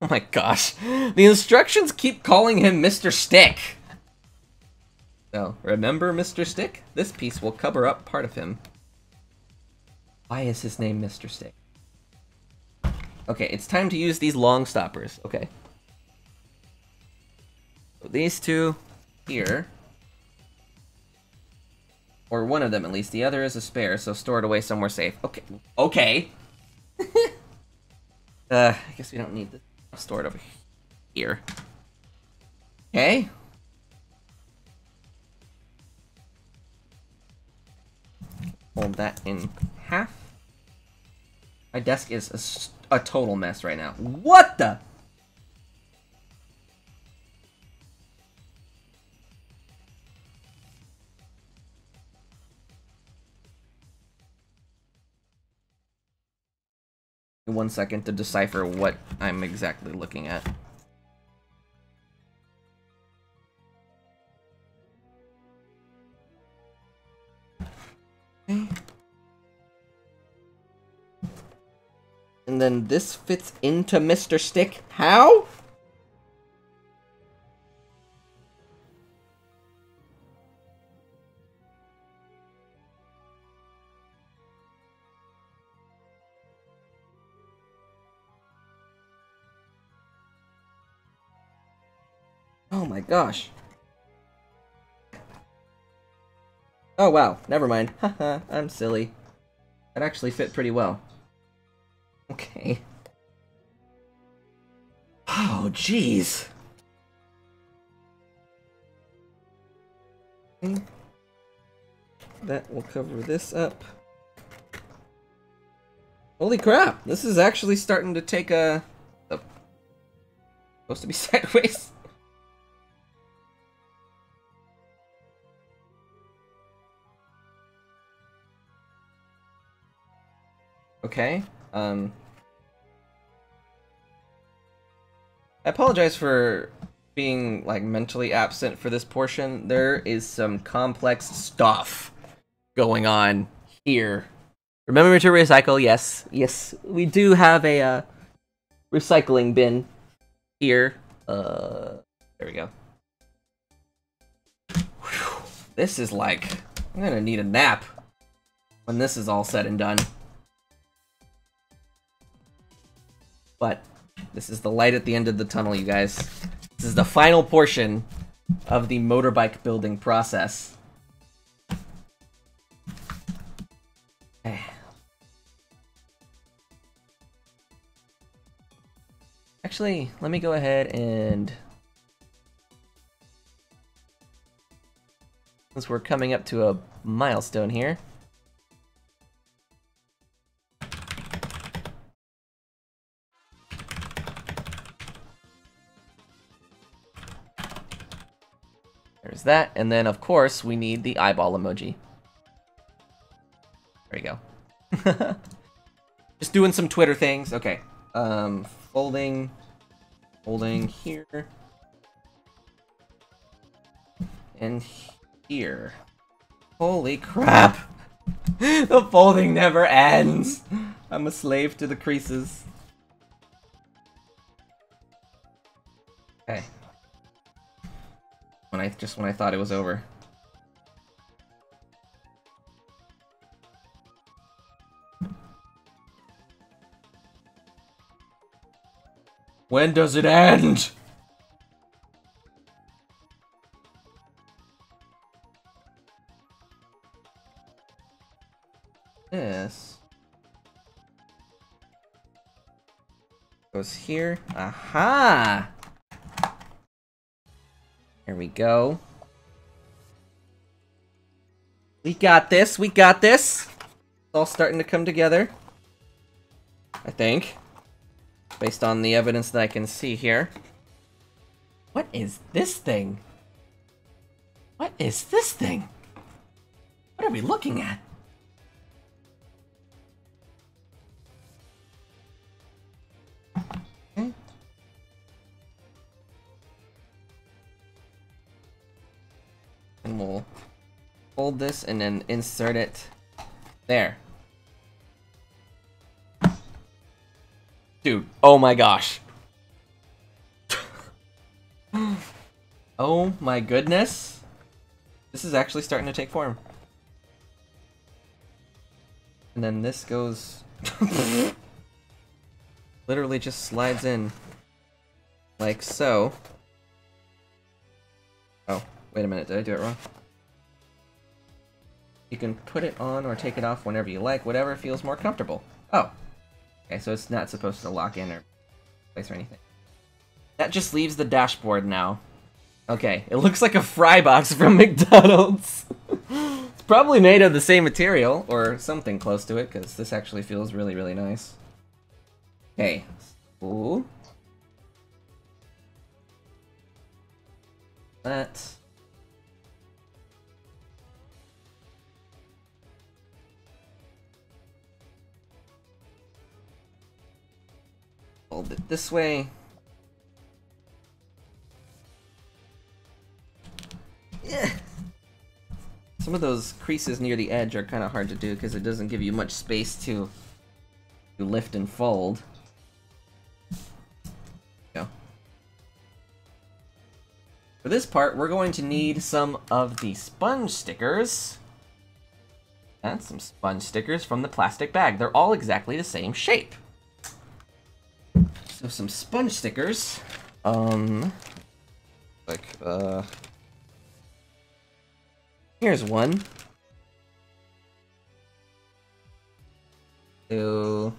Oh my gosh. The instructions keep calling him Mr. Stick. So, remember Mr. Stick? This piece will cover up part of him. Why is his name Mr. Stick? Okay, it's time to use these long stoppers. Okay. So these two here. Or one of them at least. The other is a spare, so store it away somewhere safe. Okay. Okay. I guess we don't need this. I'll store it over here. Okay. Fold that in half. My desk is a total mess right now. What the? One second to decipher what I'm exactly looking at. Okay. And then this fits into Mr. Stick. How? Oh my gosh. Oh wow, never mind. Haha, I'm silly. That actually fit pretty well. Okay. Oh jeez. Okay. That will cover this up. Holy crap, this is actually starting to take a supposed to be sideways. Okay, I apologize for being, like, mentally absent for this portion. There is some complex stuff going on here. Remember to recycle, yes. Yes, we do have a, recycling bin here. There we go. Whew. This is like... I'm gonna need a nap when this is all said and done. But this is the light at the end of the tunnel, you guys. This is the final portion of the motorbike building process. Actually, let me go ahead and... since we're coming up to a milestone here. There's that, and then of course we need the eyeball emoji. There you go. Just doing some Twitter things. Okay. Folding here. And here. Holy crap! The folding never ends! I'm a slave to the creases. Okay. When I thought it was over. When does it end? This goes here. Aha! Here we go. We got this, we got this! It's all starting to come together. I think. Based on the evidence that I can see here. What is this thing? What is this thing? What are we looking at? Okay. And we'll fold this and then insert it there. Dude, oh my gosh. Oh my goodness. This is actually starting to take form. And then this goes... literally just slides in. Like so. Oh, wait a minute, did I do it wrong? You can put it on or take it off whenever you like, whatever feels more comfortable. Oh. Okay, so it's not supposed to lock in or place or anything. That just leaves the dashboard now. Okay, it looks like a fry box from McDonald's. It's probably made of the same material, or something close to it, because this actually feels really, really nice. Okay. Ooh. That. Fold it this way. Yeah. Some of those creases near the edge are kind of hard to do because it doesn't give you much space to lift and fold. Go. For this part, we're going to need some of the sponge stickers. And some sponge stickers from the plastic bag. They're all exactly the same shape. So some sponge stickers. Here's one. So,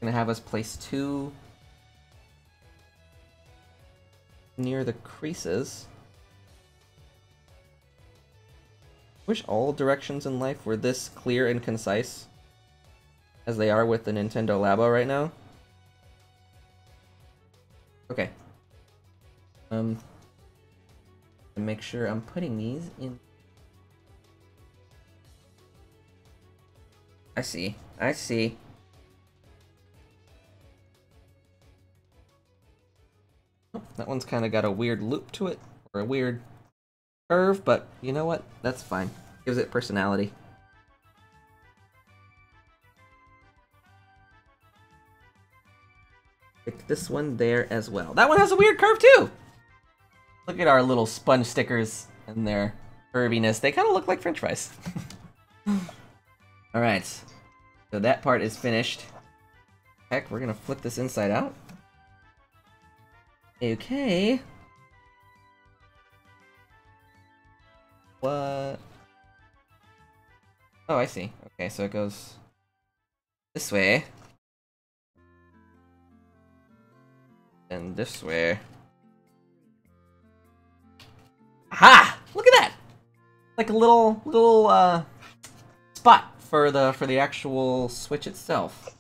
gonna have us place two near the creases. Wish all directions in life were this clear and concise as they are with the Nintendo Labo right now. Okay. And make sure I'm putting these in. I see. I see. Oh, that one's kind of got a weird loop to it, or a weird curve, but you know what? That's fine. Gives it personality. Pick this one there as well. That one has a weird curve too! Look at our little sponge stickers and their curviness. They kind of look like french fries. Alright, so that part is finished. Heck, we're gonna flip this inside out. Okay. What? Oh, I see. Okay, so it goes this way. And this way. Aha! Look at that! Like a little spot for the actual Switch itself.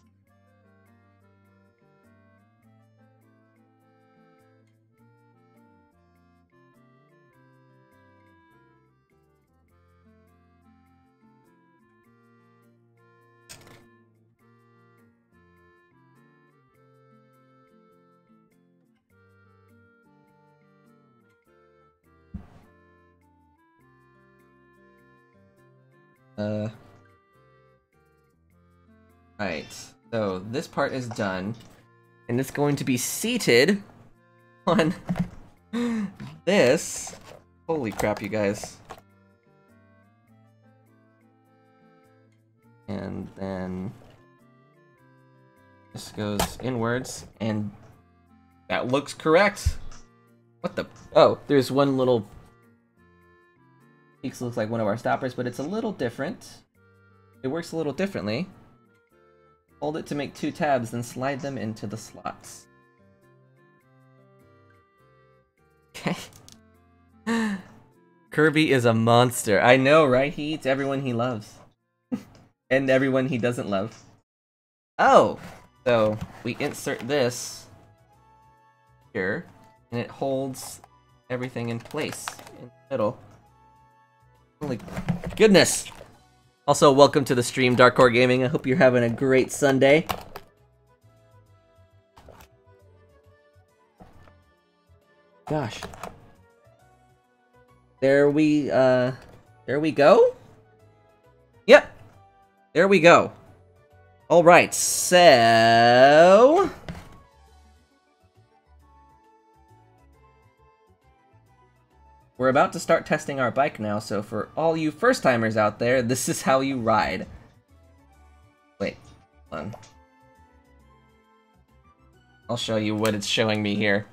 Right, so this part is done, and it's going to be seated on this. Holy crap, you guys. And then this goes inwards, and that looks correct. What the? Oh, there's one little piece looks like one of our stoppers, but it's a little different. It works a little differently. Hold it to make 2 tabs, then slide them into the slots. Okay. Kirby is a monster. I know, right? He eats everyone he loves. And everyone he doesn't love. Oh! So, we insert this here, and it holds everything in place in the middle. Holy goodness! Also, welcome to the stream, Darkcore Gaming. I hope you're having a great Sunday. Gosh. There we go? Yep. There we go. Alright, so... we're about to start testing our bike now, so for all you first-timers out there, this is how you ride. Wait, hold on. I'll show you what it's showing me here.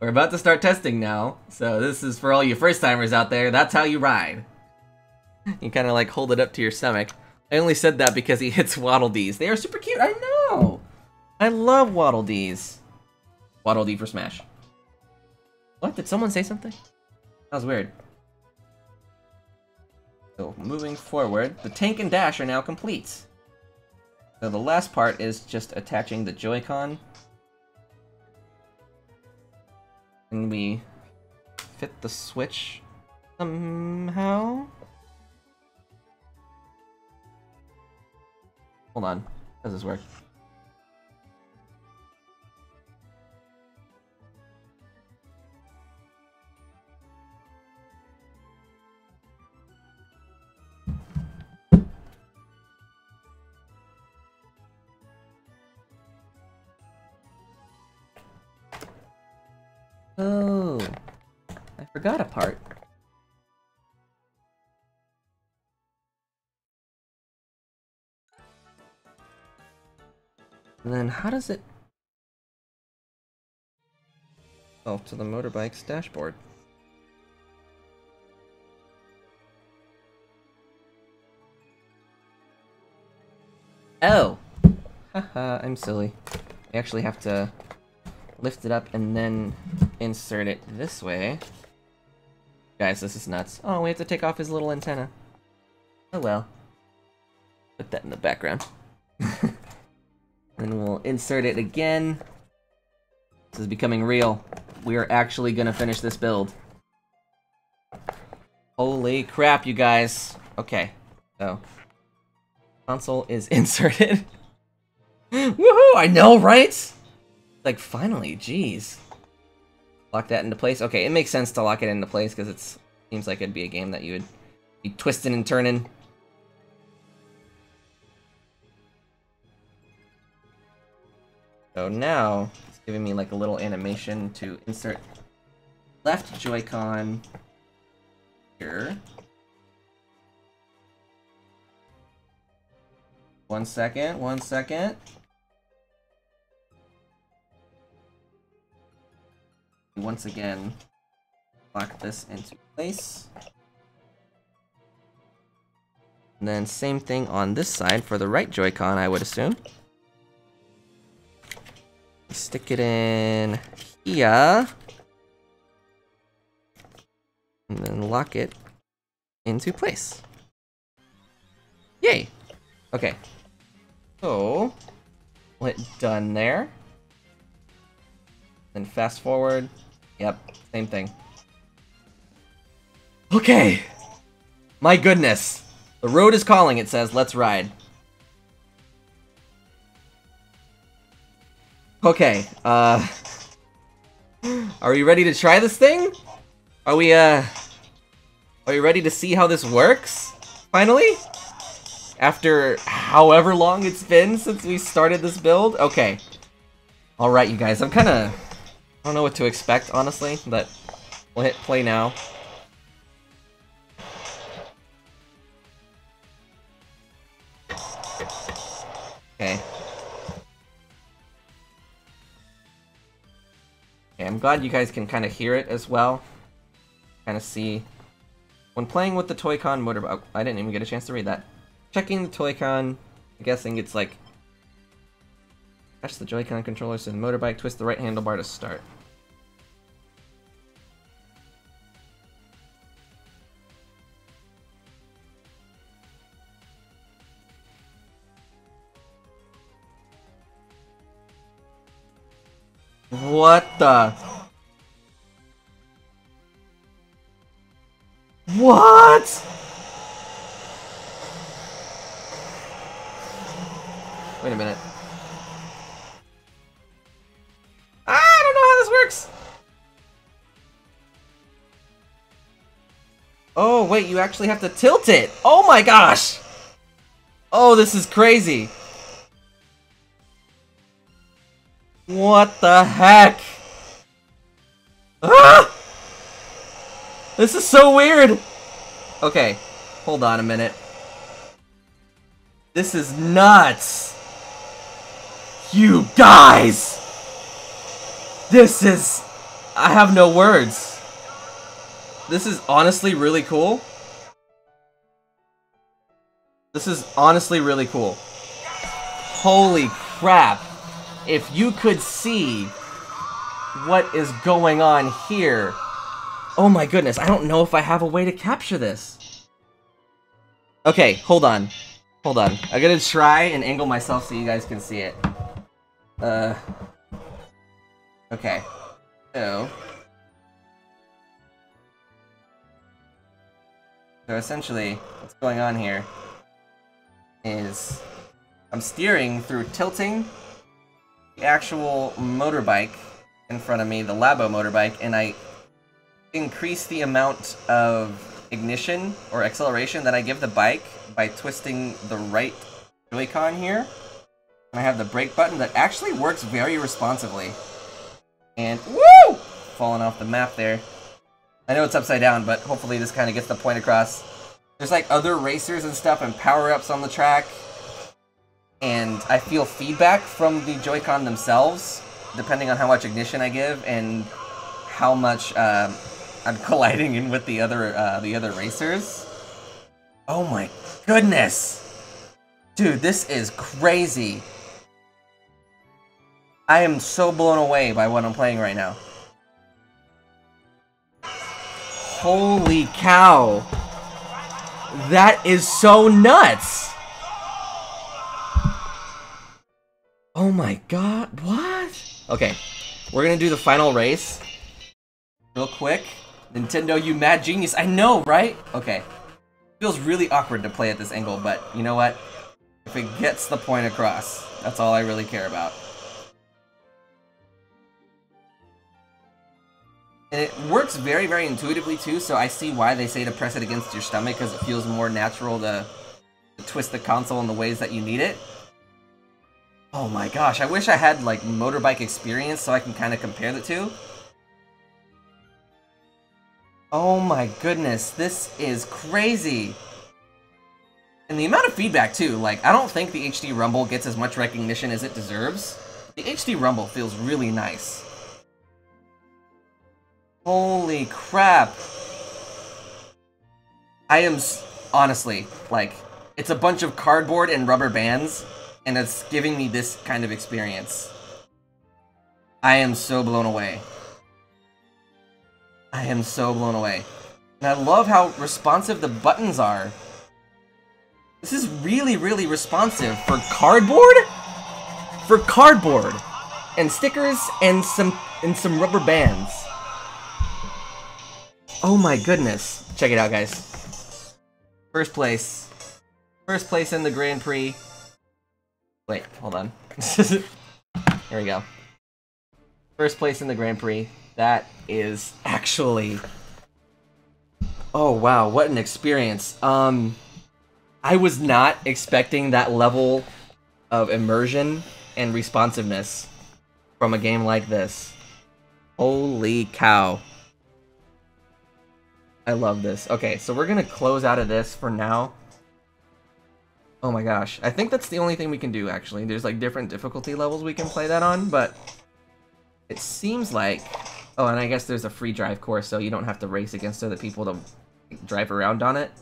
We're about to start testing now, so this is for all you first-timers out there, that's how you ride. You kind of like hold it up to your stomach. I only said that because he hits Waddle Dees. They are super cute, I know! I love Waddle Dees. Waddle Dee for Smash. What? Did someone say something? That was weird. So, moving forward, the tank and dash are now complete. So the last part is just attaching the Joy-Con. And we fit the switch somehow? Hold on. How does this work? Oh, I forgot a part. And then how does it... oh, to the motorbike's dashboard. Oh! Haha, I'm silly. I actually have to lift it up and then insert it this way. Guys, this is nuts. Oh, we have to take off his little antenna. Oh well. Put that in the background. Then we'll insert it again. This is becoming real. We are actually gonna finish this build. Holy crap, you guys. Okay, so console is inserted. Woohoo! I know, right? Like, finally, jeez. Lock that into place. Okay, it makes sense to lock it into place because it seems like it'd be a game that you would be twisting and turning. So now, it's giving me like a little animation to insert left Joy-Con here. 1 second, 1 second. Once again, lock this into place. And then same thing on this side for the right Joy-Con, I would assume. Stick it in here. And then lock it into place. Yay! Okay. So, done there. Then fast forward. Yep, same thing. Okay! My goodness! The road is calling, it says. Let's ride. Okay, are we ready to try this thing? Are we Are you ready to see how this works? Finally? After however long it's been since we started this build? Okay. Alright, you guys, I don't know what to expect, honestly, but we'll hit play now. Okay. Okay, I'm glad you guys can kind of hear it as well. Kind of see. When playing with the Toy-Con motorbike, I didn't even get a chance to read that. Checking the Toy-Con, I'm guessing it's like attach the Joy-Con controllers to the motorbike, twist the right handlebar to start. What the? What? Wait a minute. I don't know how this works. Oh, wait, you actually have to tilt it. Oh my gosh. Oh, this is crazy. What the heck? Ah! This is so weird. Okay, hold on a minute. This is nuts. You guys! This is... I have no words. This is honestly really cool. This is honestly really cool. Holy crap. If you could see what is going on here. Oh my goodness, I don't know if I have a way to capture this. Okay, hold on. Hold on. I'm gonna try and angle myself so you guys can see it. Okay. So essentially, what's going on here is I'm steering through tilting the actual motorbike in front of me, the Labo motorbike, and I increase the amount of ignition or acceleration that I give the bike by twisting the right Joy-Con here. And I have the brake button that actually works very responsively. And woo! Falling off the map there. I know it's upside down, but hopefully this kind of gets the point across. There's like other racers and stuff and power-ups on the track. And I feel feedback from the Joy-Con themselves, depending on how much ignition I give and how much I'm colliding in with the other racers. Oh my goodness! Dude, this is crazy. I am so blown away by what I'm playing right now. Holy cow! That is so nuts! Oh my god, what? Okay, we're gonna do the final race. Real quick. Nintendo, you mad genius. I know, right? Okay. Feels really awkward to play at this angle, but you know what? If it gets the point across, that's all I really care about. And it works very, very intuitively too, so I see why they say to press it against your stomach, because it feels more natural to twist the console in the ways that you need it. Oh my gosh, I wish I had like motorbike experience so I can kind of compare the two. Oh my goodness, this is crazy. And the amount of feedback too, like I don't think the HD Rumble gets as much recognition as it deserves. The HD Rumble feels really nice. Holy crap. I am honestly, like, it's a bunch of cardboard and rubber bands, and it's giving me this kind of experience. I am so blown away. I am so blown away. And I love how responsive the buttons are. This is really, really responsive for cardboard? For cardboard! And stickers and some rubber bands. Oh my goodness. Check it out, guys. First place. First place in the Grand Prix. Wait, hold on. Here we go. First place in the Grand Prix. That is actually Oh wow, what an experience. I was not expecting that level of immersion and responsiveness from a game like this. Holy cow. I love this. Okay, so we're gonna close out of this for now. Oh my gosh, I think that's the only thing we can do, actually. There's like different difficulty levels we can play that on, but it seems like... Oh, and I guess there's a free drive course, so you don't have to race against other people to drive around on it.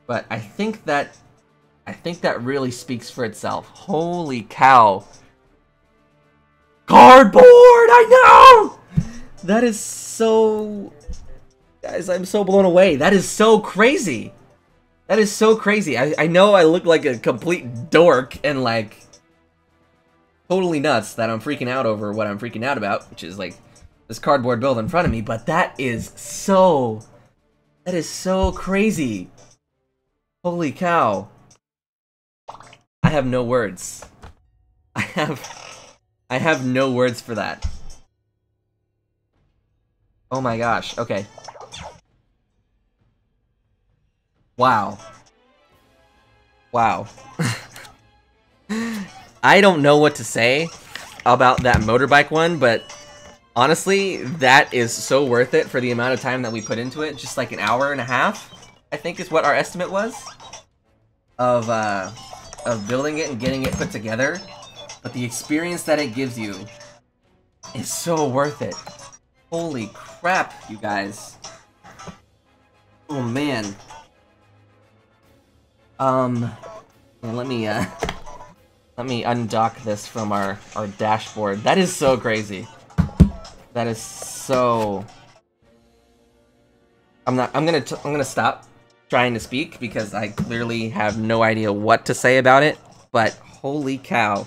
But I think that really speaks for itself. Holy cow. Cardboard! I know! That is so... Guys, I'm so blown away. That is so crazy. That is so crazy. I know I look like a complete dork and like totally nuts that I'm freaking out over what I'm freaking out about, which is like this cardboard build in front of me, but that is so crazy. Holy cow. I have no words. I have no words for that. Oh my gosh. Okay. Wow. Wow. I don't know what to say about that motorbike one, but honestly, that is so worth it for the amount of time that we put into it. Just like an hour and a half, I think is what our estimate was of building it and getting it put together. But the experience that it gives you is so worth it. Holy crap, you guys. Oh man. Let me undock this from our dashboard. That is so crazy. That is so... I'm gonna stop trying to speak because I clearly have no idea what to say about it, but holy cow.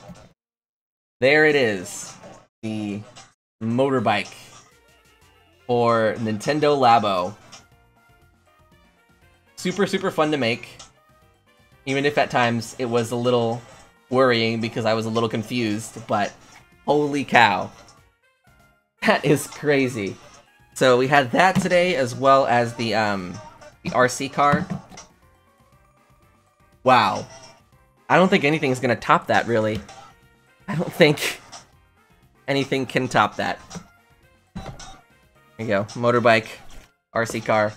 There it is. The motorbike for Nintendo Labo. Super, super fun to make. Even if at times it was a little worrying because I was a little confused, but holy cow. That is crazy. So we had that today as well as the RC car. Wow. I don't think anything's gonna top that, really. I don't think anything can top that. There you go. Motorbike, RC car.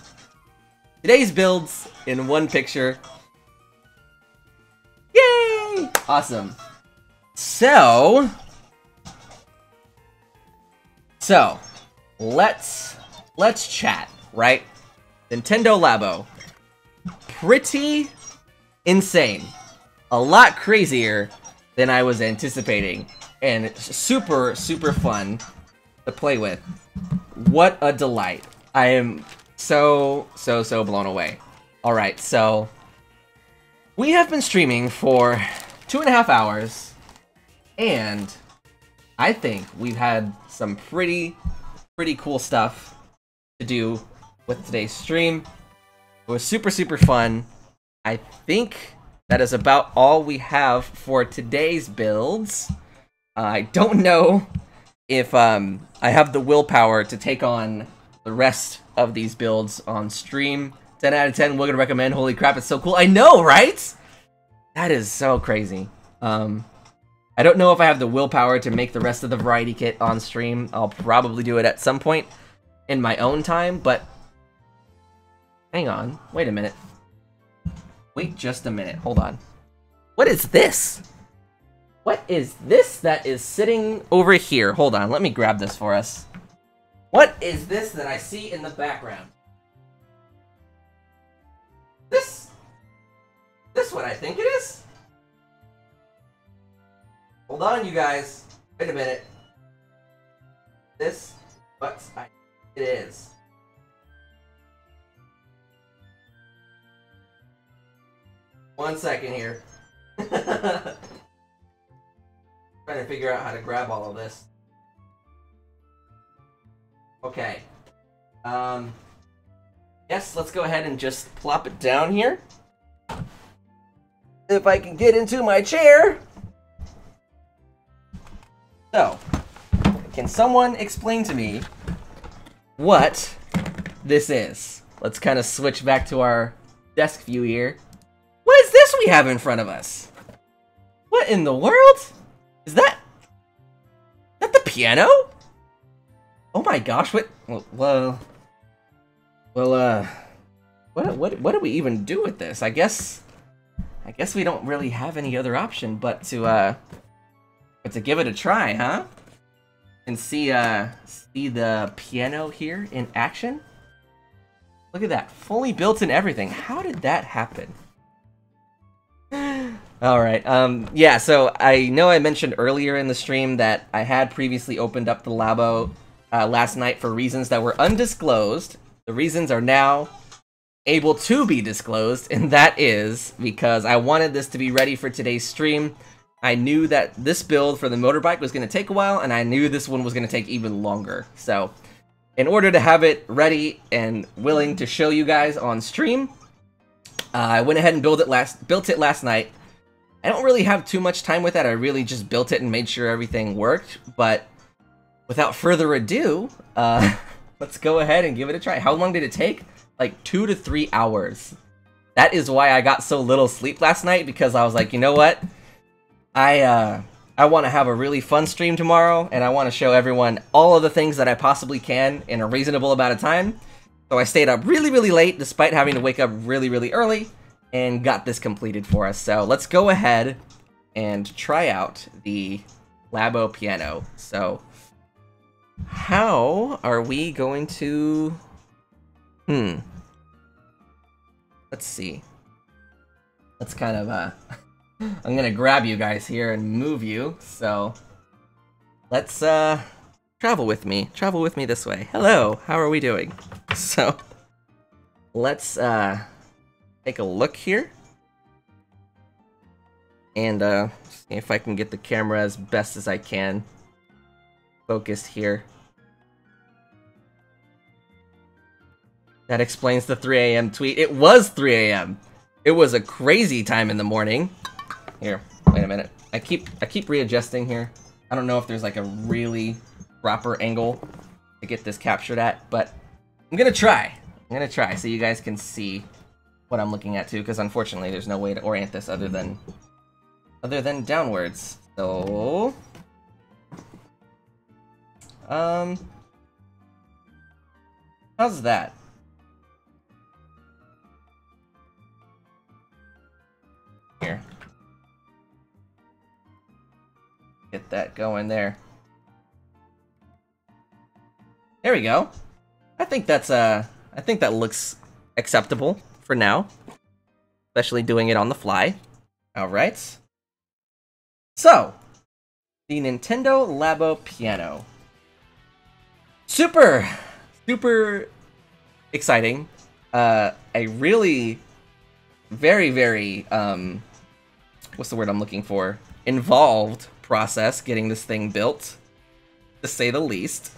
Today's builds in one picture. Yay! Awesome. So let's chat, right? Nintendo Labo. Pretty insane. A lot crazier than I was anticipating. And it's super, super fun to play with. What a delight. I am so blown away. Alright, so we have been streaming for 2.5 hours, and I think we've had some pretty cool stuff to do with today's stream. It was super, super fun. I think that is about all we have for today's builds. I don't know if I have the willpower to take on the rest of these builds on stream. 10 out of 10, we're gonna recommend. Holy crap, it's so cool. I know, right? That is so crazy. I don't know if I have the willpower to make the rest of the variety kit on stream. I'll probably do it at some point in my own time, but hang on. Wait a minute. Wait just a minute. Hold on. What is this? What is this that is sitting over here? Hold on. Let me grab this for us. What is this that I see in the background? This what I think it is? Hold on, you guys. Wait a minute. This what it is. One second here. Trying to figure out how to grab all of this. Okay. Yes, let's go ahead and just plop it down here. If I can get into my chair. So, can someone explain to me what this is? let's kind of switch back to our desk view here. What is this we have in front of us? What in the world? Is that the piano? Oh my gosh, what what do we even do with this? I guess we don't really have any other option but to give it a try, huh? And see the piano here in action. Look at that, fully built in everything. How did that happen? Alright, yeah, so I know I mentioned earlier in the stream that I had previously opened up the Labo last night for reasons that were undisclosed. The reasons are now able to be disclosed, and that is because I wanted this to be ready for today's stream. I knew that this build for the motorbike was going to take a while, and I knew this one was going to take even longer. So, in order to have it ready and willing to show you guys on stream, I went ahead and built it last night. I don't really have too much time with that. I really just built it and made sure everything worked. But without further ado, let's go ahead and give it a try. How long did it take? Like 2 to 3 hours. That is why I got so little sleep last night, because I was like, you know what? I want to have a really fun stream tomorrow, and I want to show everyone all of the things that I possibly can in a reasonable amount of time. So I stayed up really, really late, despite having to wake up really, really early, and got this completed for us. So let's go ahead and try out the Labo piano. So how are we going to... Let's see. Let's kind of, I'm gonna grab you guys here and move you, so let's travel with me this way. Hello, how are we doing? So let's take a look here and see if I can get the camera as best as I can focused here. That explains the 3 a.m. tweet. It was 3 a.m. It was a crazy time in the morning. Here, wait a minute. I keep readjusting here. I don't know if there's like a really proper angle to get this captured at, but I'm gonna try. So you guys can see what I'm looking at too, because unfortunately there's no way to orient this other than downwards. So how's that? Here. Get that going there. There we go. I think that looks acceptable for now. Especially doing it on the fly. Alright. So, the Nintendo Labo piano. Super exciting. A really very what's the word I'm looking for? Involved process getting this thing built, to say the least.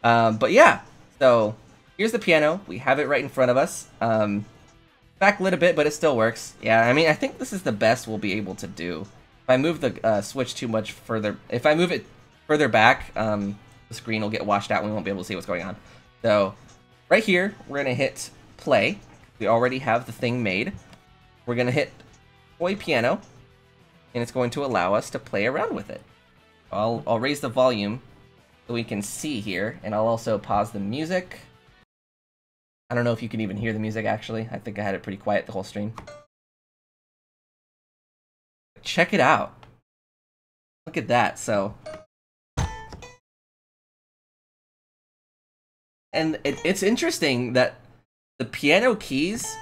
But yeah, so here's the piano. We have it right in front of us. Backlit a bit, but it still works. Yeah, I mean, I think this is the best we'll be able to do. If I move the switch too much further, if I move it further back, the screen will get washed out and we won't be able to see what's going on. So right here, we're gonna hit play. We already have the thing made. We're gonna hit toy piano, and it's going to allow us to play around with it. I'll raise the volume so we can see here, and I'll also pause the music. I don't know if you can even hear the music, actually. I think I had it pretty quiet the whole stream. Check it out. Look at that, so... And it's interesting that the piano keys,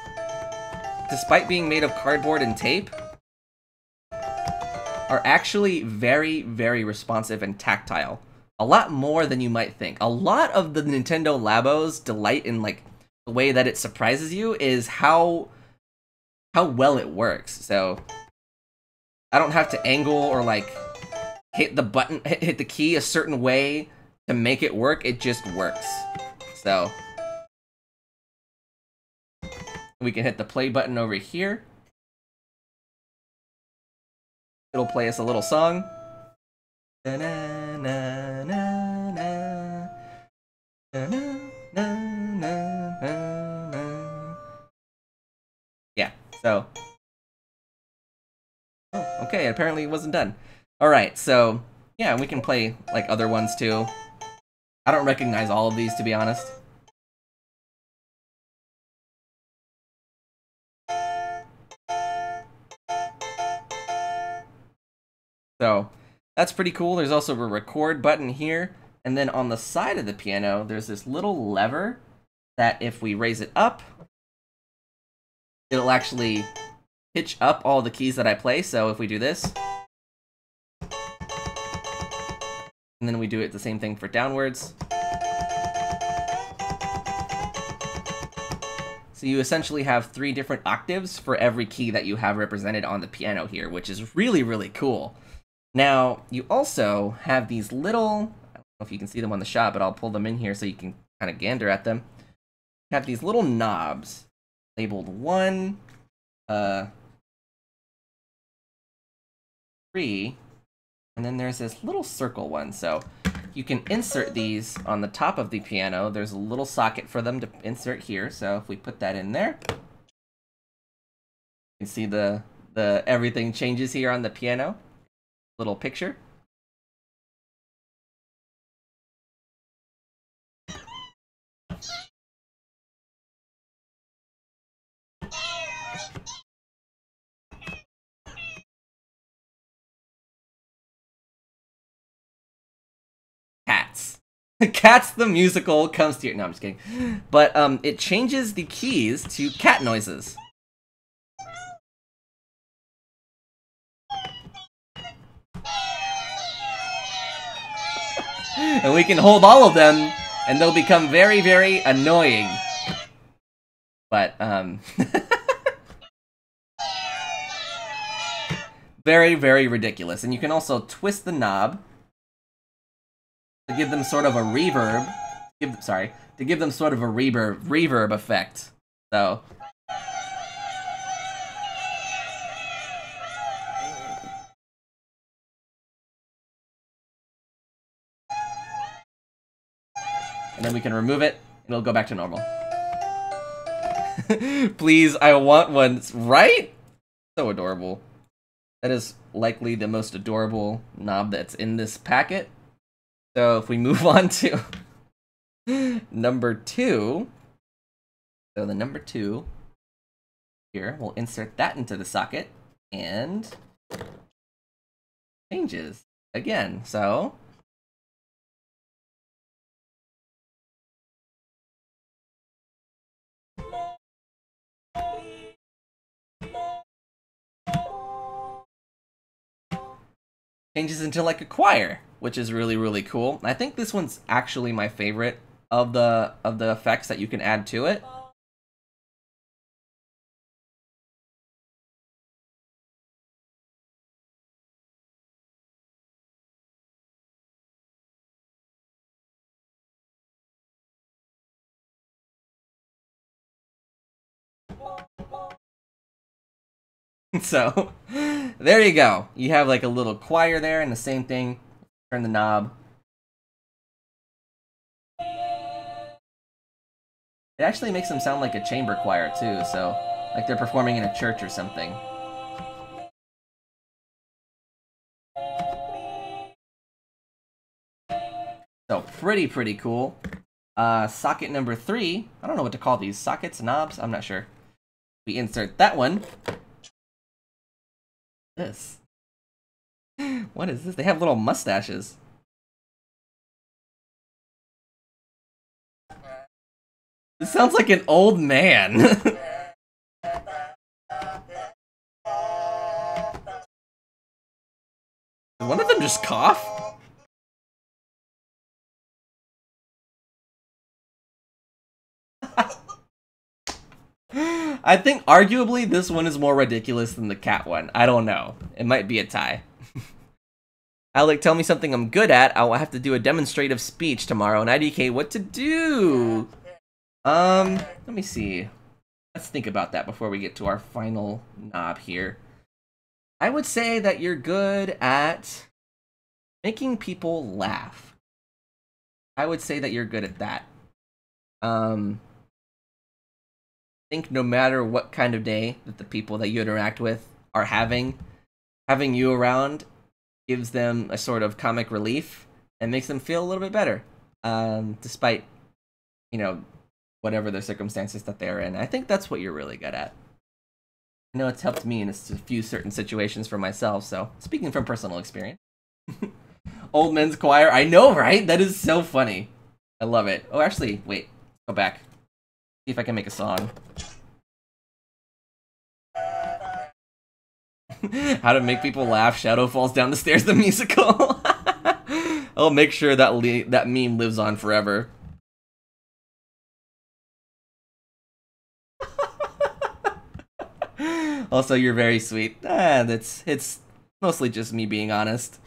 despite being made of cardboard and tape, are actually very responsive and tactile. A lot more than you might think. A lot of the Nintendo Labos delight in, like, the way that it surprises you is how well it works. So I don't have to angle or like hit the button, hit the key a certain way to make it work. It just works. So we can hit the play button over here. It'll play us a little song. So, oh, okay, apparently it wasn't done. Alright, so, yeah, we can play, like, other ones, too. I don't recognize all of these, to be honest. So, that's pretty cool. There's also a record button here, and then on the side of the piano, there's this little lever that if we raise it up, it'll actually pitch up all the keys that I play. So if we do this, and then we do it the same thing for downwards. So you essentially have 3 different octaves for every key that you have represented on the piano here, which is really, really cool. Now, you also have these little, I don't know if you can see them on the shot, but I'll pull them in here so you can kind of gander at them. You have these little knobs labeled 1, 3, and then there's this little circle one. So you can insert these on the top of the piano. There's a little socket for them to insert here. So if we put that in there, you can see the everything changes here on the piano. Little picture. Cats. Cats the musical comes to your... No, I'm just kidding. But it changes the keys to cat noises. And we can hold all of them, and they'll become very, very annoying. But, very, very ridiculous. And you can also twist the knob to give them sort of a reverb. To give them sort of a reverb effect. So... and then we can remove it, and it'll go back to normal. Please, I want one, right? So adorable. That is likely the most adorable knob that's in this packet. So if we move on to number 2, so the number 2 here, we'll insert that into the socket, and changes again, so... changes into like a choir, which is really, really cool. I think this one's actually my favorite of the effects that you can add to it. So, there you go. You have like a little choir there, and the same thing. Turn the knob. It actually makes them sound like a chamber choir too, so like they're performing in a church or something. So pretty cool. Socket number 3. I don't know what to call these. Sockets, knobs? I'm not sure. We insert that one. This. What is this? They have little mustaches. This sounds like an old man. Did one of them just cough? I think arguably this one is more ridiculous than the cat one. I don't know. It might be a tie. Alec, tell me something I'm good at. I'll have to do a demonstrative speech tomorrow. And IDK, what to do? Let me see. Let's think about that before we get to our final knob here. I would say that you're good at making people laugh. I would say that you're good at that. think no matter what kind of day that the people that you interact with are having you around gives them a sort of comic relief and makes them feel a little bit better, despite, you know, whatever the circumstances that they're in. I think that's what you're really good at. I know it's helped me in a few certain situations for myself, so speaking from personal experience. Old men's choir, I know, right? That is so funny. I love it. Oh, actually, wait, go back. See if I can make a song. How to make people laugh. Shadow falls down the stairs, the musical. I'll make sure that that meme lives on forever. Also, you're very sweet. It's mostly just me being honest.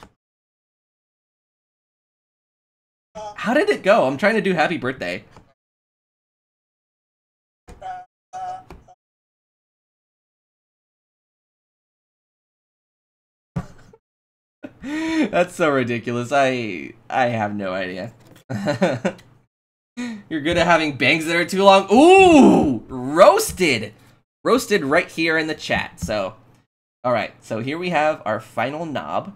How did it go? I'm trying to do happy birthday. That's so ridiculous. I have no idea. You're good at having bangs that are too long. Ooh! Roasted! Roasted right here in the chat. So, alright. So here we have our final knob.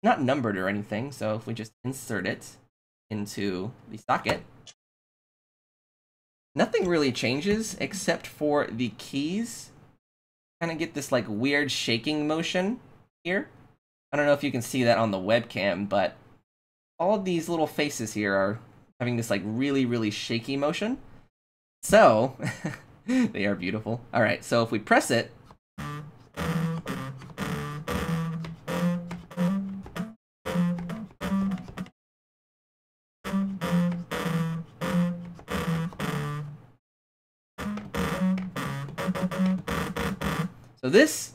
Not numbered or anything, so if we just insert it into the socket, nothing really changes except for the keys. Kind of get this like weird shaking motion here. I don't know if you can see that on the webcam, but all of these little faces here are having this like really shaky motion. So, they are beautiful. Alright, so if we press it, so this,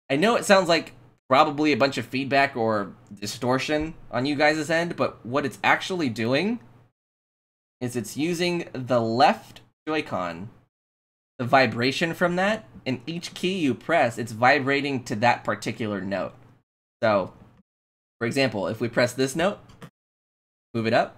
I know it sounds like probably a bunch of feedback or distortion on you guys' end, but what it's actually doing is it's using the left Joy-Con, the vibration from that, and each key you press, it's vibrating to that particular note. So, for example, if we press this note, move it up,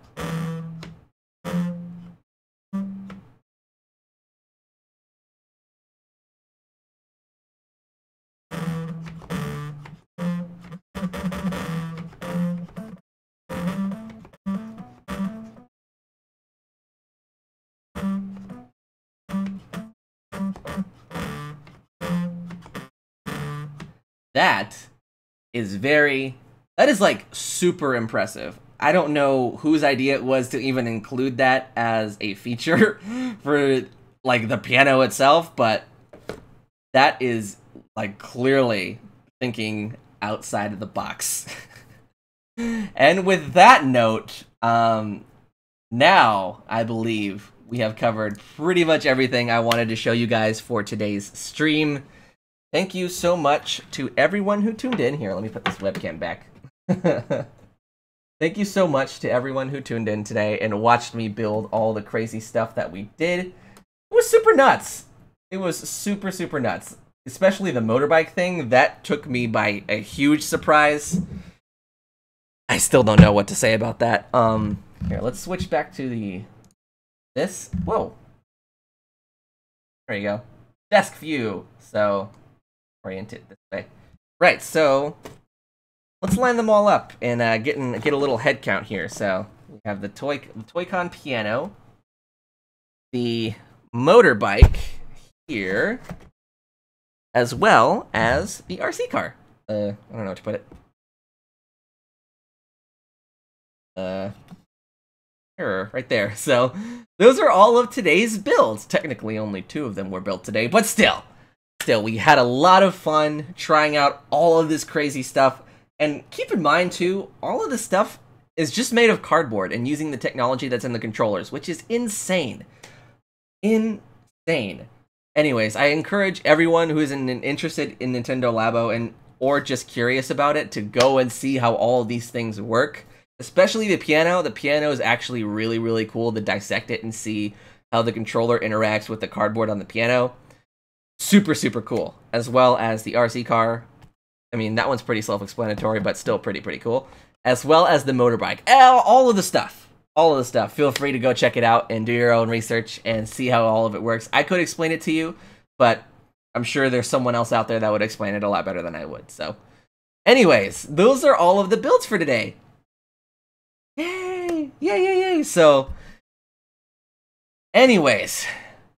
that is like super impressive. I don't know whose idea it was to even include that as a feature for like the piano itself, but that is like clearly thinking outside of the box. And with that note, now I believe we have covered pretty much everything I wanted to show you guys for today's stream. Thank you so much to everyone who tuned in. Here, let me put this webcam back. Thank you so much to everyone who tuned in today and watched me build all the crazy stuff that we did. It was super nuts. It was super nuts. Especially the motorbike thing. That took me by a huge surprise. I still don't know what to say about that. Here, let's switch back to this. Whoa. There you go. Desk view. So, orient it this way. Right, so let's line them all up and get a little head count here. So we have the Toy-Con piano, the motorbike here, as well as the RC car. I don't know where to put it. Here, right there. So those are all of today's builds. Technically, only 2 of them were built today, but still, we had a lot of fun trying out all of this crazy stuff. And keep in mind, too, all of this stuff is just made of cardboard and using the technology that's in the controllers, which is insane. Insane. Anyways, I encourage everyone who is interested in Nintendo Labo or just curious about it to go and see how all of these things work. Especially the piano. The piano is actually really cool to dissect it and see how the controller interacts with the cardboard on the piano. Super cool. As well as the RC car. I mean, that one's pretty self-explanatory, but still pretty cool. As well as the motorbike. All of the stuff. all of the stuff. Feel free to go check it out and do your own research and see how all of it works. I could explain it to you, but I'm sure there's someone else out there that would explain it a lot better than I would. So, anyways, those are all of the builds for today. Yay! Yay, yay, yay! So, anyways,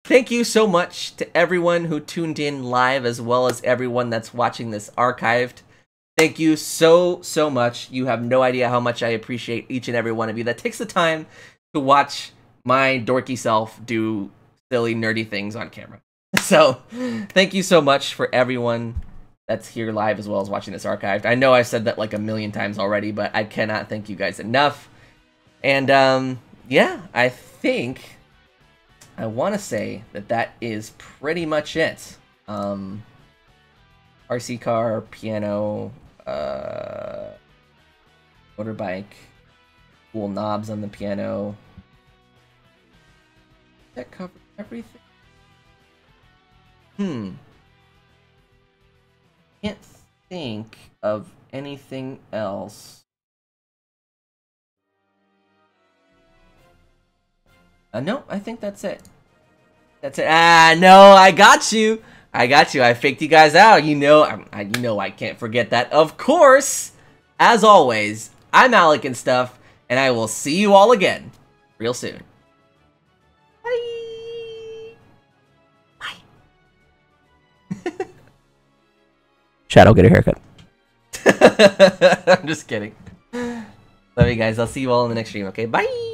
thank you so much to everyone who tuned in live, as well as everyone that's watching this archived. Thank you so much. You have no idea how much I appreciate each and every one of you that takes the time to watch my dorky self do silly, nerdy things on camera. So, thank you so much for everyone that's here live as well as watching this archived. I know I've said that like a million times already, but I cannot thank you guys enough. And, yeah, I think I want to say that that is pretty much it. RC car, piano, motorbike, cool knobs on the piano. That covered everything. Can't think of anything else. No, I think that's it. That's it. Ah, no, I got you. I got you. I faked you guys out. You know I can't forget that. Of course, as always, I'm alecandstuff, and I will see you all again real soon. Bye. Bye. Shadow, get a haircut. I'm just kidding. Love you guys. I'll see you all in the next stream, okay? Bye.